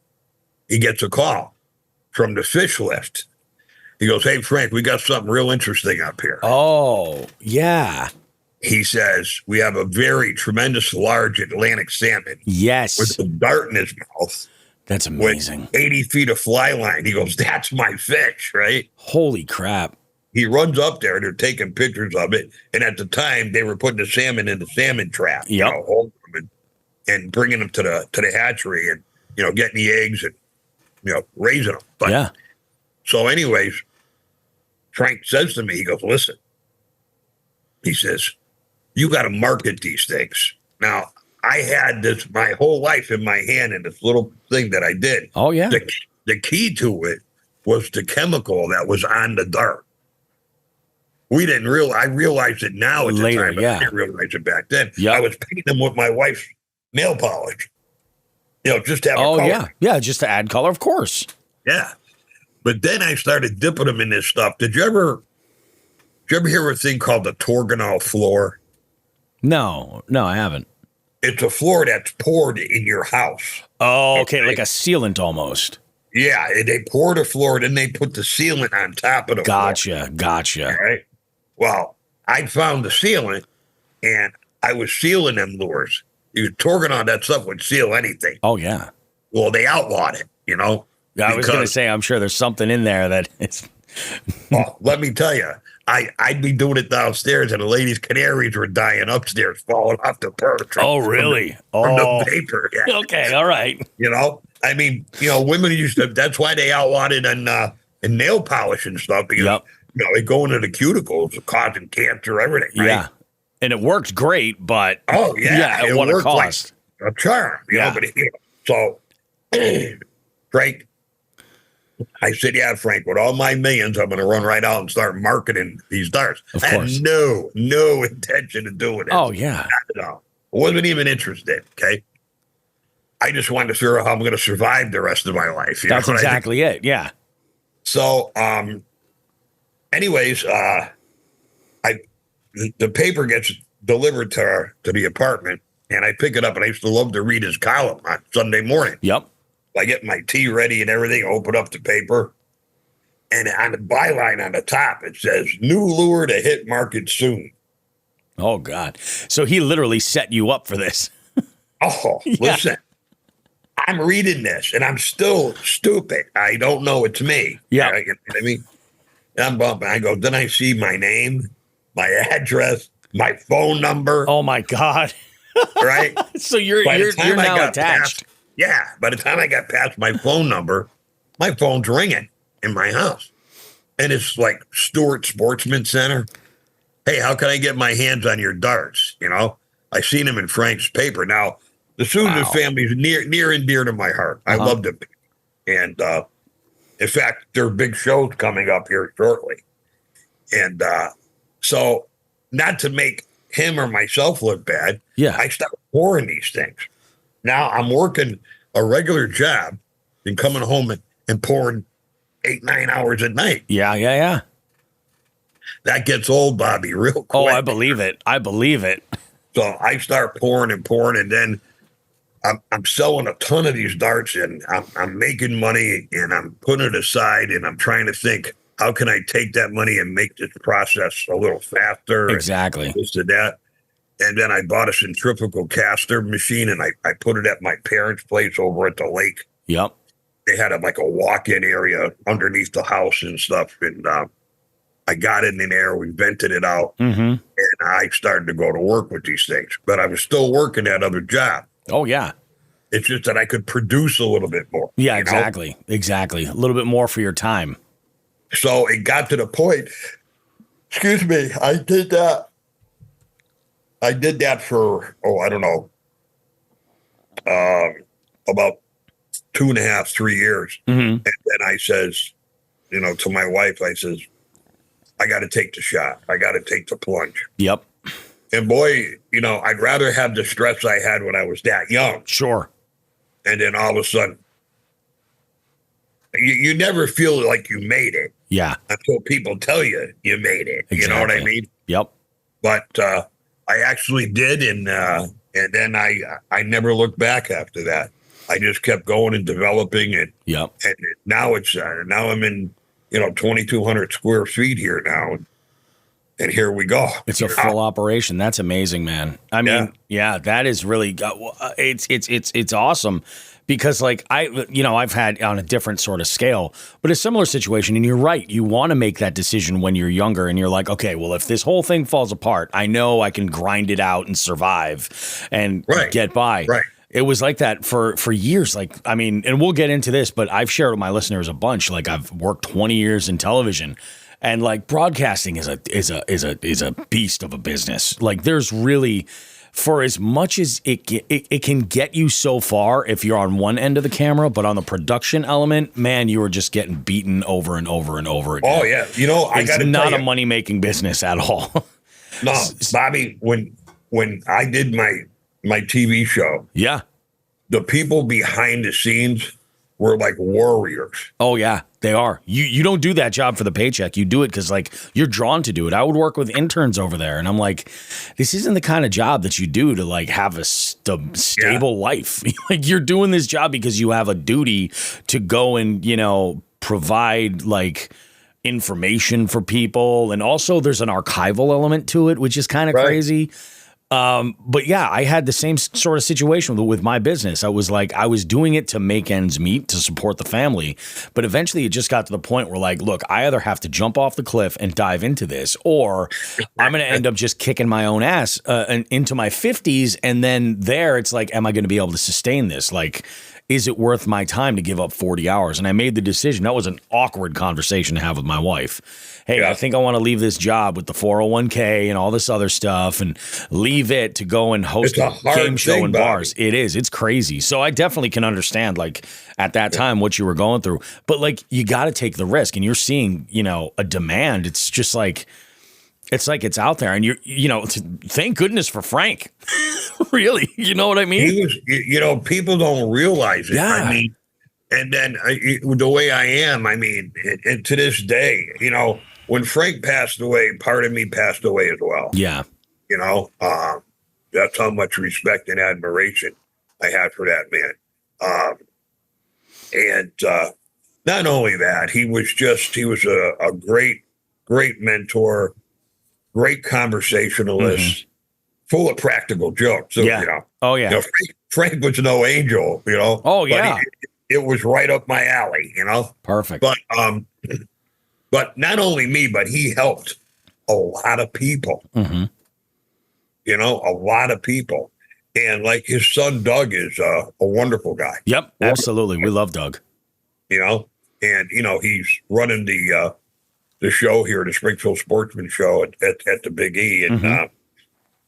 he gets a call from the fish lift. He goes, hey, Frank, we got something real interesting up here. Oh, yeah. He says, we have a very tremendous large Atlantic salmon. Yes. With a dart in his mouth. That's amazing. With 80 feet of fly line. He goes, that's my fish, right? Holy crap. He runs up there. They're taking pictures of it. And at the time, they were putting the salmon in the salmon trap. Yep. And bringing them to the hatchery and, getting the eggs and, raising them. But, so anyways, Frank says to me, he goes, listen, he says, you got to market these things. Now, I had this my whole life in my hand in this little thing that I did. Oh, yeah. The key to it was the chemical that was on the dart. We didn't realize, I realized it now at the time, but I didn't realize it back then. I was painting them with my wife's nail polish. Just to have a color. Yeah, just to add color, of course. Yeah. But then I started dipping them in this stuff. Did you ever hear of a thing called the Torganol floor? No, I haven't. It's a floor that's poured in your house. Oh, okay, like a sealant almost. Yeah, they pour the floor, then they put the sealant on top of the floor. Gotcha. All right. Well, I found the sealant, and I was sealing them lures. Torganol, that stuff would seal anything. Oh, yeah. Well, they outlawed it, you know? Yeah, I was going to say, I'm sure there's something in there that it's... Well, let me tell you, I'd be doing it downstairs, and the ladies' canaries were dying upstairs, falling off the perch. Oh, really? From the paper. Yeah. Okay, all right. You know? I mean, women used to, that's why they outlawed it in nail polish and stuff. Because, they go into the cuticles, causing cancer, everything, right? Yeah. And it worked great, but it what a worked cost. Like a charm, you know. But so, Frank, I said, "Yeah, Frank, with all my millions, I'm going to run right out and start marketing these darts." Of I course. had no intention of doing it. Oh yeah, no, I wasn't even interested. Okay, I just wanted to figure out how I'm going to survive the rest of my life. That's exactly it. Yeah. So, anyways, the paper gets delivered to the apartment, and I pick it up, and I used to love to read his column on Sunday morning. Yep. I get my tea ready and everything, open up the paper, and on the byline on the top, it says, "New lure to hit market soon." Oh, God. So he literally set you up for this. Oh, listen, I'm reading this, and I'm still stupid. I don't know it's me. Yeah. You know what I mean? And I'm bumping. I go, then I see my name, my address, my phone number. Oh, my God. Right? So you're now attached. By the time I got past my phone number, my phone's ringing in my house. And it's like Stewart Sportsman Center. Hey, how can I get my hands on your darts? I seen them in Frank's paper. Now, the Susan family is near and dear to my heart. I love them. And in fact, there are big shows coming up here shortly. And so not to make him or myself look bad, I started pouring these things. Now I'm working a regular job and coming home and pouring 8-9 hours at night. Yeah. That gets old, Bobby, real quick. Oh, I believe it. So I start pouring, and then I'm selling a ton of these darts, and I'm making money, and I'm putting it aside, and I'm trying to think, how can I take that money and make this process a little faster? Exactly. And this and that. And then I bought a centrifugal caster machine, and I put it at my parents' place over at the lake. Yep. They had a walk-in area underneath the house and stuff. And I got it in there. We vented it out. Mm-hmm. And I started to go to work with these things. But I was still working that other job. Oh, yeah. It's just that I could produce a little bit more. Yeah, exactly. Exactly. A little bit more for your time. So it got to the point, excuse me, I did that for, I don't know, about 2.5, 3 years. Mm-hmm. And then I says, to my wife, I says, I got to take the shot. I got to take the plunge. Yep. And boy, I'd rather have the stress I had when I was that young. Sure. And then all of a sudden, you never feel like you made it. Yeah. Until people tell you made it. Exactly. You know what I mean? Yep. But I actually did, and then I never looked back after that. I just kept going and developing it. Yep. And now now I'm in 2,200 square feet here now, and here we go. It's a full operation. That's amazing, man. I mean, that is really it's awesome. Because I've had on a different sort of scale, but a similar situation. And you're right. You want to make that decision when you're younger and you're like, okay, well, if this whole thing falls apart, I know I can grind it out and survive and get by. Right. It was like that for years. And we'll get into this, but I've shared with my listeners a bunch. I've worked 20 years in television, and broadcasting is a beast of a business. There's really, for as much as it can get you so far if you're on one end of the camera, but on the production element, man, you are just getting beaten over and over and over again. Oh yeah, I got it's not a money making business at all. No, Bobby, when I did my TV show, yeah, the people behind the scenes were like warriors. Oh yeah, they are. You don't do that job for the paycheck. You do it because like you're drawn to do it. I would work with interns over there, and I'm like, this isn't the kind of job that you do to like have a stable life. Like you're doing this job because you have a duty to go and provide like information for people, and also there's an archival element to it, which is kind of crazy. But yeah, I had the same sort of situation with my business. I was doing it to make ends meet, to support the family. But eventually it just got to the point where like, look, I either have to jump off the cliff and dive into this, or I'm going to end up just kicking my own ass into my 50s. And then it's like, am I going to be able to sustain this? Like, is it worth my time to give up 40 hours? And I made the decision. That was an awkward conversation to have with my wife. Hey, I think I want to leave this job with the 401k and all this other stuff and leave it to go and host a game show in bars. It is. It's crazy. So I definitely can understand like at that time what you were going through. But like you got to take the risk, and you're seeing, a demand. It's just like it's out there, and thank goodness for Frank. Really, you know what I mean? He was, people don't realize it. Yeah. I mean, and then the way I am, I mean, and to this day, when Frank passed away, part of me passed away as well. Yeah. That's how much respect and admiration I had for that man. And not only that, he was a great mentor, great conversationalist, full of practical jokes. So, Oh yeah. Frank was no angel, Oh yeah. It was right up my alley, Perfect. But not only me, but he helped a lot of people. Mm-hmm. A lot of people. And like his son Doug is a wonderful guy. Yep, absolutely. We love Doug. And he's running the show here, the Springfield Sportsman Show at the Big E. And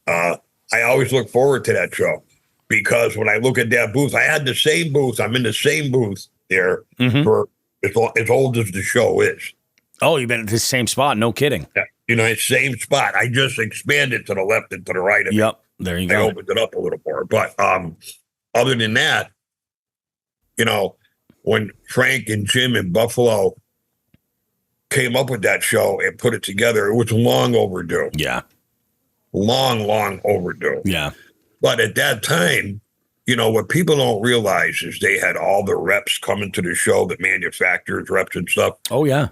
I always look forward to that show, because when I look at that booth, I had the same booth. I'm in the same booth there for as old as the show is. Oh, you've been at the same spot? No kidding. Yeah. Same spot. I just expanded to the left and to the right of it. Yep. There you go. I opened it up a little more. But other than that, when Frank and Jim in Buffalo came up with that show and put it together, it was long overdue. Yeah. Long overdue. Yeah. But at that time, what people don't realize is they had all the reps coming to the show, the manufacturers, reps and stuff. Oh, yeah.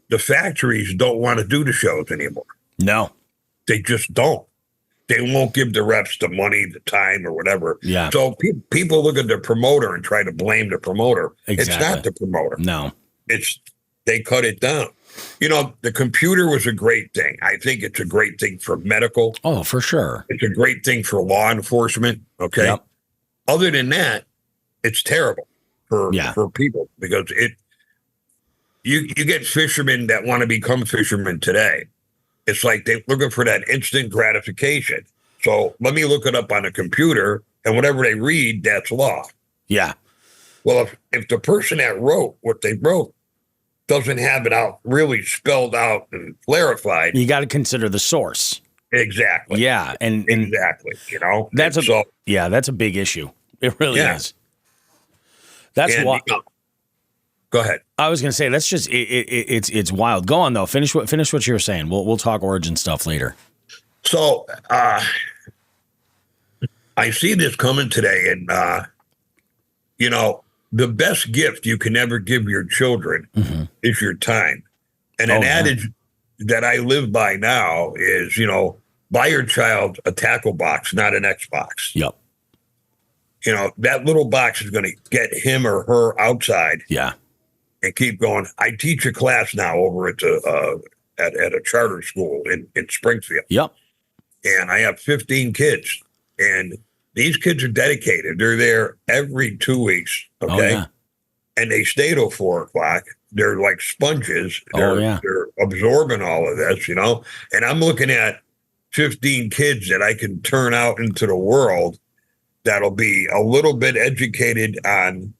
The factories don't want to do the shows anymore. No. They just don't. They won't give the reps the money, the time, or whatever. Yeah. So people look at the promoter and try to blame the promoter. Exactly. It's not the promoter. No. They cut it down. The computer was a great thing. I think it's a great thing for medical. Oh, for sure. It's a great thing for law enforcement. Okay. Yep. Other than that, it's terrible for people, because you get fishermen that want to become fishermen today. It's like they're looking for that instant gratification. So let me look it up on a computer, and whatever they read, that's law. Yeah. Well, if the person that wrote what they wrote doesn't have it out really spelled out and clarified, you got to consider the source. Exactly. Yeah, and exactly. That's that's a big issue. It really is. That's why. Go ahead. I was going to say that's just it's wild. Go on though. Finish what you were saying. We'll talk origin stuff later. So I see this coming today, and the best gift you can ever give your children is your time. And an adage that I live by now is, buy your child a tackle box, not an Xbox. Yep. That little box is going to get him or her outside. Yeah. And keep going. I teach a class now over at a charter school in Springfield. Yep. And I have 15 kids, and these kids are dedicated. They're there every 2 weeks. Okay. Oh, yeah. And they stay till 4:00. They're like sponges. They're absorbing all of this, and I'm looking at 15 kids that I can turn out into the world that'll be a little bit educated on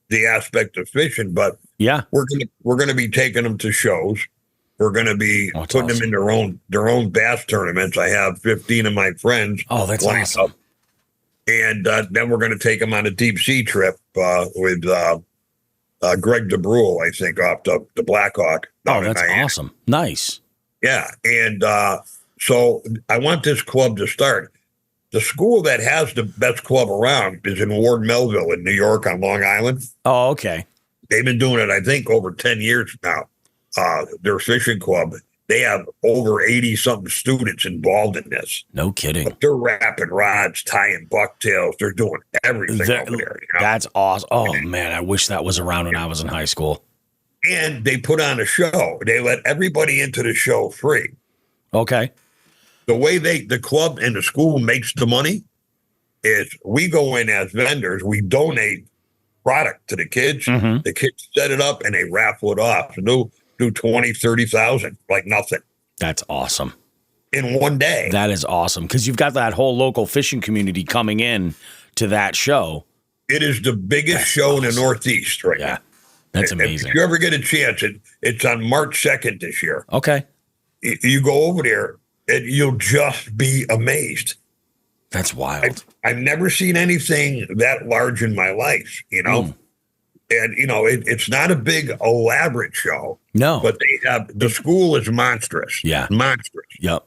the aspect of fishing, but we're gonna be taking them to shows. We're gonna be putting them in their own bass tournaments. I have 15 of my friends. Oh, that's awesome. And then we're gonna take them on a deep sea trip with Greg DeBrule, I think, off the Blackhawk. Oh, that's awesome. Nice. Yeah. And so I want this club to start. The school that has the best club around is in Ward Melville in New York on Long Island. Oh, okay. They've been doing it, I think, over 10 years now. Their fishing club, they have over 80-something students involved in this. No kidding. But they're wrapping rods, tying bucktails. They're doing everything over there. You know? That's awesome. Oh, man, I wish that was around when I was in high school. And they put on a show. They let everybody into the show free. Okay. The way the club and the school makes the money is we go in as vendors. We donate product to the kids. Mm-hmm. The kids set it up and they raffle it off. So do 20, 30,000 like nothing. That's awesome. In one day. That is awesome because you've got that whole local fishing community coming in to that show. It is the biggest show in the Northeast right now. That's amazing. If you ever get a chance, it's on March 2nd this year. Okay. You go over there and you'll just be amazed. That's wild. I've never seen anything that large in my life, you know? Mm. And, you know, it's not a big elaborate show. No. But the school is monstrous. Yeah. Monstrous. Yep.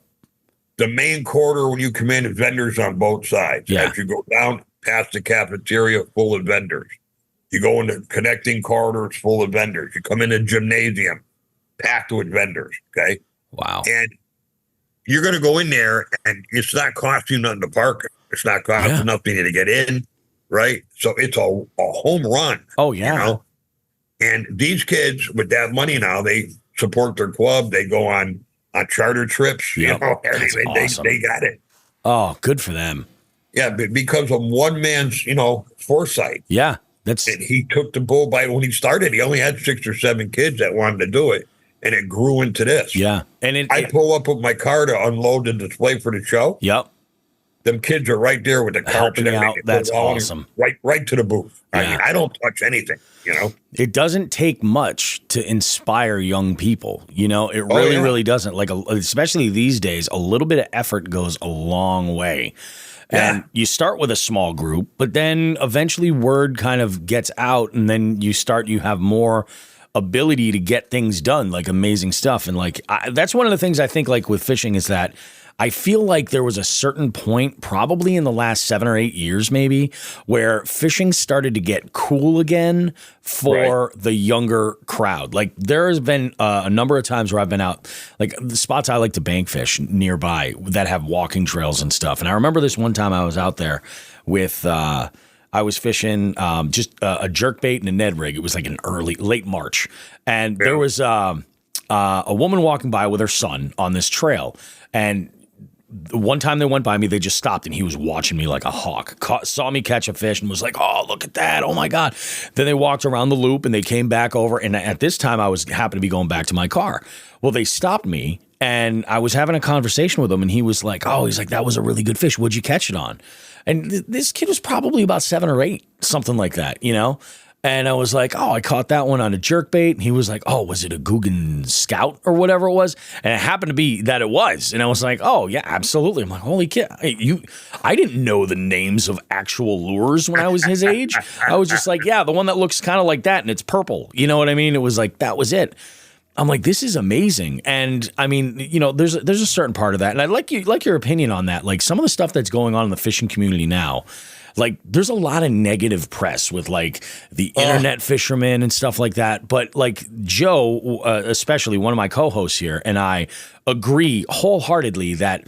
The main corridor, when you come in, vendors on both sides. Yeah. As you go down past the cafeteria, full of vendors. You go into connecting corridors, full of vendors. You come in a gymnasium, packed with vendors, okay? Wow. And you're going to go in there, and it's not costing you nothing to park. It's not costing nothing to get in, right? So it's a home run. Oh, yeah. You know? And these kids, with that money now, they support their club. They go on charter trips. Yep. You know, awesome. they got it. Oh, good for them. Yeah, because of one man's, foresight. Yeah. And he took the bull by when he started. He only had 6 or 7 kids that wanted to do it. And it grew into this. Yeah. And I pull up with my car to unload the display for the show. Yep. Them kids are right there with the carts helping out. That's awesome. Right to the booth. Yeah. I mean, I don't touch anything, It doesn't take much to inspire young people. It really doesn't. Like, especially these days, a little bit of effort goes a long way. And you start with a small group, but then eventually word kind of gets out, and then you have more ability to get things done, like amazing stuff. And that's one of the things I think like with fishing is that I feel like there was a certain point probably in the last 7 or 8 years maybe where fishing started to get cool again for the younger crowd. Like there has been a number of times where I've been out, like the spots I like to bank fish nearby that have walking trails and stuff. And I remember this one time I was out there with I was fishing just a jerkbait and a Ned rig. It was like late March. And there was a woman walking by with her son on this trail. And one time they went by me, they just stopped and he was watching me like a hawk. Saw me catch a fish and was like, oh, look at that. Oh, my God. Then they walked around the loop and they came back over. And at this time, I happened to be going back to my car. Well, they stopped me and I was having a conversation with him. And he was like, that was a really good fish. What'd you catch it on? And this kid was probably about 7 or 8, something like that, And I was like, I caught that one on a jerkbait. And he was like, was it a Guggen Scout or whatever it was? And it happened to be that it was. And I was like, oh, yeah, absolutely. I'm like, holy kid, I didn't know the names of actual lures when I was his age. I was just like, yeah, the one that looks kind of like that and it's purple. You know what I mean? It was like, that was it. I'm like, this is amazing. And I mean, there's a certain part of that. And I'd like your opinion on that. Like some of the stuff that's going on in the fishing community now, like there's a lot of negative press with like the internet fishermen and stuff like that. But like Joe, especially one of my co-hosts here, and I agree wholeheartedly that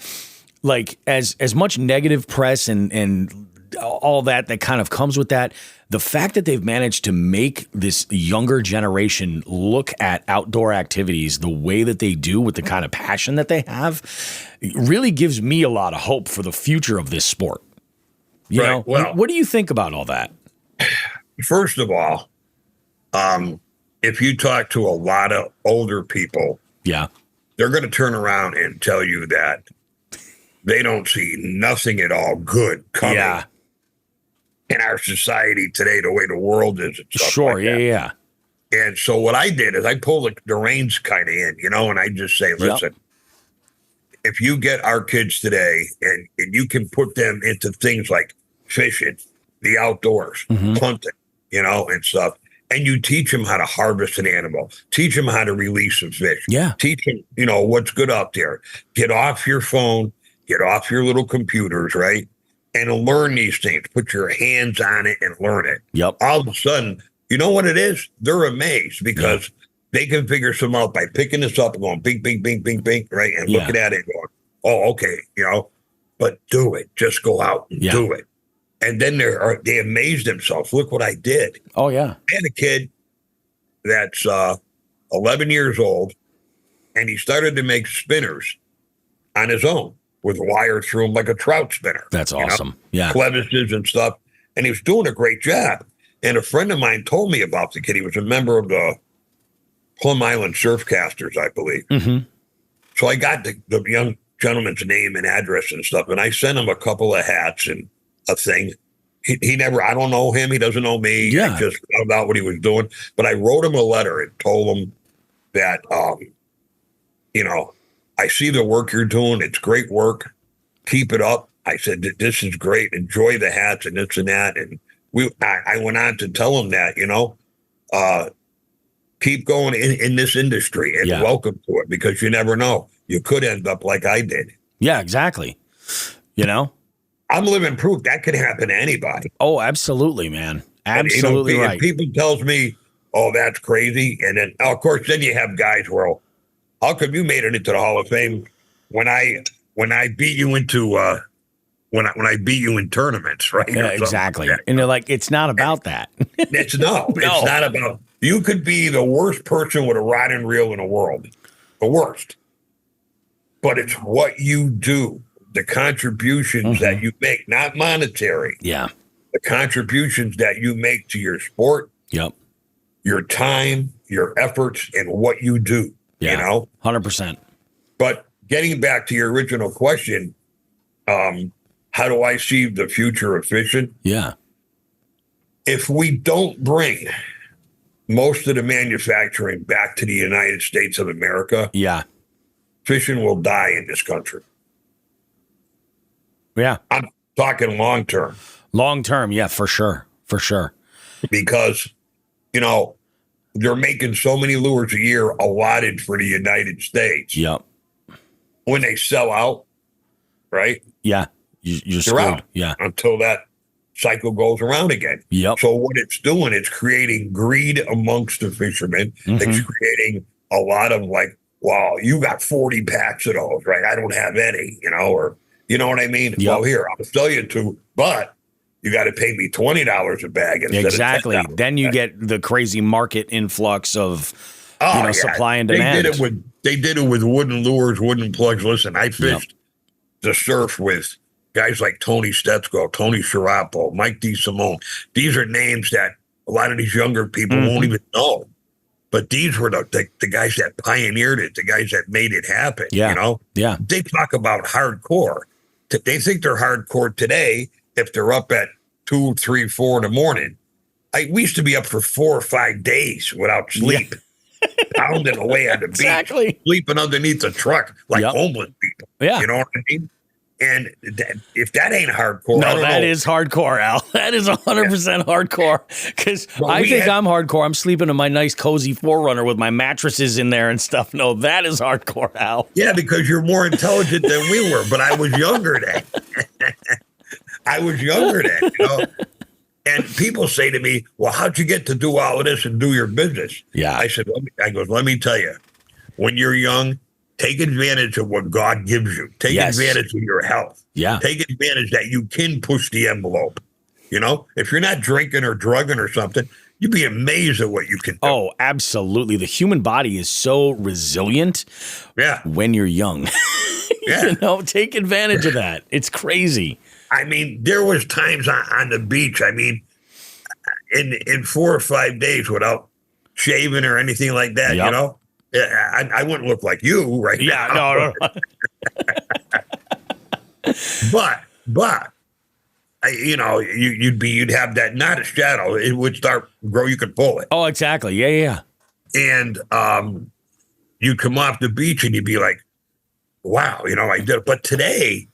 like as much negative press and all that kind of comes with that, the fact that they've managed to make this younger generation look at outdoor activities the way that they do with the kind of passion that they have really gives me a lot of hope for the future of this sport. You know, well, what do you think about all that? First of all, if you talk to a lot of older people, they're going to turn around and tell you that they don't see nothing at all good coming in our society today, the way the world is. And stuff like that. And so what I did is I pulled the reins kind of in, and I just say, listen, if you get our kids today and you can put them into things like fishing, the outdoors, hunting, and stuff, and you teach them how to harvest an animal, teach them how to release a fish. Yeah. Teach them, what's good out there. Get off your phone, get off your little computers, right? And learn these things. Put your hands on it and learn it. Yep. All of a sudden, you know what it is? They're amazed because they can figure some out by picking this up and going bing, bing, bing, bing, bing, right? And looking at it and going, oh, okay, but do it. Just go out and do it. And then they amaze themselves. Look what I did. Oh, yeah. I had a kid that's 11 years old, and he started to make spinners on his own with wire through them like a trout spinner. That's awesome. Yeah. Clevises and stuff. And he was doing a great job. And a friend of mine told me about the kid. He was a member of the Plum Island Surfcasters, I believe. Mm-hmm. So I got the young gentleman's name and address and stuff, and I sent him a couple of hats and a thing. He never, I don't know him. He doesn't know me. Yeah. I just found out what he was doing. But I wrote him a letter and told him that, I see the work you're doing. It's great work. Keep it up. I said, this is great. Enjoy the hats and this and that. And I went on to tell him that, keep going in this industry and welcome to it, because you never know. You could end up like I did. Yeah, exactly. I'm living proof that could happen to anybody. Oh, absolutely, man. Absolutely right. And people tells me, oh, that's crazy. And then, of course, then you have guys where, how come you made it into the Hall of Fame when I beat you into when I beat you in tournaments, right? Yeah, exactly. Like and they're like, it's not about that. It's not about. You could be the worst person with a rod and reel in the world, the worst. But it's what you do, the contributions that you make, not monetary. Yeah. The contributions that you make to your sport. Yep. Your time, your efforts, and what you do. Yeah. 100%. But getting back to your original question, how do I see the future of fishing? Yeah. If we don't bring most of the manufacturing back to the United States of America, fishing will die in this country. Yeah. I'm talking long term. Long term, yeah, for sure. For sure. Because, they're making so many lures a year allotted for the United States. Yep. When they sell out, right? Yeah. You're screwed. out. Yeah. Until that cycle goes around again. Yep. So what it's doing, it's creating greed amongst the fishermen. It's creating a lot of like, wow, you got 40 packs of those, right? I don't have any, or you know what I mean? Yep. Well, here, I'll sell you two, but you got to pay me $20 a bag instead exactly. of $10 then you get the crazy market influx of supply and demand. They did it with wooden lures, wooden plugs. Listen, I fished the surf with guys like Tony Stetsko, Tony Sciarappo, Mike DeSimone. These are names that a lot of these younger people won't even know. But these were the guys that pioneered it, the guys that made it happen. Yeah. Yeah. They talk about hardcore. They think they're hardcore today if they're up at 2, 3, 4 in the morning. We used to be up for 4 or 5 days without sleep, pounding away on the beach, sleeping underneath the truck like homeless people. Yeah. You know what I mean? And if that ain't hardcore, no, that is hardcore, Al. That is 100% hardcore. Because I think I'm hardcore. I'm sleeping in my nice cozy 4Runner with my mattresses in there and stuff. No, that is hardcore, Al. Yeah, because you're more intelligent than we were. But I was younger then. And people say to me, well, how'd you get to do all of this and do your business? Yeah. I said, let me tell you, when you're young, take advantage of what God gives you. Take advantage of your health. Yeah. Take advantage that you can push the envelope. If you're not drinking or drugging or something, you'd be amazed at what you can do. Oh, absolutely. The human body is so resilient when you're young. Take advantage of that. It's crazy. I mean, there was times on the beach, in 4 or 5 days without shaving or anything like that, I wouldn't look like you right now. No. But you'd have that, not a shadow. It would start grow. You could pull it. Oh, exactly. Yeah. And you'd come off the beach and you'd be like, wow, I did it. But today,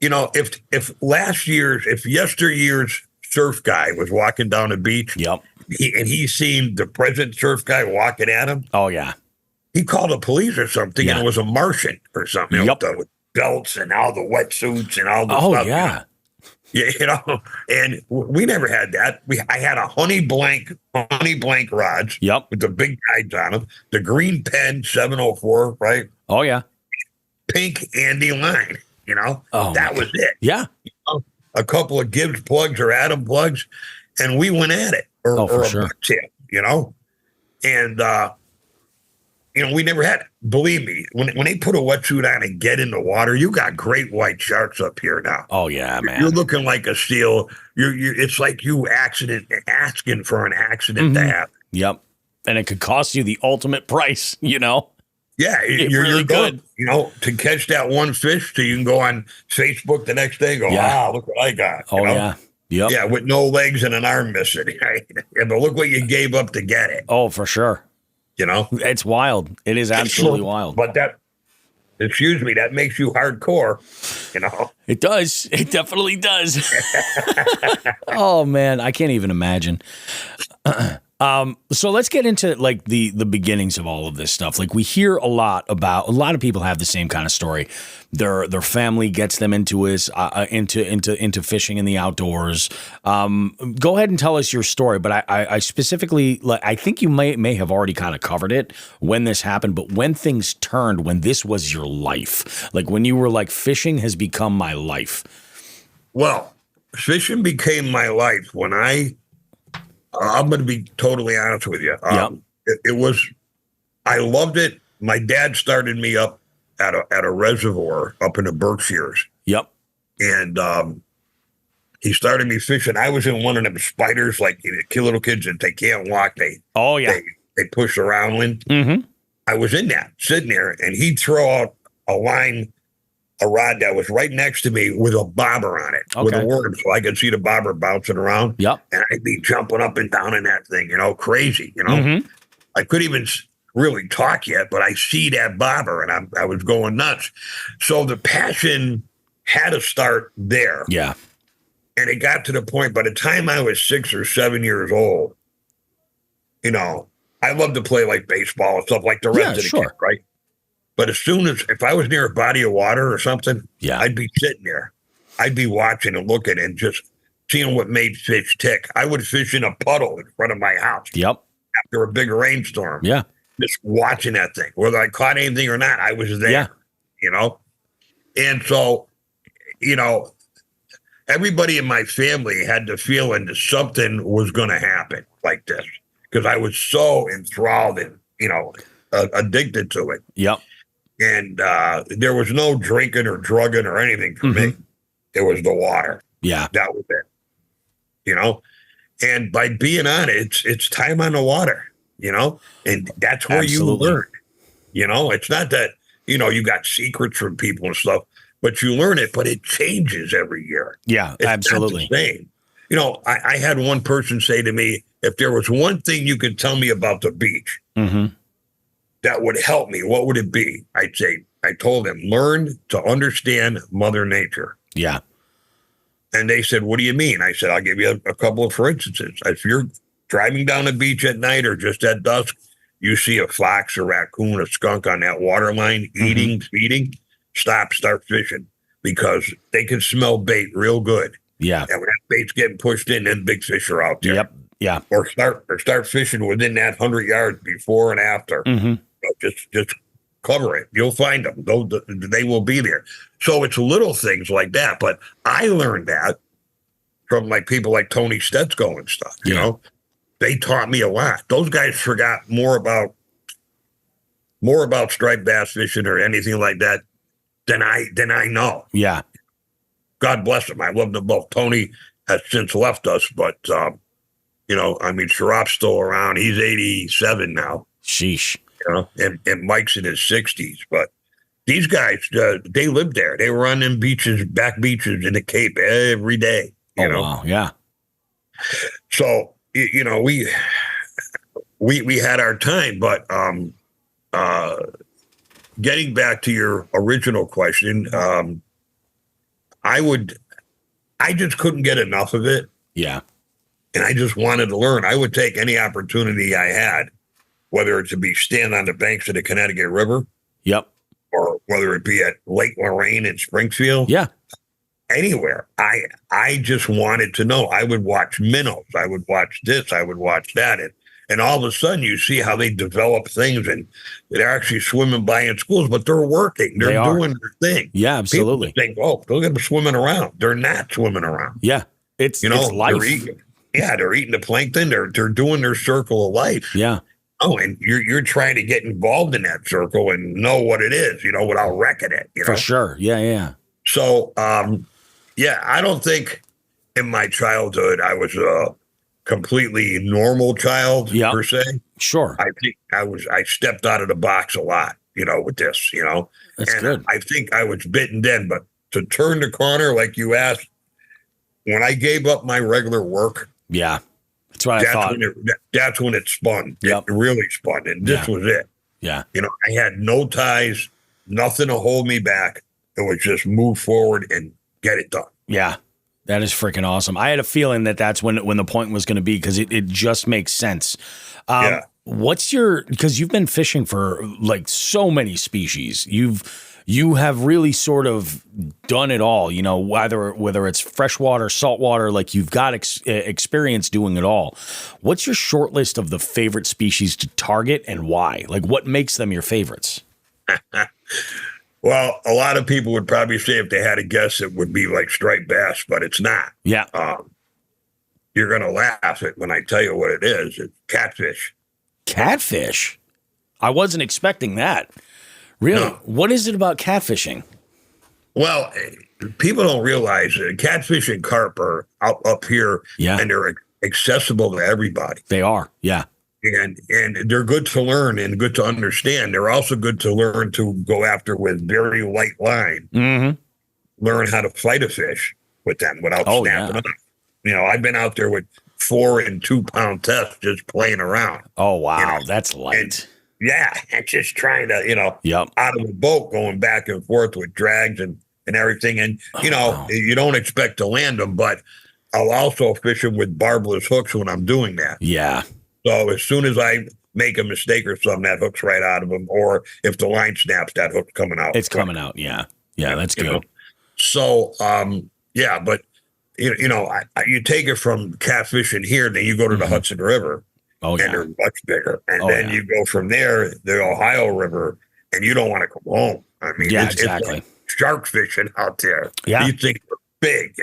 if yesteryear's surf guy was walking down the beach. Yep. He seen the present surf guy walking at him. Oh, yeah. He called the police or something, Yeah. and it was a Martian or something. Yep. With belts and all the wetsuits and all the Oh, stuff. yeah. Yeah, and we never had that. I had a honey blank rods. Yep. With the big guides on them. The green pen 704, right? Oh, yeah. Pink Andy line. Oh, that was it. Yeah. A couple of Gibbs plugs or Adam plugs, and we went at it. For a sure. bucktail, and we never had it. Believe me, when they put a wetsuit on and get in the water, you got great white sharks up here now. Oh, yeah, man. You're looking like a seal. It's like you asking for an accident to happen. Yep. And it could cost you the ultimate price, Yeah, you're really good. To catch that one fish, so you can go on Facebook the next day and go, Yeah. look what I got. Oh, yeah. Yep. Yeah, with no legs and an arm missing. Right? Yeah, but look what you gave up to get it. Oh, for sure. It's wild. It is absolutely wild. But that makes you hardcore, It does. It definitely does. Oh, man. I can't even imagine. So let's get into like the beginnings of all of this stuff. Like we hear a lot of people have the same kind of story. Their family gets them into fishing in the outdoors. Go ahead and tell us your story. But I specifically, I think you may have already kind of covered it when this happened. But when things turned, when this was your life, like when you were like, fishing has become my life. Well, fishing became my life when I'm going to be totally honest with you. I loved it. My dad started me up at a reservoir up in the Berkshires. Yep. And he started me fishing. I was in one of them spiders, like little kids that they can't walk. They push around in. Mm-hmm. I was in that, sitting there, and he'd throw out a rod that was right next to me with a bobber on it, with a worm, so I could see the bobber bouncing around. Yep. And I'd be jumping up and down in that thing, crazy, Mm-hmm. I couldn't even really talk yet, but I see that bobber, and I was going nuts. So the passion had to start there. Yeah. And it got to the point, by the time I was 6 or 7 years old, I loved to play like baseball and stuff like the rest of the kids, right? But if I was near a body of water or something, I'd be sitting there. I'd be watching and looking and just seeing what made fish tick. I would fish in a puddle in front of my house. Yep. After a big rainstorm. Yeah. Just watching that thing. Whether I caught anything or not, I was there. Yeah. And so, everybody in my family had the feeling that something was going to happen like this, because I was so enthralled and, addicted to it. Yep. And there was no drinking or drugging or anything for me. It was the water. Yeah. That was it. And by being on it, it's time on the water, and that's where you learn. It's not that, you got secrets from people and stuff, but you learn it, but it changes every year. Yeah, it's absolutely. Not the same. I had one person say to me, if there was one thing you could tell me about the beach, that would help me, what would it be? I told them, learn to understand Mother Nature. Yeah. And they said, what do you mean? I said, I'll give you a couple of for instances. If you're driving down the beach at night or just at dusk, you see a fox, a raccoon, a skunk on that water line, eating, feeding, start fishing, because they can smell bait real good. Yeah. And when that bait's getting pushed in, then big fish are out there. Yep. Yeah. Or start fishing within that 100 yards before and after. Just cover it. You'll find them. They will be there. So it's little things like that. But I learned that from like people like Tony Stetsko and stuff. You know, they taught me a lot. Those guys forgot more about striped bass fishing or anything like that than I know. Yeah. God bless them. I love them both. Tony has since left us, but Sharap's still around. He's 87 now. Sheesh. And Mike's in his 60s. But these guys, they lived there. They were on them beaches, back beaches in the Cape every day. Wow. Yeah. So, we had our time, but getting back to your original question, I just couldn't get enough of it. Yeah. And I just wanted to learn. I would take any opportunity I had, whether it to be stand on the banks of the Connecticut River. Yep. Or whether it be at Lake Lorraine in Springfield. Yeah. Anywhere. I just wanted to know. I would watch minnows. I would watch this. I would watch that. And all of a sudden you see how they develop things and they're actually swimming by in schools, but they're working. They're doing their thing. Yeah, absolutely. People think, oh, look at them swimming around. They're not swimming around. Yeah. It's life. They're eating the plankton. They're doing their circle of life. Yeah. Oh, and you're trying to get involved in that circle and know what it is, without wrecking it. For sure. Yeah, yeah. So, I don't think in my childhood I was a completely normal child per se. Sure. I think I stepped out of the box a lot, with this, That's and good. I think I was bitten then, but to turn the corner, like you asked, when I gave up my regular work. Yeah. That's what I thought. That's when it spun. Yep. It really spun. And this was it. Yeah. I had no ties, nothing to hold me back. It was just move forward and get it done. Yeah. That is freaking awesome. I had a feeling that that's when the point was going to be, because it just makes sense. What's because you've been fishing for like so many species. You have really sort of done it all, whether it's freshwater, saltwater, like you've got experience doing it all. What's your short list of the favorite species to target and why? Like what makes them your favorites? Well, a lot of people would probably say if they had a guess, it would be like striped bass, but it's not. Yeah. You're going to laugh at when I tell you what it is. It's catfish. Catfish? I wasn't expecting that. Really? No. What is it about catfishing? Well, people don't realize that catfish and carp are up here, and they're accessible to everybody. They are, yeah. And they're good to learn and good to understand. They're also good to learn to go after with very light line. Mm-hmm. Learn how to fight a fish with them without snapping them. I've been out there with 4 and 2 pound tests just playing around. Oh, wow. That's light. And just trying to, out of the boat, going back and forth with drags and everything. And, you don't expect to land them, but I'll also fish them with barbless hooks when I'm doing that. Yeah. So as soon as I make a mistake or something, that hook's right out of them. Or if the line snaps, that hook's coming out. It's coming out. Yeah. Yeah. That's good. So, but you take it from catfishing here, then you go to the Hudson River. Oh, yeah. And they're much bigger. And then you go from there, the Ohio River, and you don't want to come home. I mean, it's like shark fishing out there. Yeah. You think they're big,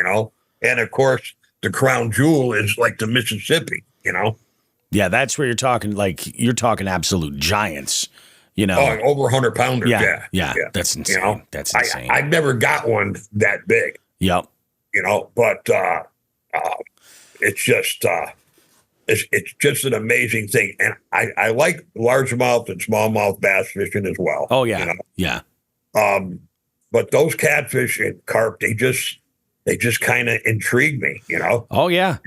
And of course, the crown jewel is like the Mississippi, Yeah, that's where you're talking absolute giants, Oh, over 100 pounders. Yeah. That's insane. That's insane. I've never got one that big. Yep. But it's just it's just an amazing thing. And I like largemouth and smallmouth bass fishing as well. Oh, yeah. Yeah. But those catfish and carp, they just kind of intrigue me, Oh, yeah.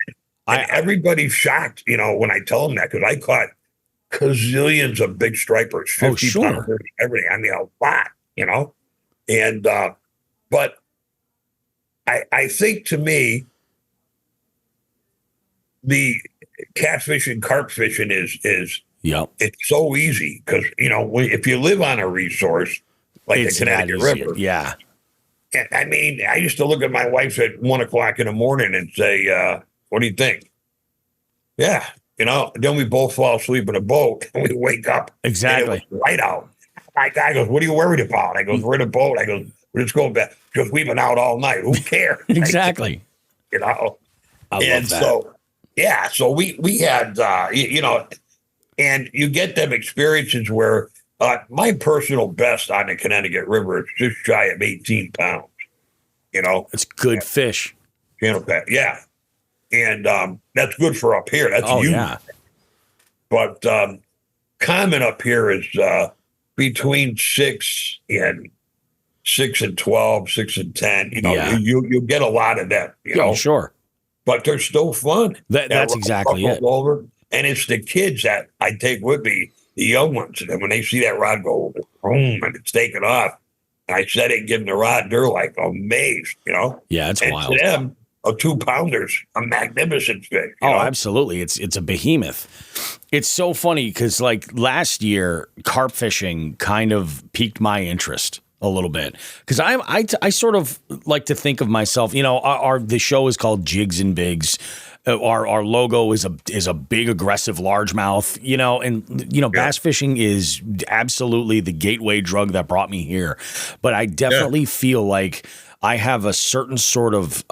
And everybody's shocked, when I tell them that, because I caught gazillions of big stripers, 50 pounders, everything. I mean, a lot, And but I think to me, the catfish and carp fishing is it's so easy because if you live on a resource like the Connecticut River, I mean, I used to look at my wife at 1 o'clock in the morning and say, "What do you think?" Yeah, then we both fall asleep in a boat and we wake up exactly and it was light out. My guy goes, "What are you worried about?" I goes, "We're in a boat." I goes, "We're just going back because we've been out all night. Who cares?" Exactly. I love that. So we had, and you get them experiences where my personal best on the Connecticut River is just shy of 18 pounds, It's good fish. Yeah. And that's good for up here. That's huge. Yeah. But common up here is between 6 and 12, 6 and 10. You get a lot of them. Sure. But they're still fun. That's exactly it. Over. And it's the kids that I take with me, the young ones. And when they see that rod go boom and it's taken off, and I set it and give them the rod, they're like amazed, Yeah, it's and wild. to them, a 2-pounder's a magnificent fish. Oh, absolutely. It's a behemoth. It's so funny because like last year, carp fishing kind of piqued my interest a little bit because I sort of like to think of myself, the show is called Jigs and Bigs. Our logo is a big aggressive largemouth, and bass fishing is absolutely the gateway drug that brought me here. But I definitely feel like I have a certain sort of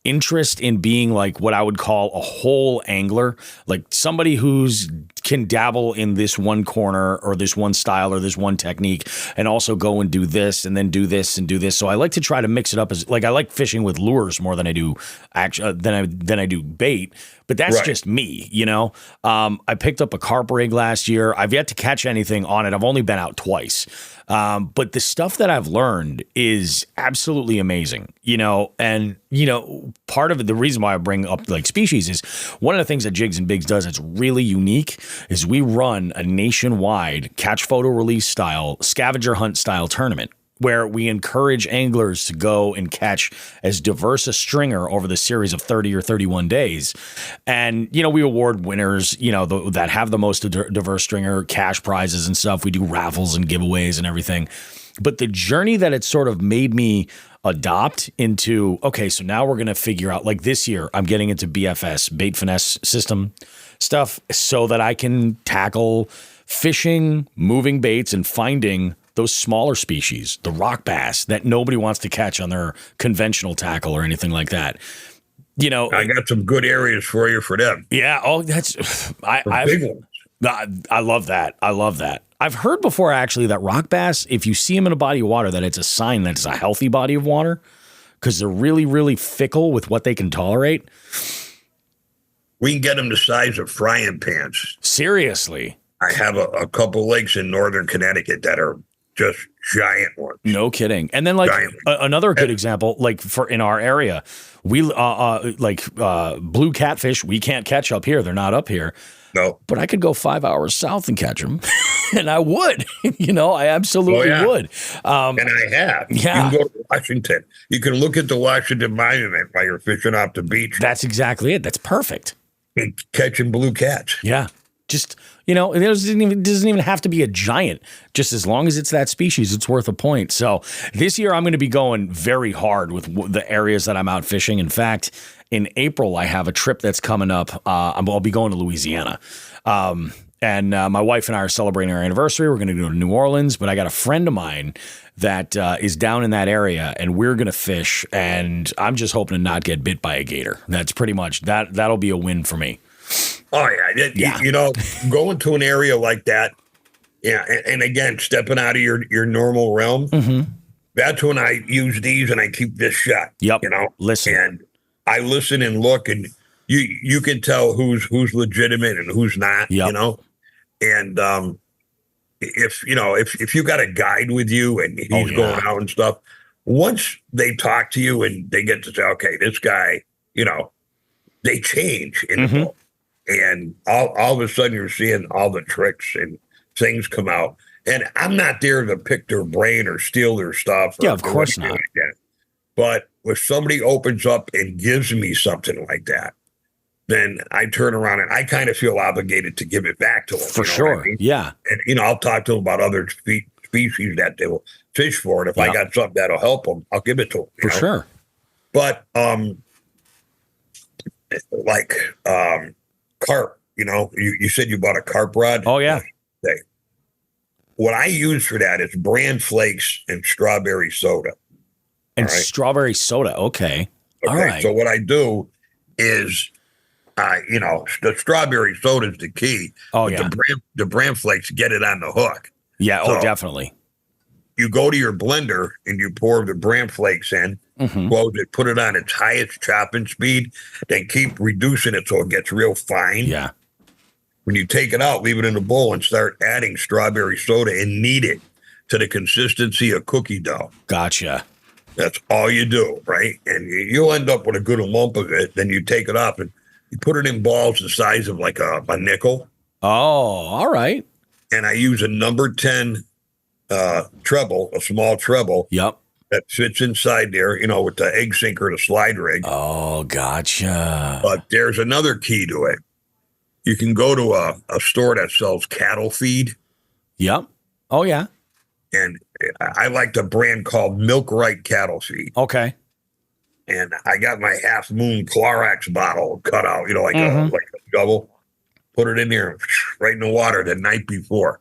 interest in being like what I would call a whole angler, like somebody who's can dabble in this one corner or this one style or this one technique and also go and do this and then do this and do this. So I like to try to mix it up as like I like fishing with lures more than I do than I do bait, but that's just me, I picked up a carp rig last year. I've yet to catch anything on it. I've only been out twice. But the stuff that I've learned is absolutely amazing, and, part of it, the reason why I bring up like species is one of the things that Jigs and Bigs does that's really unique is we run a nationwide catch photo release style scavenger hunt style tournament where we encourage anglers to go and catch as diverse a stringer over the series of 30 or 31 days. And, we award winners, that have the most diverse stringer, cash prizes and stuff. We do raffles and giveaways and everything. But the journey that it sort of made me adopt into, okay, so now we're going to figure out, like this year, I'm getting into BFS, bait finesse system stuff, so that I can tackle fishing, moving baits, and finding those smaller species, the rock bass that nobody wants to catch on their conventional tackle or anything like that. I got some good areas for you for them. Yeah. Oh, that's big ones. I love that. I love that. I've heard before actually that rock bass, if you see them in a body of water, that it's a sign that it's a healthy body of water because they're really, really fickle with what they can tolerate. We can get them the size of frying pans. Seriously. I have a couple lakes in northern Connecticut that are just giant ones. No kidding. And then like another good example, like for in our area, we blue catfish, we can't catch up here. They're not up here. No. But I could go 5 hours south and catch them. And I would, I absolutely would. And I have. Yeah. You can go to Washington. You can look at the Washington Monument while you're fishing off the beach. That's exactly it. That's perfect. And catching blue cats. Yeah. Just, it doesn't even have to be a giant. Just as long as it's that species, it's worth a point. So this year I'm going to be going very hard with the areas that I'm out fishing. In fact, in April, I have a trip that's coming up. I'll be going to Louisiana. And my wife and I are celebrating our anniversary. We're going to go to New Orleans, but I got a friend of mine that is down in that area, and we're going to fish. And I'm just hoping to not get bit by a gator. That's pretty much that'll be a win for me. Oh, yeah. Going to an area like that, and again, stepping out of your normal realm, that's when I use these and I keep this shut. Yep. Listen. And I listen and look, and you can tell who's legitimate and who's not, And if you got a guide with you and he's going out and stuff, once they talk to you and they get to say, okay, this guy, they change in the boat. And all of a sudden you're seeing all the tricks and things come out. And I'm not there to pick their brain or steal their stuff. Yeah, of course not. Like that. But if somebody opens up and gives me something like that, then I turn around and I kind of feel obligated to give it back to them. For sure. I mean? Yeah. And, I'll talk to them about other species that they will fish for. And if I got something that'll help them, I'll give it to them. For sure. But carp, you said you bought a carp rod. Oh, yeah. Okay. What I use for that is bran flakes and strawberry soda. And strawberry soda. Okay. All right. So what I do is, the strawberry soda is the key. Oh, yeah. The bran flakes get it on the hook. Yeah. So definitely. You go to your blender and you pour the bran flakes in, close it, put it on its highest chopping speed, then keep reducing it so it gets real fine. Yeah. When you take it out, leave it in a bowl and start adding strawberry soda and knead it to the consistency of cookie dough. Gotcha. That's all you do, right? And you'll end up with a good lump of it. Then you take it off and you put it in balls the size of like a nickel. Oh, all right. And I use a number 10 treble, a small treble. Yep. that fits inside there, with the egg sinker, the slide rig. Oh, gotcha. But there's another key to it. You can go to a store that sells cattle feed. Yep. Oh, yeah. And I like the brand called Milk Right Cattle Feed. Okay. And I got my Half Moon Clorox bottle cut out, like a double. Put it in there, right in the water the night before.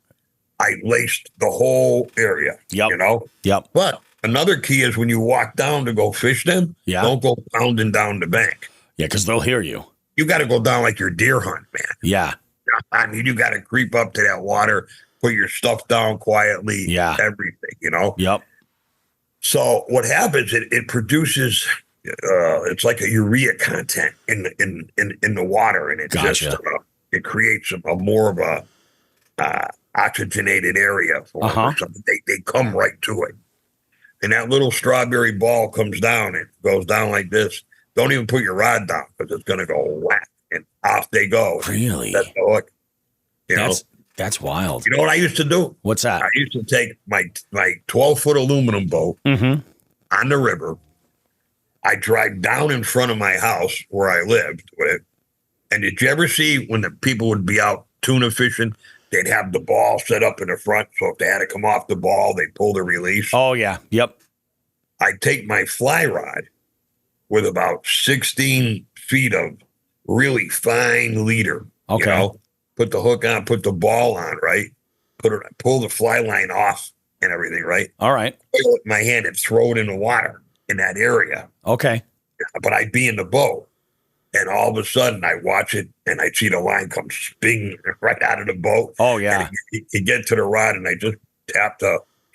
I laced the whole area, Yep. Yep. But another key is when you walk down to go fish them, Yeah. don't go pounding down the bank. Yeah, because they'll hear you. You got to go down like your deer hunt, man. Yeah. I mean, you got to creep up to that water, put your stuff down quietly, everything, Yep. So what happens, it produces, it's like a urea content in the water, and it Gotcha. it creates a more of a oxygenated area for something. They come right to it. And that little strawberry ball comes down. It goes down like this. Don't even put your rod down because it's going to go whack, and off they go. Really? That's the hook. That's wild. You know what I used to do? What's that? I used to take my 12-foot aluminum boat on the river. I drive down in front of my house where I lived with it. And did you ever see when the people would be out tuna fishing, they'd have the ball set up in the front, so if they had to come off the ball, they'd pull the release? Oh, yeah. Yep. I'd take my fly rod with about 16 feet of really fine leader. Okay. Put the hook on, put the ball on, right? Pull the fly line off and everything, right? All right. With my hand and throw it in the water in that area. Okay. But I'd be in the boat, and all of a sudden I watch it, and I see the line come spinning right out of the boat. Oh, yeah. And you get to the rod, and I just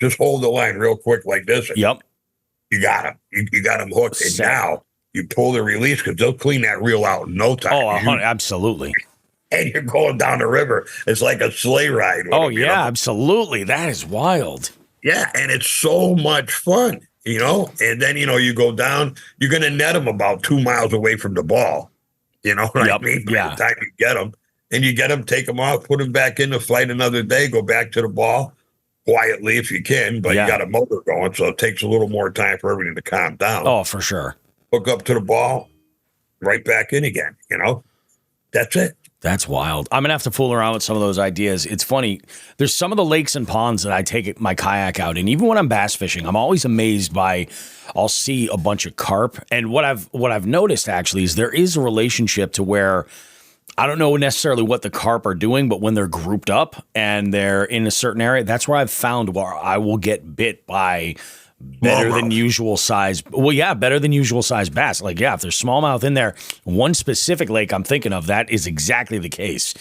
just hold the line real quick like this. And Yep. You got him. You got him hooked. And Set. now you pull the release because they'll clean that reel out in no time. Oh, absolutely. And you're going down the river. It's like a sleigh ride. Oh, yeah, absolutely. That is wild. Yeah, and it's so much fun, And then, you go down, you're going to net them about 2 miles away from the ball. You know what I mean? By the time you get them. And you get them, take them out, put them back in the fight another day, go back to the ball quietly if you can. But you got a motor going, so it takes a little more time for everything to calm down. Oh, for sure. Hook up to the ball, right back in again, That's it. That's wild. I'm going to have to fool around with some of those ideas. It's funny. There's some of the lakes and ponds that I take my kayak out in. Even when I'm bass fishing, I'm always amazed by, I'll see a bunch of carp. And what I've noticed actually is there is a relationship to where I don't know necessarily what the carp are doing, but when they're grouped up and they're in a certain area, that's where I've found where I will get bit by better than usual size. Well, yeah, better than usual size bass. Like, yeah, if there's smallmouth in there, one specific lake I'm thinking of, that is exactly the case.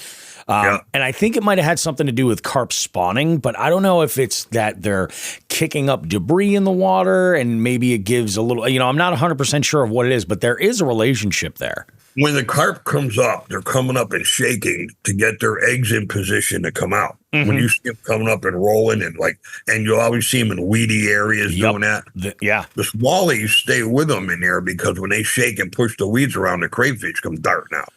And I think it might have had something to do with carp spawning, but I don't know if it's that they're kicking up debris in the water and maybe it gives a little, I'm not 100% sure of what it is, but there is a relationship there. When the carp comes up, they're coming up and shaking to get their eggs in position to come out. When you see them coming up and rolling and you'll always see them in weedy areas doing that. The smallies stay with them in there because when they shake and push the weeds around, the crayfish come darting out.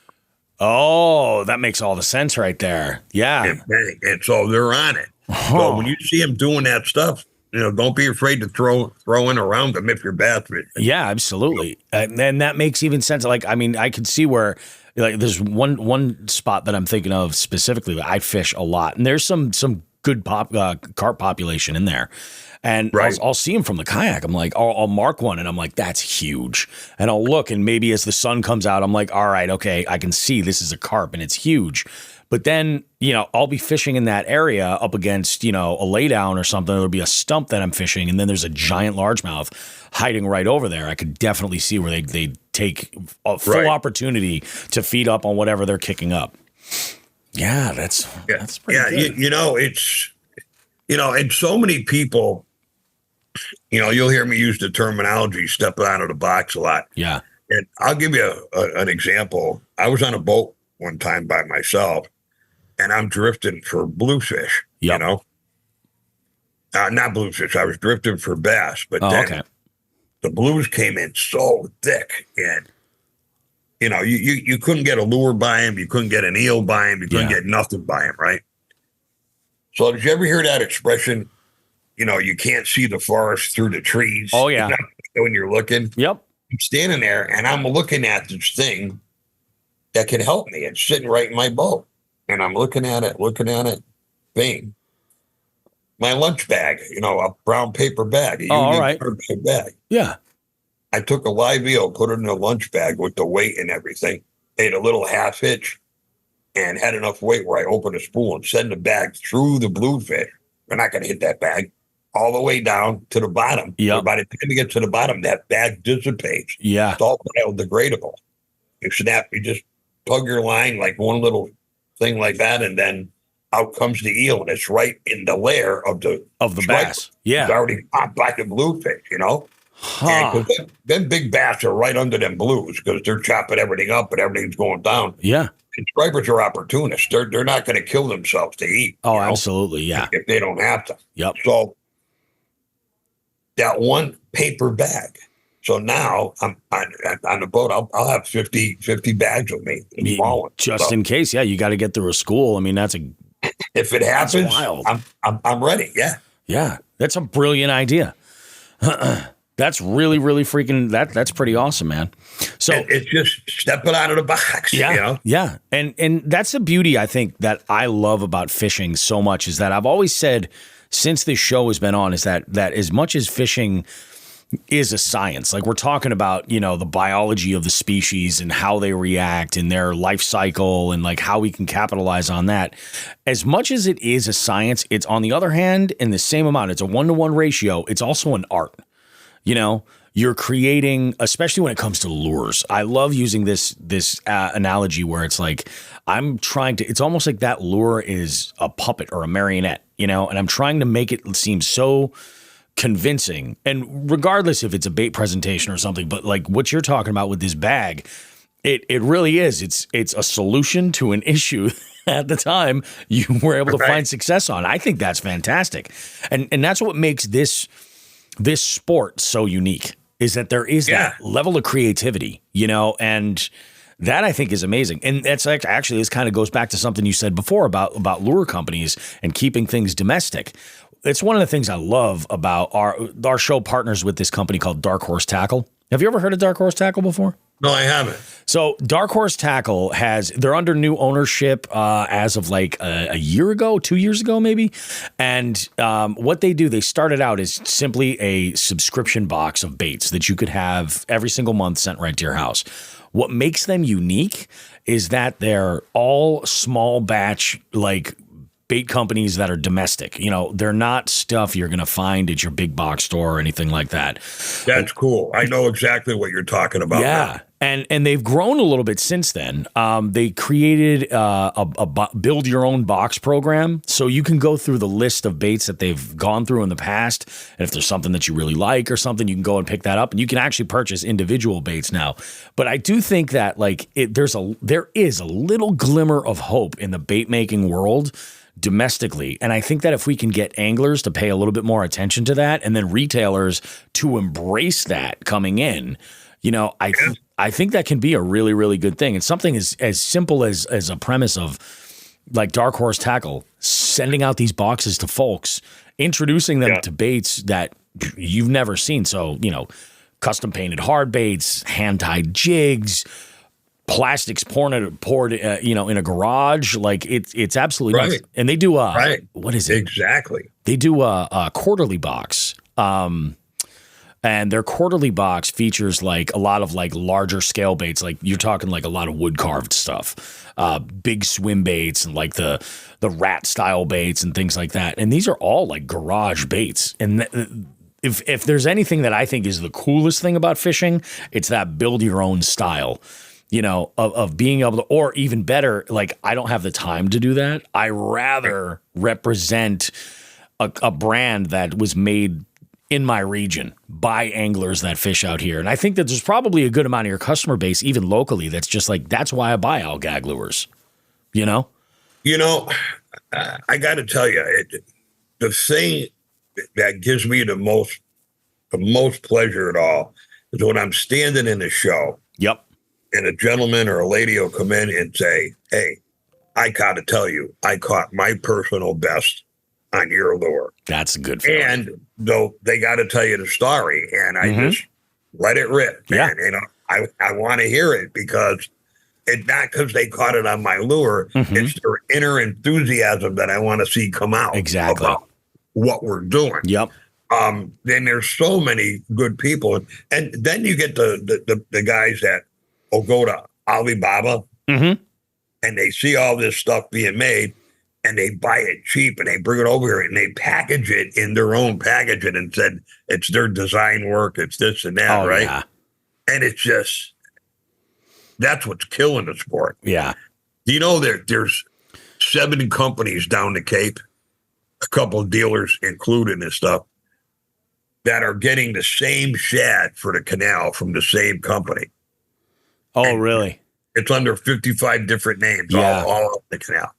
Oh, that makes all the sense right there. Yeah. And so they're on it. So when you see them doing that stuff, don't be afraid to throw in around them if you're bass fishing. Yeah, absolutely. And then that makes even sense. Like, I mean, I could see where there's one spot that I'm thinking of specifically that I fish a lot, and there's some good carp population in there. And I'll see them from the kayak. I'm like, I'll mark one, and I'm like, that's huge. And I'll look, and maybe as the sun comes out, I'm like, all right, okay, I can see this is a carp, and it's huge. But then, I'll be fishing in that area up against, a laydown or something. There'll be a stump that I'm fishing, and then there's a giant largemouth hiding right over there. I could definitely see where they take a full opportunity to feed up on whatever they're kicking up. Yeah, that's pretty good. It's, and so many people, you'll hear me use the terminology, step out of the box a lot. Yeah. And I'll give you an example. I was on a boat one time by myself, and I'm drifting for bluefish, not bluefish. I was drifting for bass, but then the blues came in so thick, and you couldn't get a lure by him, you couldn't get an eel by him, you couldn't get nothing by him, right? So did you ever hear that expression? you can't see the forest through the trees. Oh, yeah. When you're looking. Yep. I'm standing there and I'm looking at this thing that can help me. It's sitting right in my boat. And I'm looking at it. Bing. My lunch bag, a brown paper bag. All right. Bag. Yeah. I took a live eel, put it in a lunch bag with the weight and everything, made a little half hitch, and had enough weight where I opened a spool and send the bag through the bluefish. They're not going to hit that bag all the way down to the bottom. Yep. By the time you get to the bottom, that bag dissipates. Yeah. It's all biodegradable. You just tug your line like one little thing like that, and then out comes the eel, and it's right in the lair of the bass. Yeah. It's already popped by the bluefish, Huh. And them big bass are right under them blues because they're chopping everything up and everything's going down. Yeah. And stripers are opportunists. They're not going to kill themselves to eat. Oh, absolutely. Yeah. If they don't have to. Yep. So that one paper bag. So now I'm on the boat. I'll have 50 bags with me. Small ones. Just in case. Yeah. You got to get through a school. I mean, if it happens, wild. I'm ready. Yeah. Yeah. That's a brilliant idea. That's really, really freaking, that's pretty awesome, man. So it's just stepping out of the box. Yeah. Yeah. And that's the beauty, I think, that I love about fishing so much is that I've always said since this show has been on is that as much as fishing is a science, like we're talking about, the biology of the species and how they react and their life cycle and like how we can capitalize on that. As much as it is a science, it's on the other hand, in the same amount, it's a 1-to-1 ratio. It's also an art. You're creating, especially when it comes to lures. I love using this analogy where it's like it's almost like that lure is a puppet or a marionette, and I'm trying to make it seem so convincing. And regardless if it's a bait presentation or something, but like what you're talking about with this bag, it really is. It's a solution to an issue at the time you were able to find success on. I think that's fantastic. And that's what makes this sport so unique is that there is that level of creativity, and that I think is amazing. And that's actually, this kind of goes back to something you said before about lure companies and keeping things domestic. It's one of the things I love about our show partners with this company called Dark Horse Tackle. Have you ever heard of Dark Horse Tackle before? No, I haven't. So Dark Horse Tackle they're under new ownership as of like a year ago, 2 years ago, maybe. And what they do, they started out as simply a subscription box of baits that you could have every single month sent right to your house. What makes them unique is that they're all small batch, like bait companies that are domestic. They're not stuff you're going to find at your big box store or anything like that. That's cool. I know exactly what you're talking about. Yeah. Now. And they've grown a little bit since then. They created a build your own box program. So you can go through the list of baits that they've gone through in the past. And if there's something that you really like or something, you can go and pick that up. And you can actually purchase individual baits now. But I do think that there is a little glimmer of hope in the bait making world domestically. And I think that if we can get anglers to pay a little bit more attention to that and then retailers to embrace that coming in, I think that can be a really, really good thing. And something as simple as a premise of like Dark Horse Tackle, sending out these boxes to folks, introducing them to baits that you've never seen. So, custom painted hard baits, hand-tied jigs, plastics poured in a garage. Like it's absolutely nuts. And they do what is it? Exactly. They do a quarterly box. And their quarterly box features like a lot of like larger scale baits. Like you're talking like a lot of wood carved stuff, big swim baits and like the rat style baits and things like that. And these are all like garage baits. And if there's anything that I think is the coolest thing about fishing, it's that build your own style. Of being able to, or even better, like I don't have the time to do that. I rather represent a brand that was made in my region by anglers that fish out here. And I think that there's probably a good amount of your customer base, even locally, that's just like, that's why I buy all gag lures, I got to tell you, the thing that gives me the most pleasure at all is when I'm standing in a show. Yep. And a gentleman or a lady will come in and say, hey, I got to tell you, I caught my personal best on your lure. That's a good feeling. And though they got to tell you the story, and I just let it rip. Man. You know, I want to hear it because it's not because they caught it on my lure. It's their inner enthusiasm that I want to see come out. Exactly. About what we're doing. Yep. Then there's so many good people, and then you get the guys that will go to Alibaba and they see all this stuff being made, and they buy it cheap and they bring it over here and they package it in their own packaging and said it's their design work, it's this and that, right? Yeah. And it's just that's what's killing the sport. Yeah. You know, there's 7 companies down the Cape, a couple of dealers included and stuff, that are getting the same shad for the canal from the same company. Oh, and really? It's under 55 different names, all up the canal.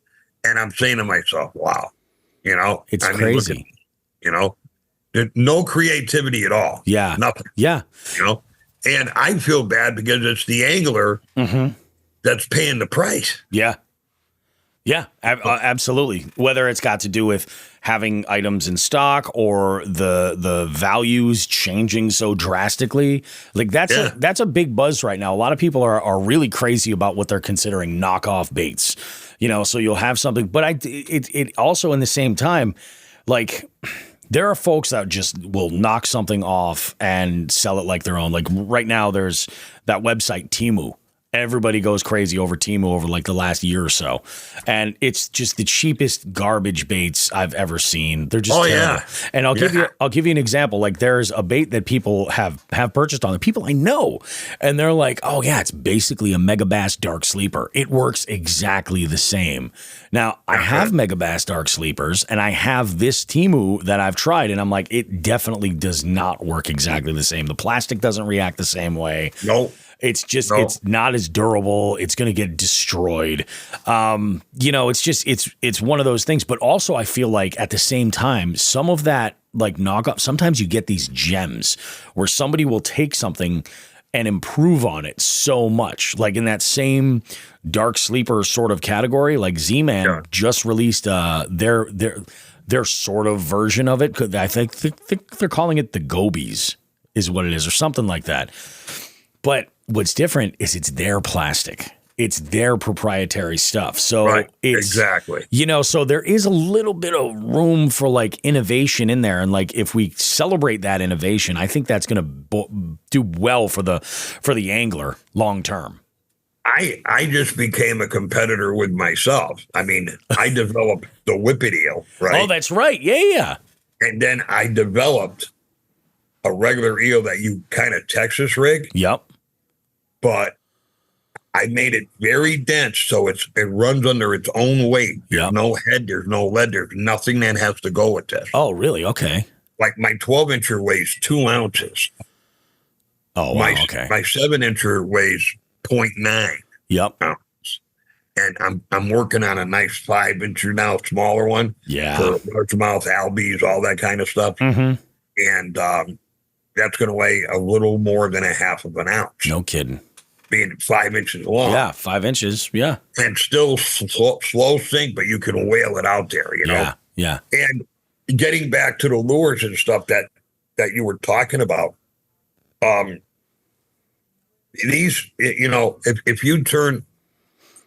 And I'm saying to myself, wow, you know, it's crazy. Look at, you know, there's no creativity at all. Yeah. Nothing. Yeah. You know, and I feel bad because it's the angler that's paying the price. Yeah. Yeah, absolutely. Whether it's got to do with having items in stock or the values changing so drastically, like that's a big buzz right now. A lot of people are really crazy about what they're considering knockoff baits. You know, so you'll have something, but it also in the same time, like there are folks that just will knock something off and sell it like their own. Like right now, there's that website Temu. Everybody goes crazy over Temu over like the last year or so. And it's just the cheapest garbage baits I've ever seen. They're just terrible. Yeah. And I'll give you an example. Like there's a bait that people have purchased on it. People I know. And they're like, oh yeah, it's basically a Megabass Dark Sleeper. It works exactly the same. Now I have Megabass Dark Sleepers and I have this Temu that I've tried and I'm like, it definitely does not work exactly the same. The plastic doesn't react the same way. Nope. It's just, it's not as durable. It's going to get destroyed. You know, it's just, it's one of those things. But also I feel like at the same time, some of that like knockoff, sometimes you get these gems where somebody will take something and improve on it so much. Like in that same Dark Sleeper sort of category, like Z-Man just released their sort of version of it. I think they're calling it the Gobies is what it is or something like that. But what's different is it's their plastic. It's their proprietary stuff. So it's exactly, you know, so there is a little bit of room for like innovation in there. And like, if we celebrate that innovation, I think that's going to do well for the angler long term. I just became a competitor with myself. I mean, I developed the whippet eel, right? Oh, that's right. Yeah. And then I developed a regular eel that you kind of Texas rig. Yep. But I made it very dense, so it runs under its own weight. There's no head, there's no lead, there's nothing that has to go with this. Oh, really? Okay. Like my 12-incher weighs 2 ounces. Oh, wow. My 7-incher weighs 0.9 ounces. And I'm working on a nice 5-incher now, smaller one. Yeah. For largemouth, albies, all that kind of stuff. And that's going to weigh a little more than a half of an ounce. No kidding. Being 5 inches long. Yeah, 5 inches. Yeah. And still slow sink, but you can whale it out there, you know? Yeah. And getting back to the lures and stuff that you were talking about, these, you know, if you turn,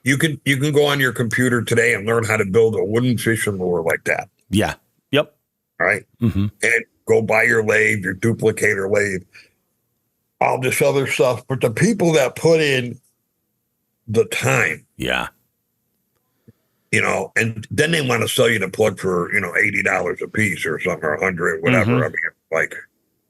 you can go on your computer today and learn how to build a wooden fishing lure like that. Yeah. Yep. All right. And go buy your lathe, your duplicator lathe, all this other stuff. But the people that put in the time, you know, and then they want to sell you the plug for, you know, $80 a piece or something, or $100, whatever. I mean, like,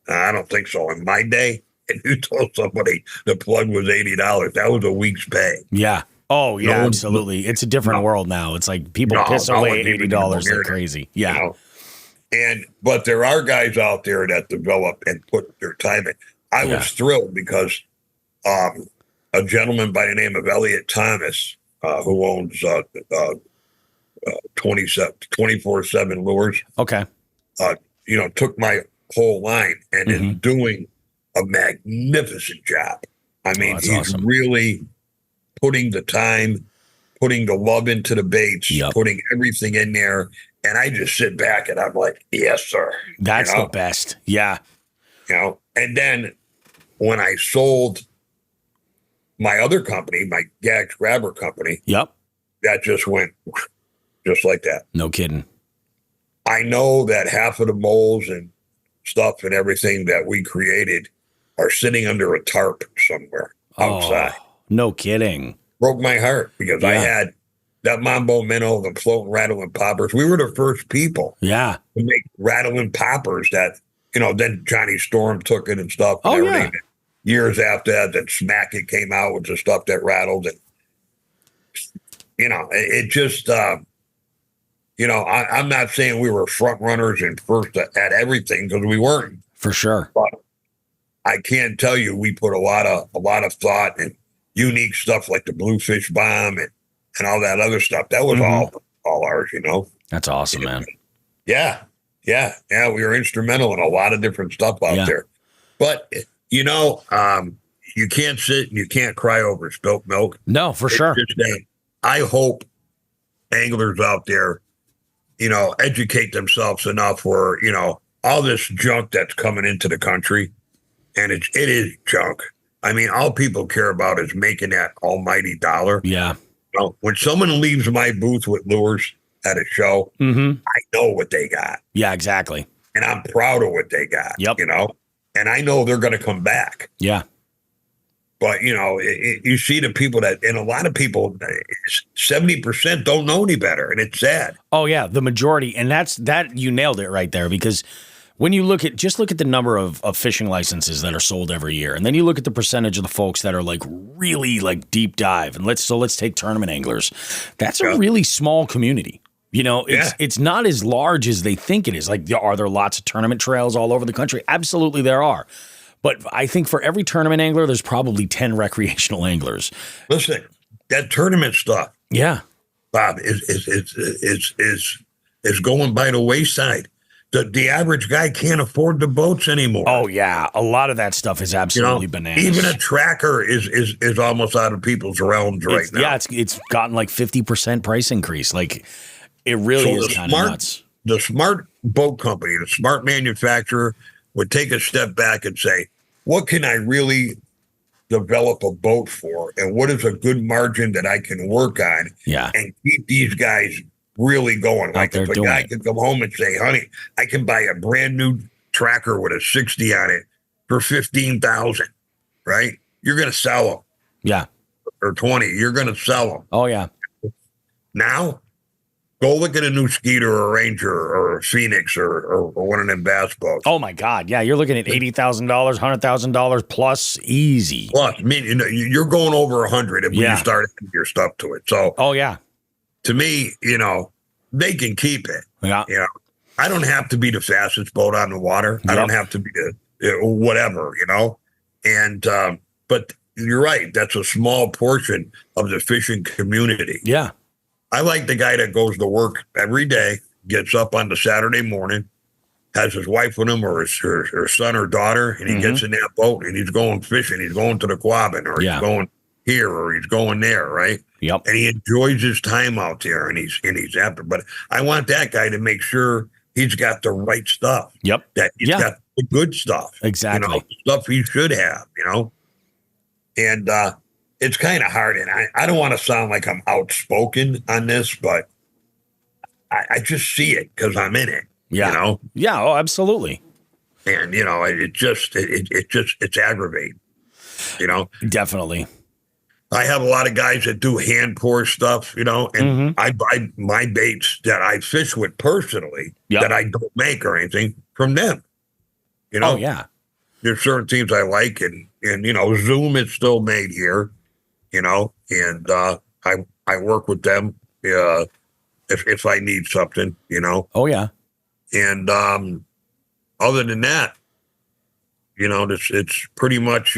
I don't think so. In my day, if you told somebody the plug was $80, that was a week's pay. Yeah. Oh, yeah, absolutely. It's a different world now. It's like people piss away $80 like crazy. Yeah. You know? But there are guys out there that develop and put their time in. I was thrilled because a gentleman by the name of Elliot Thomas, who owns 24/7 lures, you know, took my whole line and is doing a magnificent job. I mean, he's really putting the time, putting the love into the baits, putting everything in there. And I just sit back and I'm like, yes, sir. That's the best. Yeah. And then when I sold my other company, my Gags Grabber company, Yep. that just went just like that. No kidding. I know that half of the moles and stuff and everything that we created are sitting under a tarp somewhere outside. Oh, no kidding. Broke my heart because I had that Mambo minnow, the floating rattling poppers. We were the first people to make rattling poppers that, then Johnny Storm took it and stuff. And everything. Yeah. Years after that, then Smack It came out with the stuff that rattled. And, it just, I'm not saying we were front runners and first at everything because we weren't. For sure. But I can tell you, we put a lot of thought and unique stuff like the Bluefish Bomb and all that other stuff. That was all ours, That's awesome, man. Yeah. We were instrumental in a lot of different stuff out there. But, you can't sit and you can't cry over spilt milk. No, for sure. I hope anglers out there, educate themselves enough where, all this junk that's coming into the country, and it is junk. I mean, all people care about is making that almighty dollar. Yeah. When someone leaves my booth with lures at a show, I know what they got. Yeah, exactly. And I'm proud of what they got. Yep. And I know they're going to come back. Yeah. But, you see the people and a lot of people, 70% don't know any better. And it's sad. Oh, yeah. The majority. And you nailed it right there, because when you look at the number of fishing licenses that are sold every year, and then you look at the percentage of the folks that are like really like deep dive, and let's take tournament anglers. That's a really small community. It's not as large as they think it is. Like, are there lots of tournament trails all over the country? Absolutely there are. But I think for every tournament angler, there's probably 10 recreational anglers. Listen, that tournament stuff, Bob, is going by the wayside. The average guy can't afford the boats anymore. Oh yeah, a lot of that stuff is absolutely bananas. Even a tracker is almost out of people's realms right now. Yeah, it's gotten like 50% price increase. Like, it really is kind of nuts. The smart boat company, the smart manufacturer would take a step back and say, what can I really develop a boat for? And what is a good margin that I can work on and keep these guys really going? Like, if a guy can come home and say, honey, I can buy a brand new tracker with a 60 on it for $15,000, right? You're going to sell them. Yeah. Or 20. You're going to sell them. Oh, yeah. Now, go look at a new Skeeter or a Ranger or a Phoenix or one of them bass boats. Oh, my God. Yeah, you're looking at $80,000, $100,000 plus, easy. Plus, I mean, you're going over 100 if you start adding your stuff to it. So, to me, they can keep it. Yeah. I don't have to be the fastest boat on the water. I don't have to be whatever, And, but you're right. That's a small portion of the fishing community. Yeah. I like the guy that goes to work every day, gets up on the Saturday morning, has his wife with him or his son or daughter, and he gets in that boat and he's going fishing. He's going to the Quabbin, or he's going here, or he's going there, right? Yep. And he enjoys his time out there, and he's after. But I want that guy to make sure he's got the right stuff. Yep. That he's got the good stuff. Exactly. Stuff he should have, And it's kind of hard. And I don't want to sound like I'm outspoken on this, but I just see it because I'm in it. Yeah. Yeah. Oh, absolutely. And, it's aggravating, Definitely. I have a lot of guys that do hand pour stuff, and I buy my baits that I fish with personally that I don't make or anything from them. Oh, yeah. There's certain teams I like, and Zoom is still made here, and I work with them if I need something, Oh, yeah. And other than that, it's pretty much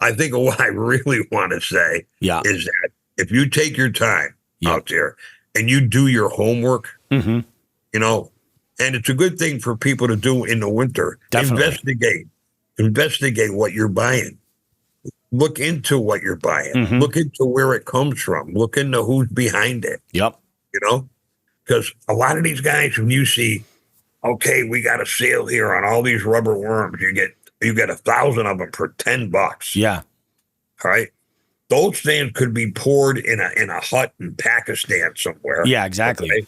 I think what I really want to say is that if you take your time out there and you do your homework, and it's a good thing for people to do in the winter. Definitely. Investigate what you're buying. look into what you're buying. Mhm. Look into where it comes from. Look into who's behind it. Yep. You know, because a lot of these guys, when you see, okay, we got a sale here on all these rubber worms, you get 1,000 of them for $10. Yeah. All right. Those things could be poured in a hut in Pakistan somewhere. Yeah, exactly. Okay?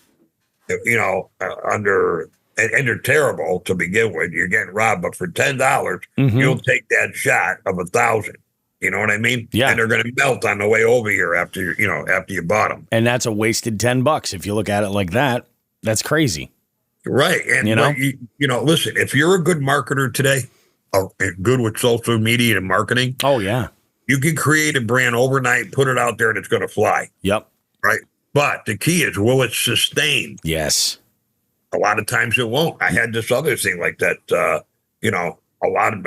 You know, and they're terrible to begin with. You're getting robbed, but for $10, Mhm. you'll take that shot of 1,000. You know what I mean? Yeah. And they're going to melt on the way over here after you bought them. And that's a wasted $10 if you look at it like that. That's crazy. Right. And listen, if you're a good marketer today, good with social media and marketing, Oh yeah. you can create a brand overnight, put it out there, and it's going to fly. Yep. Right. But the key is, will it sustain? Yes. A lot of times it won't. I had this other thing like that, a lot of,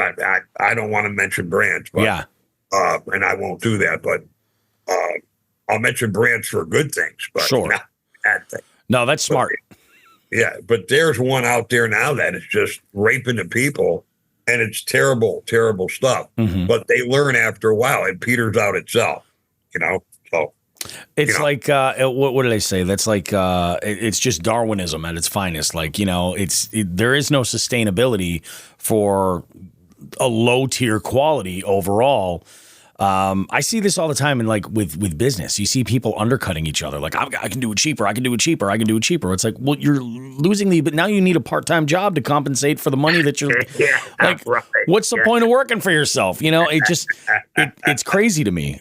I don't want to mention brands, but, Yeah. and I won't do that, but I'll mention brands for good things, but Sure. not bad things. No, that's smart. Yeah. But there's one out there now that is just raping the people, and it's terrible, terrible stuff. Mhm. But they learn after a while. It peters out itself, so. It's like what did I say? That's like it's just Darwinism at its finest. Like, there is no sustainability for a low tier quality overall. I see this all the time in with business. You see people undercutting each other. Like, I can do it cheaper. I can do it cheaper. I can do it cheaper. It's like, well, you're losing but now you need a part-time job to compensate for the money that you're like, right. What's the point of working for yourself? It's crazy to me.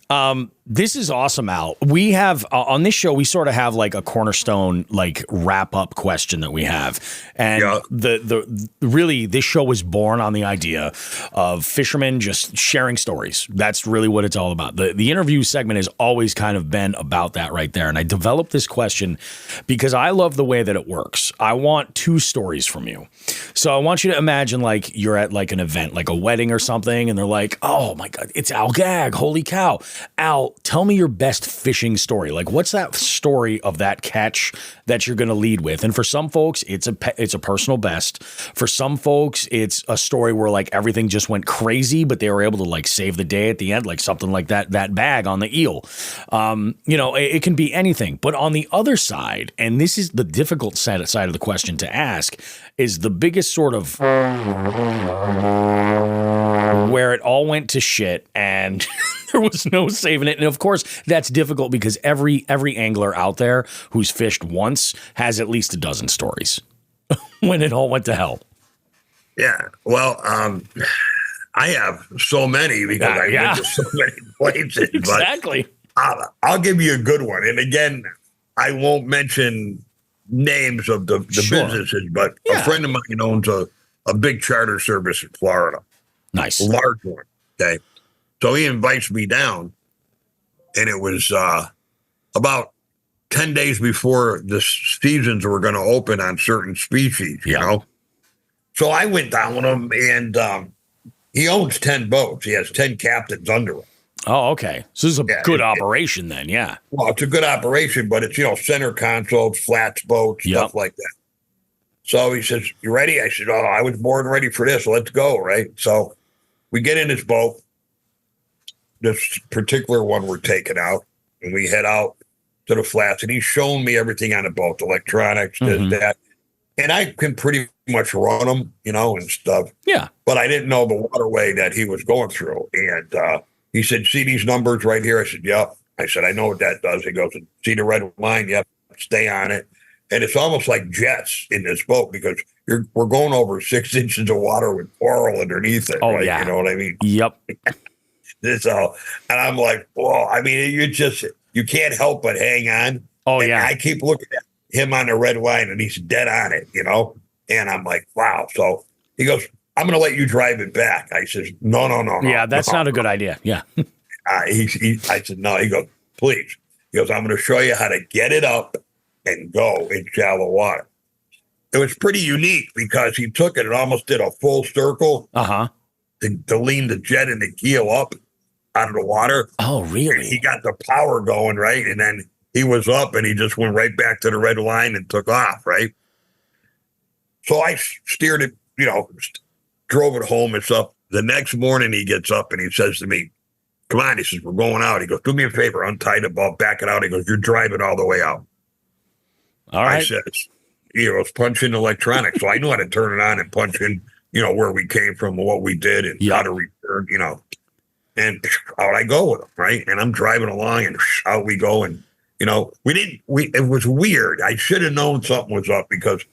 This is awesome, Al. We have on this show, we sort of have like a cornerstone, like wrap up question that we have. And really this show was born on the idea of fishermen just sharing stories. That's really what it's all about. The interview segment has always kind of been about that right there. And I developed this question because I love the way that it works. I want 2 stories from you. So I want you to imagine like you're at like an event, like a wedding or something, and they're like, oh my God, it's Al Gag. Holy cow. Al, tell me your best fishing story. Like, what's that story of that catch that you're going to lead with? And for some folks, it's a personal best. For some folks, it's a story where like everything just went crazy, but they were able to like save the day at the end, like something like that bag on the eel. It can be anything. But on the other side, and this is the difficult side of the question to ask, is the biggest sort of where it all went to shit and there was no saving it. And of course, that's difficult because every angler out there who's fished once has at least a dozen stories when it all went to hell. Yeah. Well, I have so many because I've been to so many places. Exactly. But I'll give you a good one. And again, I won't mention names of the Sure. businesses, but a friend of mine owns a big charter service in Florida. Nice. A large one. Okay. So he invites me down, and it was about 10 days before the seasons were going to open on certain species, you know? So I went down with him, and he owns 10 boats. He has 10 captains under him. Oh, okay. So this is a good operation then, yeah. Well, it's a good operation, but it's, center consoles, flats boats, stuff like that. So he says, you ready? I said, I was born ready for this. Let's go, right? So we get in his boat. This particular one we're taking out, and we head out to the flats, and he's showing me everything on the boat, electronics, this, that. And I can pretty much run them, and stuff. Yeah. But I didn't know the waterway that he was going through. And he said, see these numbers right here? I said, yep. I said, I know what that does. He goes, see the red line? Yep. Stay on it. And it's almost like jets in this boat because we're going over 6 inches of water with coral underneath it. Oh, right? yeah. You know what I mean? Yep. And I'm like, well, I mean, you can't help but hang on. Oh, and yeah. I keep looking at him on the red line, and he's dead on it, And I'm like, wow. So he goes, I'm going to let you drive it back. I says, no. Yeah, that's not a good idea. Yeah. I said, no. He goes, please. He goes, I'm going to show you how to get it up and go in shallow water. It was pretty unique because he took it and almost did a full circle to lean the jet and the keel up out of the water. Oh, really? And he got the power going, right? And then he was up and he just went right back to the red line and took off, right? So I steered it, drove it home and stuff. The next morning he gets up and he says to me, come on. He says, we're going out. He goes, do me a favor, untie the boat, back it out. He goes, you're driving all the way out. All right. I says, he goes, punch in electronics. So I knew how to turn it on and punch in, where we came from and what we did and how to return, and out I go with him, right? And I'm driving along and out we go. And, it was weird. I should have known something was up because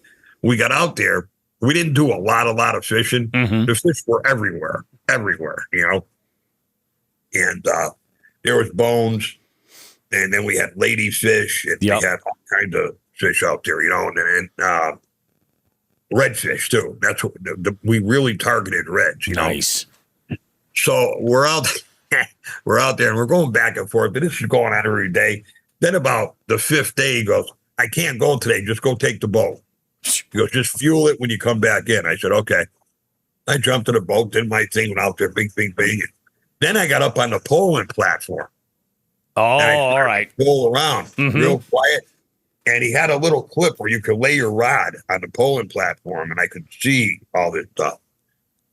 we got out there. We didn't do a lot of fishing. Mm-hmm. The fish were everywhere, and there was bones, and then we had ladyfish, and we had all kinds of fish out there, and redfish too. That's what we really targeted reds. Nice. So we're out there, and we're going back and forth. But this is going on every day. Then about the 5th day, he goes, I can't go today. Just go take the boat. He goes, just fuel it when you come back in. I said, okay. I jumped in the boat, did my thing, went out there, bing. Then I got up on the polling platform. Oh, all right. Roll around real quiet. And he had a little clip where you could lay your rod on the polling platform, and I could see all this stuff.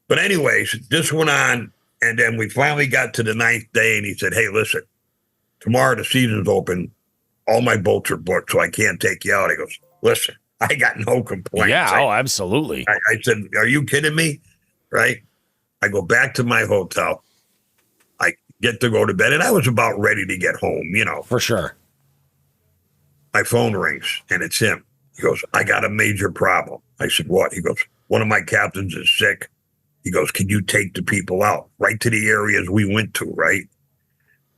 But anyways, this went on, and then we finally got to the 9th day, and he said, hey, listen, tomorrow the season's open. All my boats are booked, so I can't take you out. He goes, listen, I got no complaints. Yeah, absolutely. I said, are you kidding me? Right? I go back to my hotel. I get to go to bed, and I was about ready to get home, For sure. My phone rings, and it's him. He goes, I got a major problem. I said, what? He goes, one of my captains is sick. He goes, can you take the people out right to the areas we went to, right?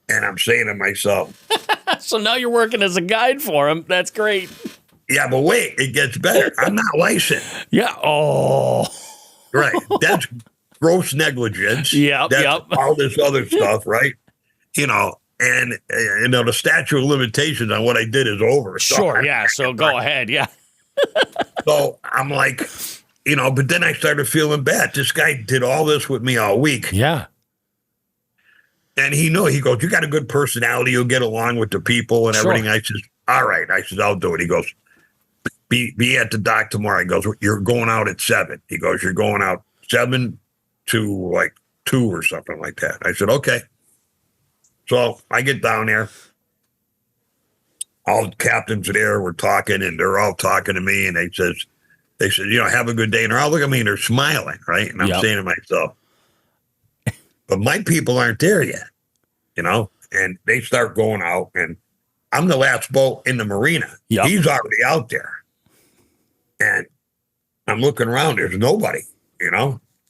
And I'm saying to myself. So now you're working as a guide for him. That's great. Yeah, but wait, it gets better. I'm not licensed. Yeah. Oh. Right. That's gross negligence. That's all this other stuff, right? And the statute of limitations on what I did is over. Sure, yeah. So go ahead, yeah. So I'm like, but then I started feeling bad. This guy did all this with me all week. Yeah. And he goes, you got a good personality. You'll get along with the people and everything. I says, all right. I says, I'll do it. He goes, be at the dock tomorrow. He goes, you're going out at 7. He goes, you're going out 7 to like 2 or something like that. I said, okay. So I get down there. All the captains are there. We're talking, and they're all talking to me. And they said, have a good day. And they're all looking at me, and they're smiling, right? And I'm saying to myself, but my people aren't there yet, And they start going out, and I'm the last boat in the marina. Yep. He's already out there. And I'm looking around. There's nobody,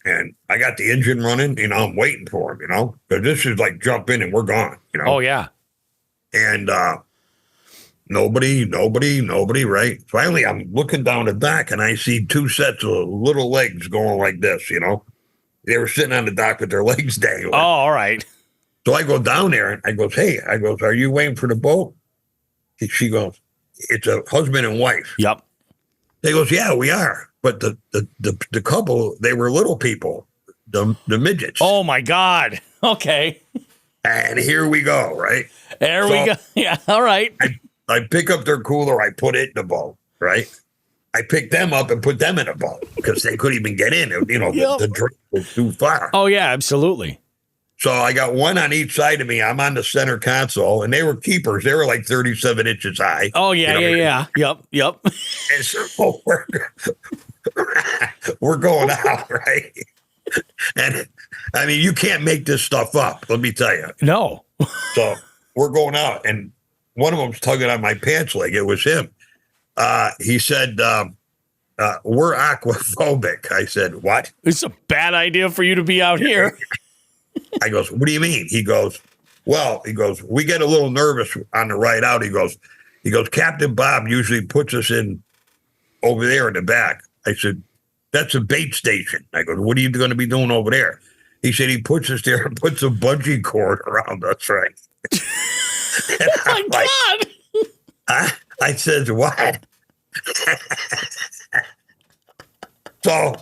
And I got the engine running, I'm waiting for him, because this is like jump in and we're gone, Oh, yeah. And nobody, right? Finally, I'm looking down the dock, and I see 2 sets of little legs going like this, They were sitting on the dock with their legs dangling. Oh, all right. So I go down there, and I goes, hey, are you waiting for the boat? She goes, it's a husband and wife. Yep. They goes, yeah, we are. But the couple, they were little people, the midgets. Oh, my God. Okay. And here we go, right? There we go. Yeah, all right. I pick up their cooler. I put it in the boat, right? I picked them up and put them in a boat because they couldn't even get in. The drink was too far. Oh, yeah, absolutely. So I got one on each side of me. I'm on the center console, and they were keepers. They were like 37 inches high. Oh, yeah, yeah. Yep. And so we're going out, right? And I mean, you can't make this stuff up, let me tell you. No. So we're going out, and one of them's tugging on my pants leg. It was him. He said, we're aquaphobic. I said, what? It's a bad idea for you to be out here. I goes, what do you mean? He goes, we get a little nervous on the ride out. He goes, Captain Bob usually puts us in over there in the back. I said, that's a bait station. I go, what are you going to be doing over there? He said, he puts us there and puts a bungee cord around us, right? Oh, my God. I said, what? So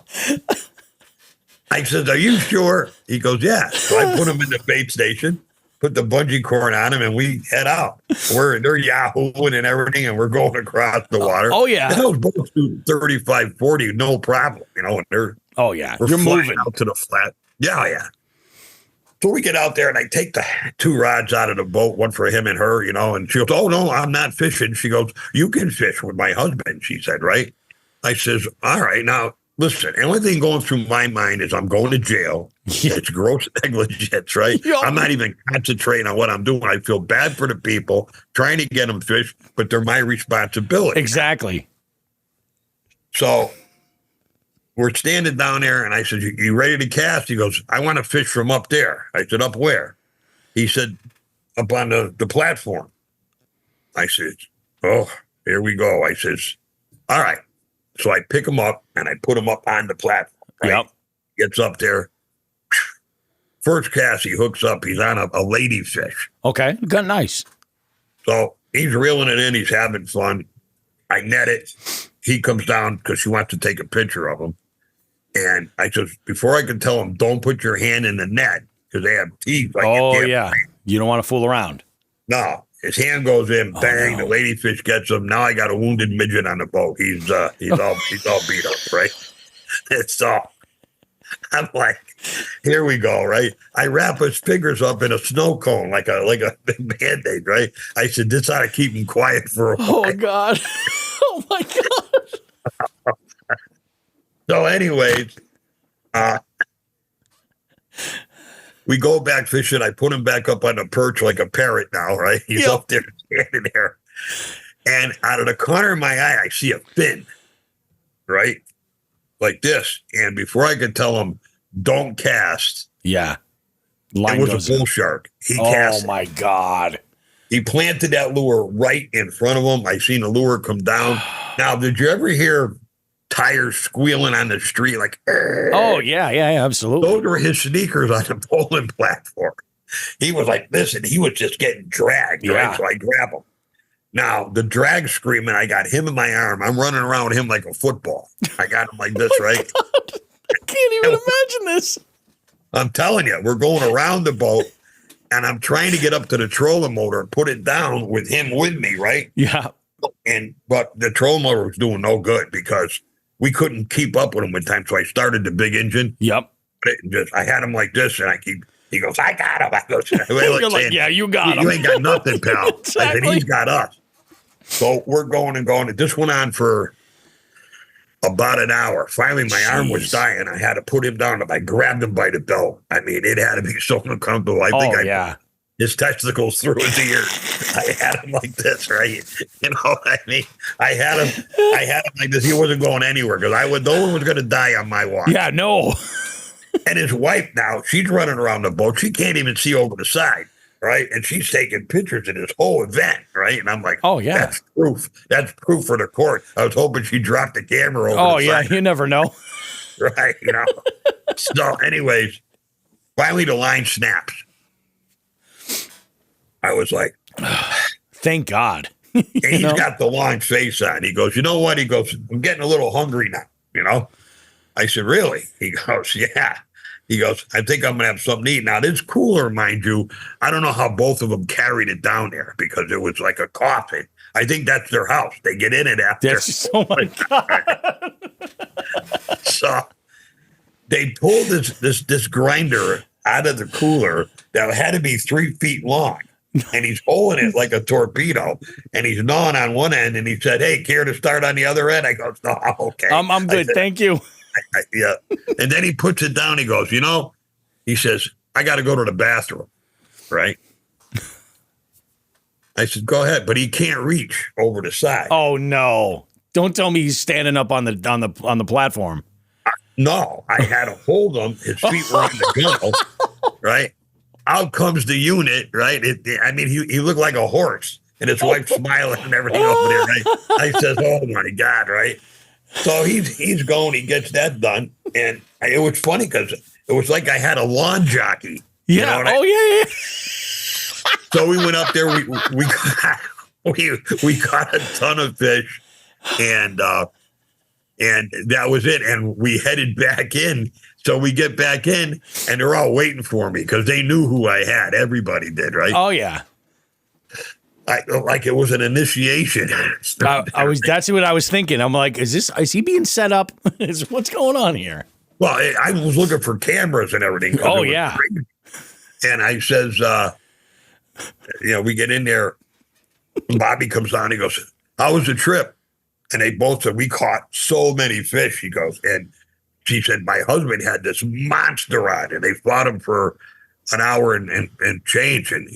I said, are you sure? He goes, yeah. So I put him in the bait station, put the bungee cord on him, and we head out. They're yahooing and everything, and we're going across the water. Oh, yeah. Those boats do 35, 40, no problem. And they're oh, yeah. we're You're flying moving out to the flat. Yeah. So we get out there and I take the 2 rods out of the boat, one for him and her, and she goes, oh, no, I'm not fishing. She goes, you can fish with my husband, she said, right? I says, all right, now, listen, the only thing going through my mind is I'm going to jail. Yeah. It's gross negligence, right? Yeah. I'm not even concentrating on what I'm doing. I feel bad for the people trying to get them fish, but they're my responsibility. Exactly. So we're standing down there, and I said, you ready to cast? He goes, I want to fish from up there. I said, up where? He said, up on the platform. I said, oh, here we go. I says, all right. So I pick him up, and I put him up on the platform. Right? Yep. Gets up there. First cast, he hooks up. He's on a ladyfish. Okay, got nice. So he's reeling it in. He's having fun. I net it. He comes down because she wants to take a picture of him. And I said, before I can tell him, don't put your hand in the net because they have teeth. Like You don't want to fool around. No. His hand goes in, bang, the ladyfish gets him. Now I got a wounded midget on the boat. He's all beat up, right? It's all. I'm like, here we go, right? I wrap his fingers up in a snow cone like a big Band-Aid, right? I said, this ought to keep him quiet for a while. Oh, God. Oh, my God. So anyways, we go back fishing. I put him back up on the perch like a parrot now, right? He's up there standing there. And out of the corner of my eye, I see a fin, right? Like this. And before I could tell him, don't cast. Yeah. Line it was a bull shark. He cast. Oh, my God. He planted that lure right in front of him. I seen the lure come down. Now, did you ever hear tires squealing on the street? Like, oh, yeah, absolutely. Those were his sneakers on the bowling platform. He was like this, and he was just getting dragged, right? So I grab him. Now, the drag screaming, I got him in my arm. I'm running around with him like a football. I got him like this, right? God. I can't even imagine this. I'm telling you, we're going around the boat, and I'm trying to get up to the trolling motor and put it down with him with me, right? Yeah. But the trolling motor was doing no good because we couldn't keep up with him in time. So I started the big engine. Yep. I had him like this, and he goes, I got him. I go, you're like, yeah, you got him. You ain't got nothing, pal. Exactly. I said, he's got us. So we're going and going. This went on for about an hour. Finally, my arm was dying. I had to put him down. I grabbed him by the belt. I mean, it had to be so uncomfortable. I think his testicles through his ears. I had him like this, right? You know, I mean, I had him like this. He wasn't going anywhere because no one was going to die on my watch. Yeah, no. And his wife now, she's running around the boat. She can't even see over the side, right? And she's taking pictures of this whole event, right? And I'm like, oh, yeah. That's proof. That's proof for the court. I was hoping she dropped the camera over the side. You never know. Right, you know. So anyways, finally the line snaps. I was like, thank God. And he's got the long face on. He goes, you know what? He goes, I'm getting a little hungry now, you know? I said, really? He goes, yeah. He goes, I think I'm going to have something to eat. Now, this cooler, mind you, I don't know how both of them carried it down there because it was like a coffin. I think that's their house. They get in it after. Oh, my God. So they pulled this grinder out of the cooler that had to be 3 feet long. And he's holding it like a torpedo, and he's gnawing on one end. And he said, "Hey, care to start on the other end?" I go, "No, I'm okay. I'm good, thank you." Yeah. And then he puts it down. He goes, he says, "I got to go to the bathroom." Right. I said, "Go ahead," but he can't reach over the side. Oh no! Don't tell me he's standing up on the platform. No, I had to hold him. His feet were on the gunwale. Right. Out comes the unit, right? He looked like a horse, and his wife smiling and everything over there, right? I says, "Oh my God," right? So he's going, he gets that done, and it was funny because it was like I had a lawn jockey. Yeah. You know yeah. So we went up there. We caught a ton of fish, and that was it. And we headed back in. So we get back in, and they're all waiting for me because they knew who I had. Everybody did, right? Oh yeah. Like it was an initiation. That's what I was thinking. I'm like, is he being set up? What's going on here? Well, I was looking for cameras and everything. Oh yeah. And I says, we get in there. Bobby comes on. He goes, "How was the trip?" And they both said, "We caught so many fish." He goes, and she said, "My husband had this monster on, and they fought him for an hour and change." And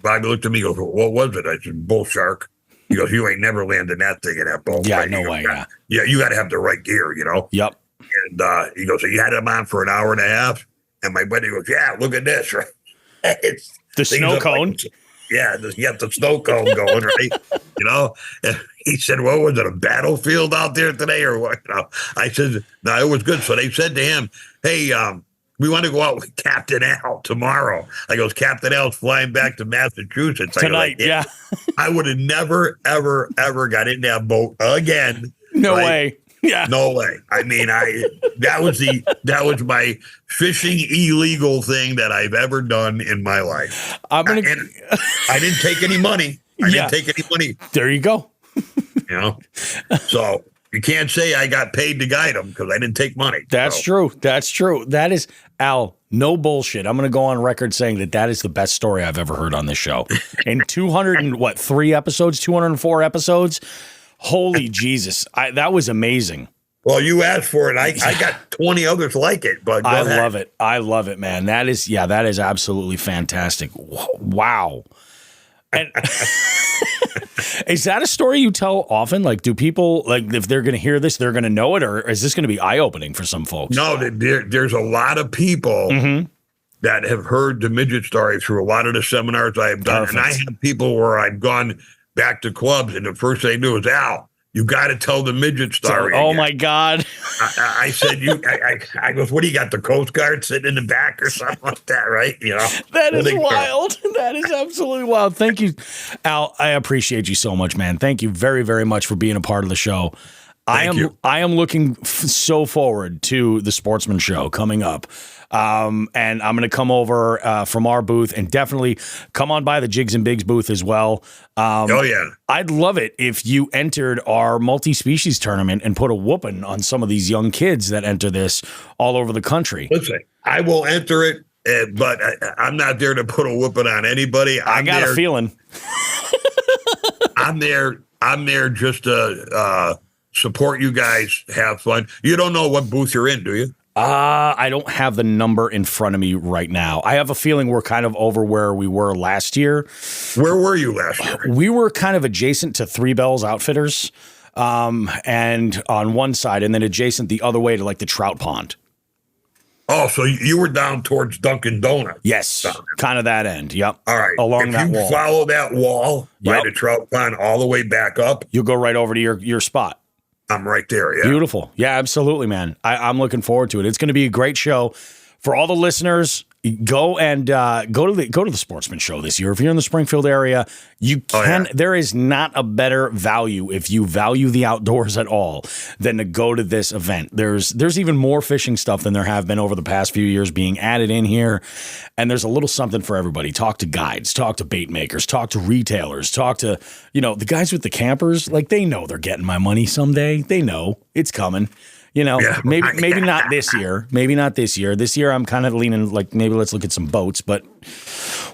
Bobby looked at me, and goes, "What was it?" I said, "Bull shark." He goes, "You ain't never landing that thing in that boat." Yeah, right? no way. Yeah, you got to have the right gear, Yep. And he goes, "So you had him on for an hour and a half?" And my buddy goes, "Yeah, look at this, right?" It's the snow cone. Like, you got the snow cone going, right? And he said, "What was it, a battlefield out there today or what?" I said, "No, it was good." So they said to him, "Hey, we want to go out with Captain Al tomorrow." I goes, "Captain Al's flying back to Massachusetts tonight." Yeah. I would have never, ever, ever got in that boat again. No way. Yeah. No way. I mean, that was my fishing illegal thing that I've ever done in my life. And I didn't take any money. Didn't take any money. There you go. So you can't say I got paid to guide them because I didn't take money. That's true. That's true. That is, Al, no bullshit. I'm going to go on record saying that is the best story I've ever heard on this show. In 203 episodes, 204 episodes. Holy Jesus. That was amazing. Well, you asked for it. I got 20 others like it, but I love it. I love it, man. That is absolutely fantastic. Wow. And is that a story you tell often? Like, do people, like, if they're going to hear this, they're going to know it, or is this going to be eye-opening for some folks? No, there's a lot of people that have heard the midget story through a lot of the seminars I have done. Perfect. And I have people where I've gone back to clubs, and the first thing they do is, "Al, you got to tell the midget story." Oh my God. I said, I goes, "What do you got, the Coast Guard sitting in the back or something like that?" Right. That is wild. That is absolutely wild. Thank you, Al. I appreciate you so much, man. Thank you very, very much for being a part of the show. I am looking so forward to the Sportsman Show coming up. And I'm going to come over from our booth and definitely come on by the Jigs and Bigs booth as well. Oh, yeah. I'd love it if you entered our multi-species tournament and put a whooping on some of these young kids that enter this all over the country. Listen, I will enter it, but I'm not there to put a whooping on anybody. I got a feeling. I'm there just to support you guys, have fun. You don't know what booth you're in, do you? I don't have the number in front of me right now. I have a feeling we're kind of over where we were last year. Where were you last year? We were kind of adjacent to Three Bells Outfitters, and on one side, and then adjacent the other way to like the trout pond. Oh, so you were down towards Dunkin' Donuts. Yes, kind of that end. Yep. All right. Along that wall. If you follow that wall by the trout pond all the way back up, you'll go right over to your spot. I'm right there. Yeah. Beautiful. Yeah, absolutely, man. I'm looking forward to it. It's going to be a great show for all the listeners. Go and go to the Sportsman Show this year. If you're in the Springfield area, you can. There is not a better value if you value the outdoors at all than to go to this event. There's even more fishing stuff than there have been over the past few years being added in here, and there's a little something for everybody. Talk to guides, talk to bait makers, talk to retailers, talk to the guys with the campers. Like, they know they're getting my money someday. They know it's coming. Maybe not this year. Maybe not this year. This year I'm kind of leaning like maybe let's look at some boats, but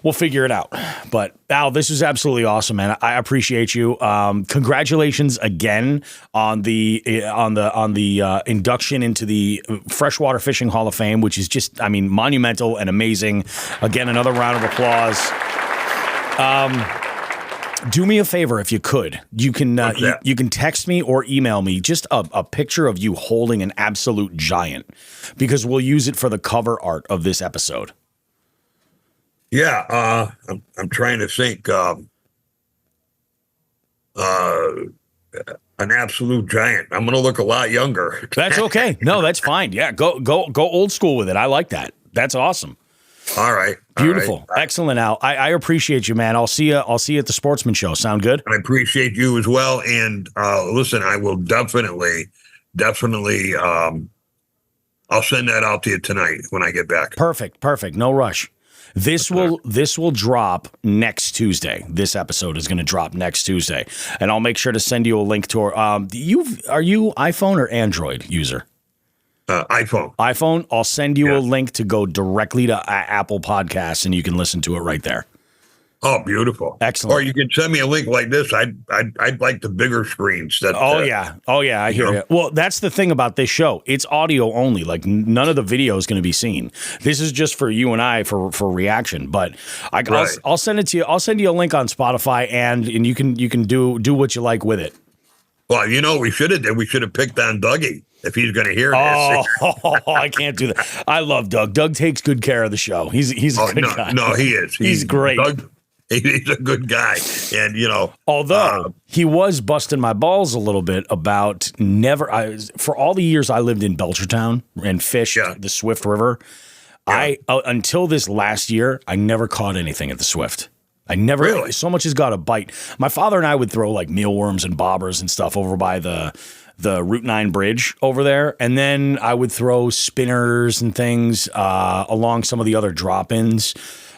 we'll figure it out. But Al, this is absolutely awesome, man. I appreciate you. Congratulations again on the induction into the Freshwater Fishing Hall of Fame, which is just, monumental and amazing. Again, another round of applause. Do me a favor if you could. You can you can text me or email me just a picture of you holding an absolute giant, because we'll use it for the cover art of this episode. Yeah, I'm trying to think. An absolute giant. I'm going to look a lot younger. That's okay. No, that's fine. Yeah, go old school with it. I like that. That's awesome. All right. Beautiful. All right. Excellent, Al. I appreciate you, man. I'll see you at the Sportsman Show. Sound good? I appreciate you as well. And listen, I will definitely I'll send that out to you tonight when I get back. Perfect. No rush. This will drop next Tuesday. This episode is going to drop next Tuesday, and I'll make sure to send you a link to our. Are you iPhone or Android user? iPhone. I'll send you a link to go directly to Apple Podcasts, and you can listen to it right there. Oh, beautiful! Excellent. Or you can send me a link like this. I'd like the bigger screens. That. Oh yeah. I hear you. Well, that's the thing about this show. It's audio only. Like none of the video is going to be seen. This is just for you and I for reaction. But I'll send it to you. I'll send you a link on Spotify, and you can do what you like with it. Well, we should have We should have picked on Dougie if he's going to hear this. Oh, I can't do that. I love Doug. Doug takes good care of the show. He's a good guy. No, he is. He's great. Doug, he's a good guy. And, although he was busting my balls a little bit about for all the years I lived in Belchertown and fished the Swift River, until this last year, I never caught anything at the Swift. I never, so much as got a bite. My father and I would throw like mealworms and bobbers and stuff over by the Route 9 bridge over there. And then I would throw spinners and things along some of the other drop-ins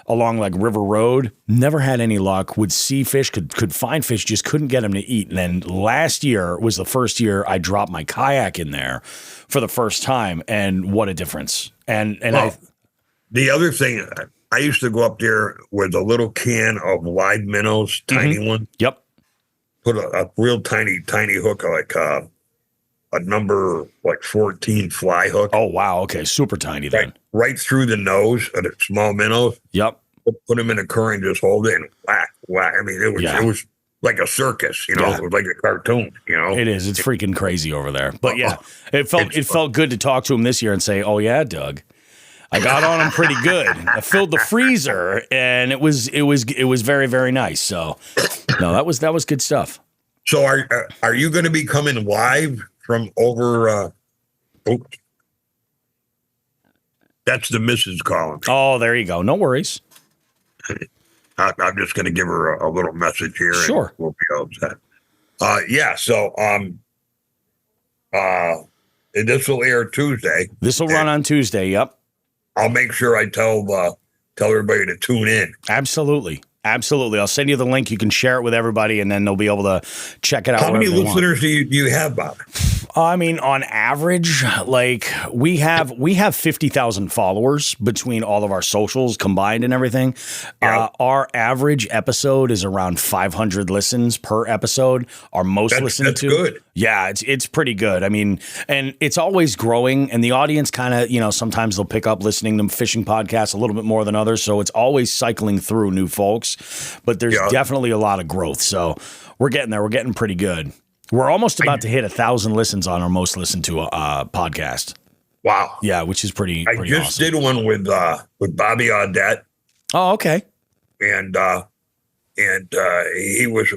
along like River Road. Never had any luck. Would see fish, could find fish, just couldn't get them to eat. And then last year was the first year I dropped my kayak in there for the first time. And what a difference. The other thing, I used to go up there with a little can of live minnows, tiny one. Yep. Put a real tiny hook, like a number 14 fly hook. Oh, wow. Okay. Super tiny then. Right through the nose of the small minnows. Yep. Put them in a current, just hold it and whack. I mean, it was like a circus, It was like a cartoon, It is. It's freaking crazy over there. But it felt good to talk to him this year and say, oh, yeah, Doug. I got on them pretty good. I filled the freezer, and it was very, very nice. So, no, that was good stuff. So, are you going to be coming live from over? That's the missus calling. Oh, there you go. No worries. I'm just going to give her a little message here. Sure. And we'll be all set. So, this will air Tuesday. This will run on Tuesday. Yep. I'll make sure I tell everybody to tune in. Absolutely. I'll send you the link. You can share it with everybody, and then they'll be able to check it out. How many listeners do you have, Bob? I mean, on average, like we have 50,000 followers between all of our socials combined and everything. Yeah. Our average episode is around 500 listens per episode. Our most listened to. That's good. Yeah, it's pretty good. I mean, and it's always growing, and the audience kind of, sometimes they'll pick up listening to fishing podcasts a little bit more than others. So it's always cycling through new folks, but there's definitely a lot of growth. So we're getting there. We're getting pretty good. We're almost about to hit 1,000 listens on our most listened to podcast. Wow. Yeah, which is pretty I just awesome. did one with Bobby Audette. Oh, okay. And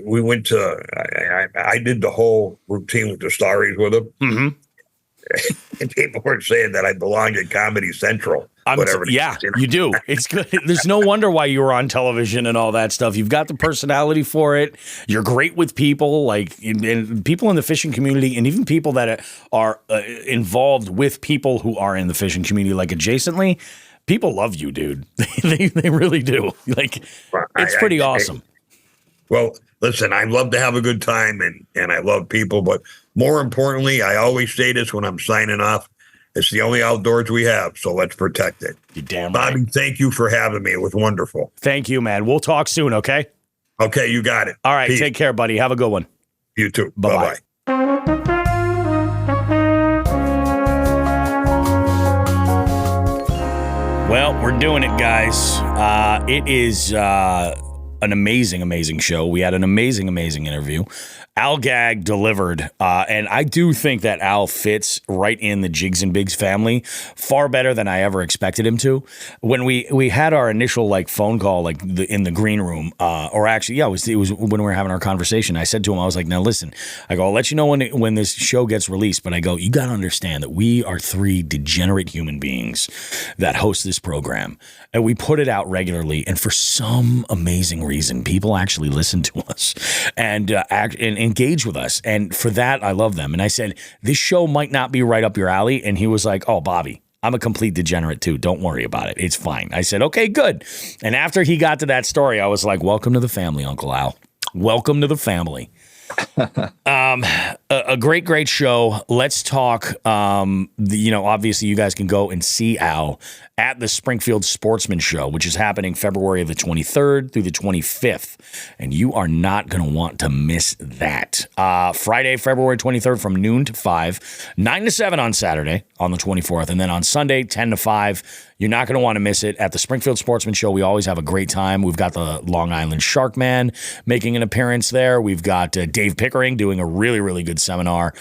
we went to, I did the whole routine with the stories with him. Mm-hmm. And people were saying that I belonged at Comedy Central. You do. It's good. There's no wonder why you were on television and all that stuff. You've got the personality for it. You're great with people, and people in the fishing community, and even people that are involved with people who are in the fishing community, like adjacently. People love you, dude. They really do. It's pretty awesome. Well, listen, I love to have a good time, and I love people, but more importantly, I always say this when I'm signing off. It's the only outdoors we have, so let's protect it. You're damn right. Bobby, thank you for having me. It was wonderful. Thank you, man. We'll talk soon, okay? Okay, you got it. All right, Peace. Take care, buddy. Have a good one. You too. Bye-bye. Well, we're doing it, guys. It is an amazing, amazing show. We had an amazing, amazing interview. Al Gag delivered, and I do think that Al fits right in the Jigs and Bigs family far better than I ever expected him to. When we had our initial phone call in the green room, or actually, it was when we were having our conversation. I said to him, I was like, "Now listen, I go, I'll let you know when this show gets released, but I go, you got to understand that we are 3 degenerate human beings that host this program, and we put it out regularly, and for some amazing reason, people actually listen to us and engage with us. And for that, I love them. And I said, this show might not be right up your alley. And he was like, oh, Bobby, I'm a complete degenerate too. Don't worry about it. It's fine. I said, okay, good. And after he got to that story, I was like, welcome to the family, Uncle Al. Welcome to the family. A great show. Let's talk. Obviously, you guys can go and see Al at the Springfield Sportsman Show, which is happening February the 23rd through the 25th, and you are not going to want to miss that. Friday, February 23rd from noon to 5, 9 to 7 on Saturday on the 24th, and then on Sunday, 10 to 5. You're not going to want to miss it. At the Springfield Sportsman Show, we always have a great time. We've got the Long Island Shark Man making an appearance there. We've got Dave Pickering doing a really, really good seminar.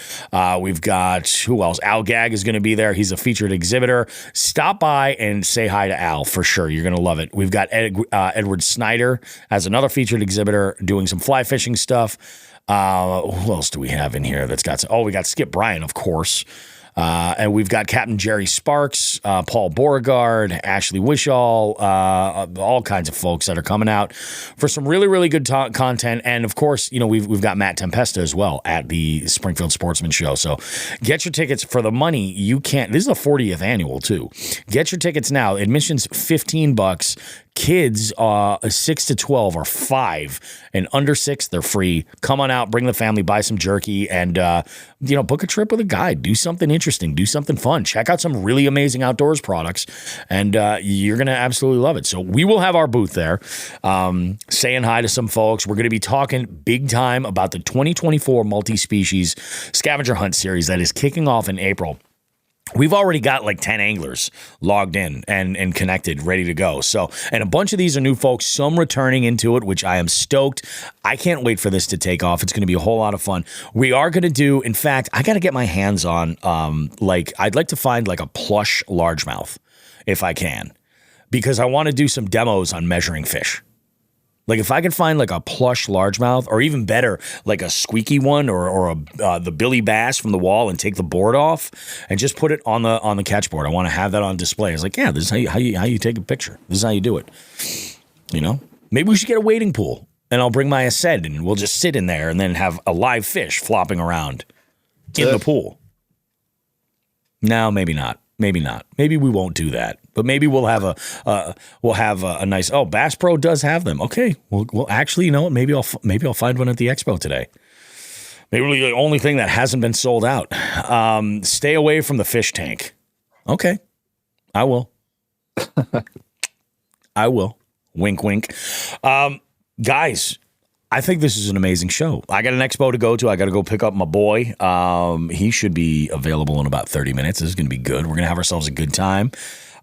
We've got, who else? Al Gag is going to be there. He's a featured exhibitor. Stop by and say hi to Al for sure. You're going to love it. We've got Edward Snyder as another featured exhibitor doing some fly fishing stuff. Who else do we have in here that's got we got Skip Bryan, of course. And we've got Captain Jerry Sparks, Paul Beauregard, Ashley Wishall, all kinds of folks that are coming out for some really, really good content. And of course, we've got Matt Tempesta as well at the Springfield Sportsman Show. So get your tickets for the money. You can't. This is the 40th annual too. Get your tickets now. Admission's $15. Kids 6 to 12 are $5, and under 6 they're free. Come on out, bring the family, buy some jerky, and book a trip with a guide. Do something interesting, do something fun. Check out some really amazing outdoors products, and you're gonna absolutely love it. So we will have our booth there, saying hi to some folks. We're gonna be talking big time about the 2024 multi-species scavenger hunt series that is kicking off in April. We've already got like 10 anglers logged in and connected, ready to go. So, and a bunch of these are new folks, some returning into it, which I am stoked. I can't wait for this to take off. It's going to be a whole lot of fun. We are going to do, in fact, I got to get my hands on, I'd like to find like a plush largemouth if I can, because I want to do some demos on measuring fish. Like if I could find like a plush largemouth, or even better, like a squeaky one, or the Billy Bass from the wall, and take the board off and just put it on the catch board. I want to have that on display. It's like, yeah, this is how you take a picture. This is how you do it. Maybe we should get a wading pool, and I'll bring my Ascend, and we'll just sit in there and then have a live fish flopping around in the pool. No, maybe not. Maybe not. Maybe we won't do that. But maybe we'll have a nice. Oh, Bass Pro does have them. Okay. Well, actually, you know what? Maybe I'll find one at the expo today. Maybe the only thing that hasn't been sold out. Stay away from the fish tank. Okay, I will. I will. Wink, wink. Guys, I think this is an amazing show. I got an expo to go to. I got to go pick up my boy. He should be available in about 30 minutes. This is going to be good. We're going to have ourselves a good time.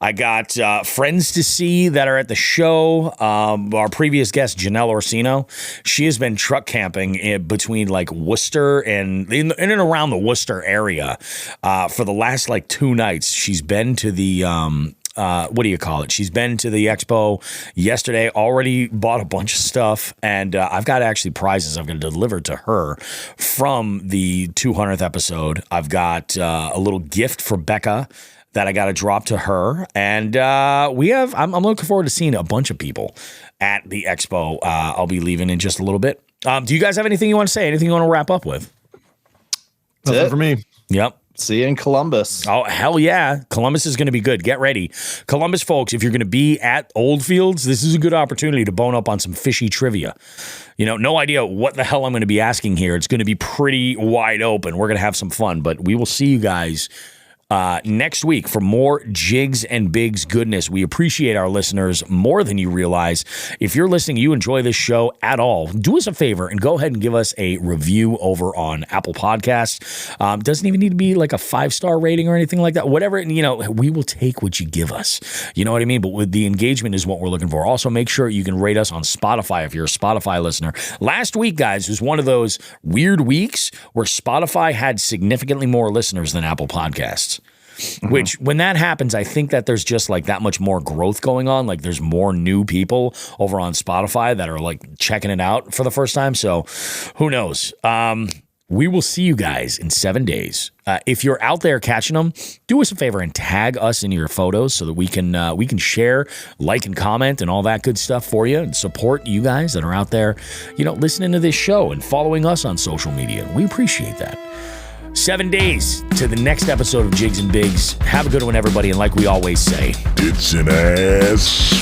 I got friends to see that are at the show. Our previous guest, Janelle Orsino, she has been truck camping between like Worcester and in and around the Worcester area for the last like 2 nights. She's been to the what do you call it? She's been to the expo yesterday, already bought a bunch of stuff, and I've got actually prizes I'm going to deliver to her from the 200th episode. I've got a little gift for Becca that I got to drop to her, and I'm looking forward to seeing a bunch of people at the expo. I'll be leaving in just a little bit. Do you guys have anything you want to say? Anything you want to wrap up with? Nothing for me. Yep. See you in Columbus. Oh, hell yeah. Columbus is going to be good. Get ready. Columbus, folks, if you're going to be at Oldfields, this is a good opportunity to bone up on some fishy trivia. No idea what the hell I'm going to be asking here. It's going to be pretty wide open. We're going to have some fun, but we will see you guys next week for more Jigs and Bigs goodness. We appreciate our listeners more than you realize. If you're listening, you enjoy this show at all, do us a favor and go ahead and give us a review over on Apple Podcasts. Doesn't even need to be like a 5-star rating or anything like that. Whatever, we will take what you give us. You know what I mean? But with the engagement is what we're looking for. Also, make sure you can rate us on Spotify if you're a Spotify listener. Last week, guys, was one of those weird weeks where Spotify had significantly more listeners than Apple Podcasts. Which, when that happens, I think that there's just like that much more growth going on. Like there's more new people over on Spotify that are like checking it out for the first time. So who knows? We will see you guys in 7 days. If you're out there catching them, do us a favor and tag us in your photos so that we can share, like, and comment and all that good stuff for you, and support you guys that are out there, listening to this show and following us on social media. We appreciate that. 7 days to the next episode of Jigs and Bigs. Have a good one, everybody. And like we always say, it's an ass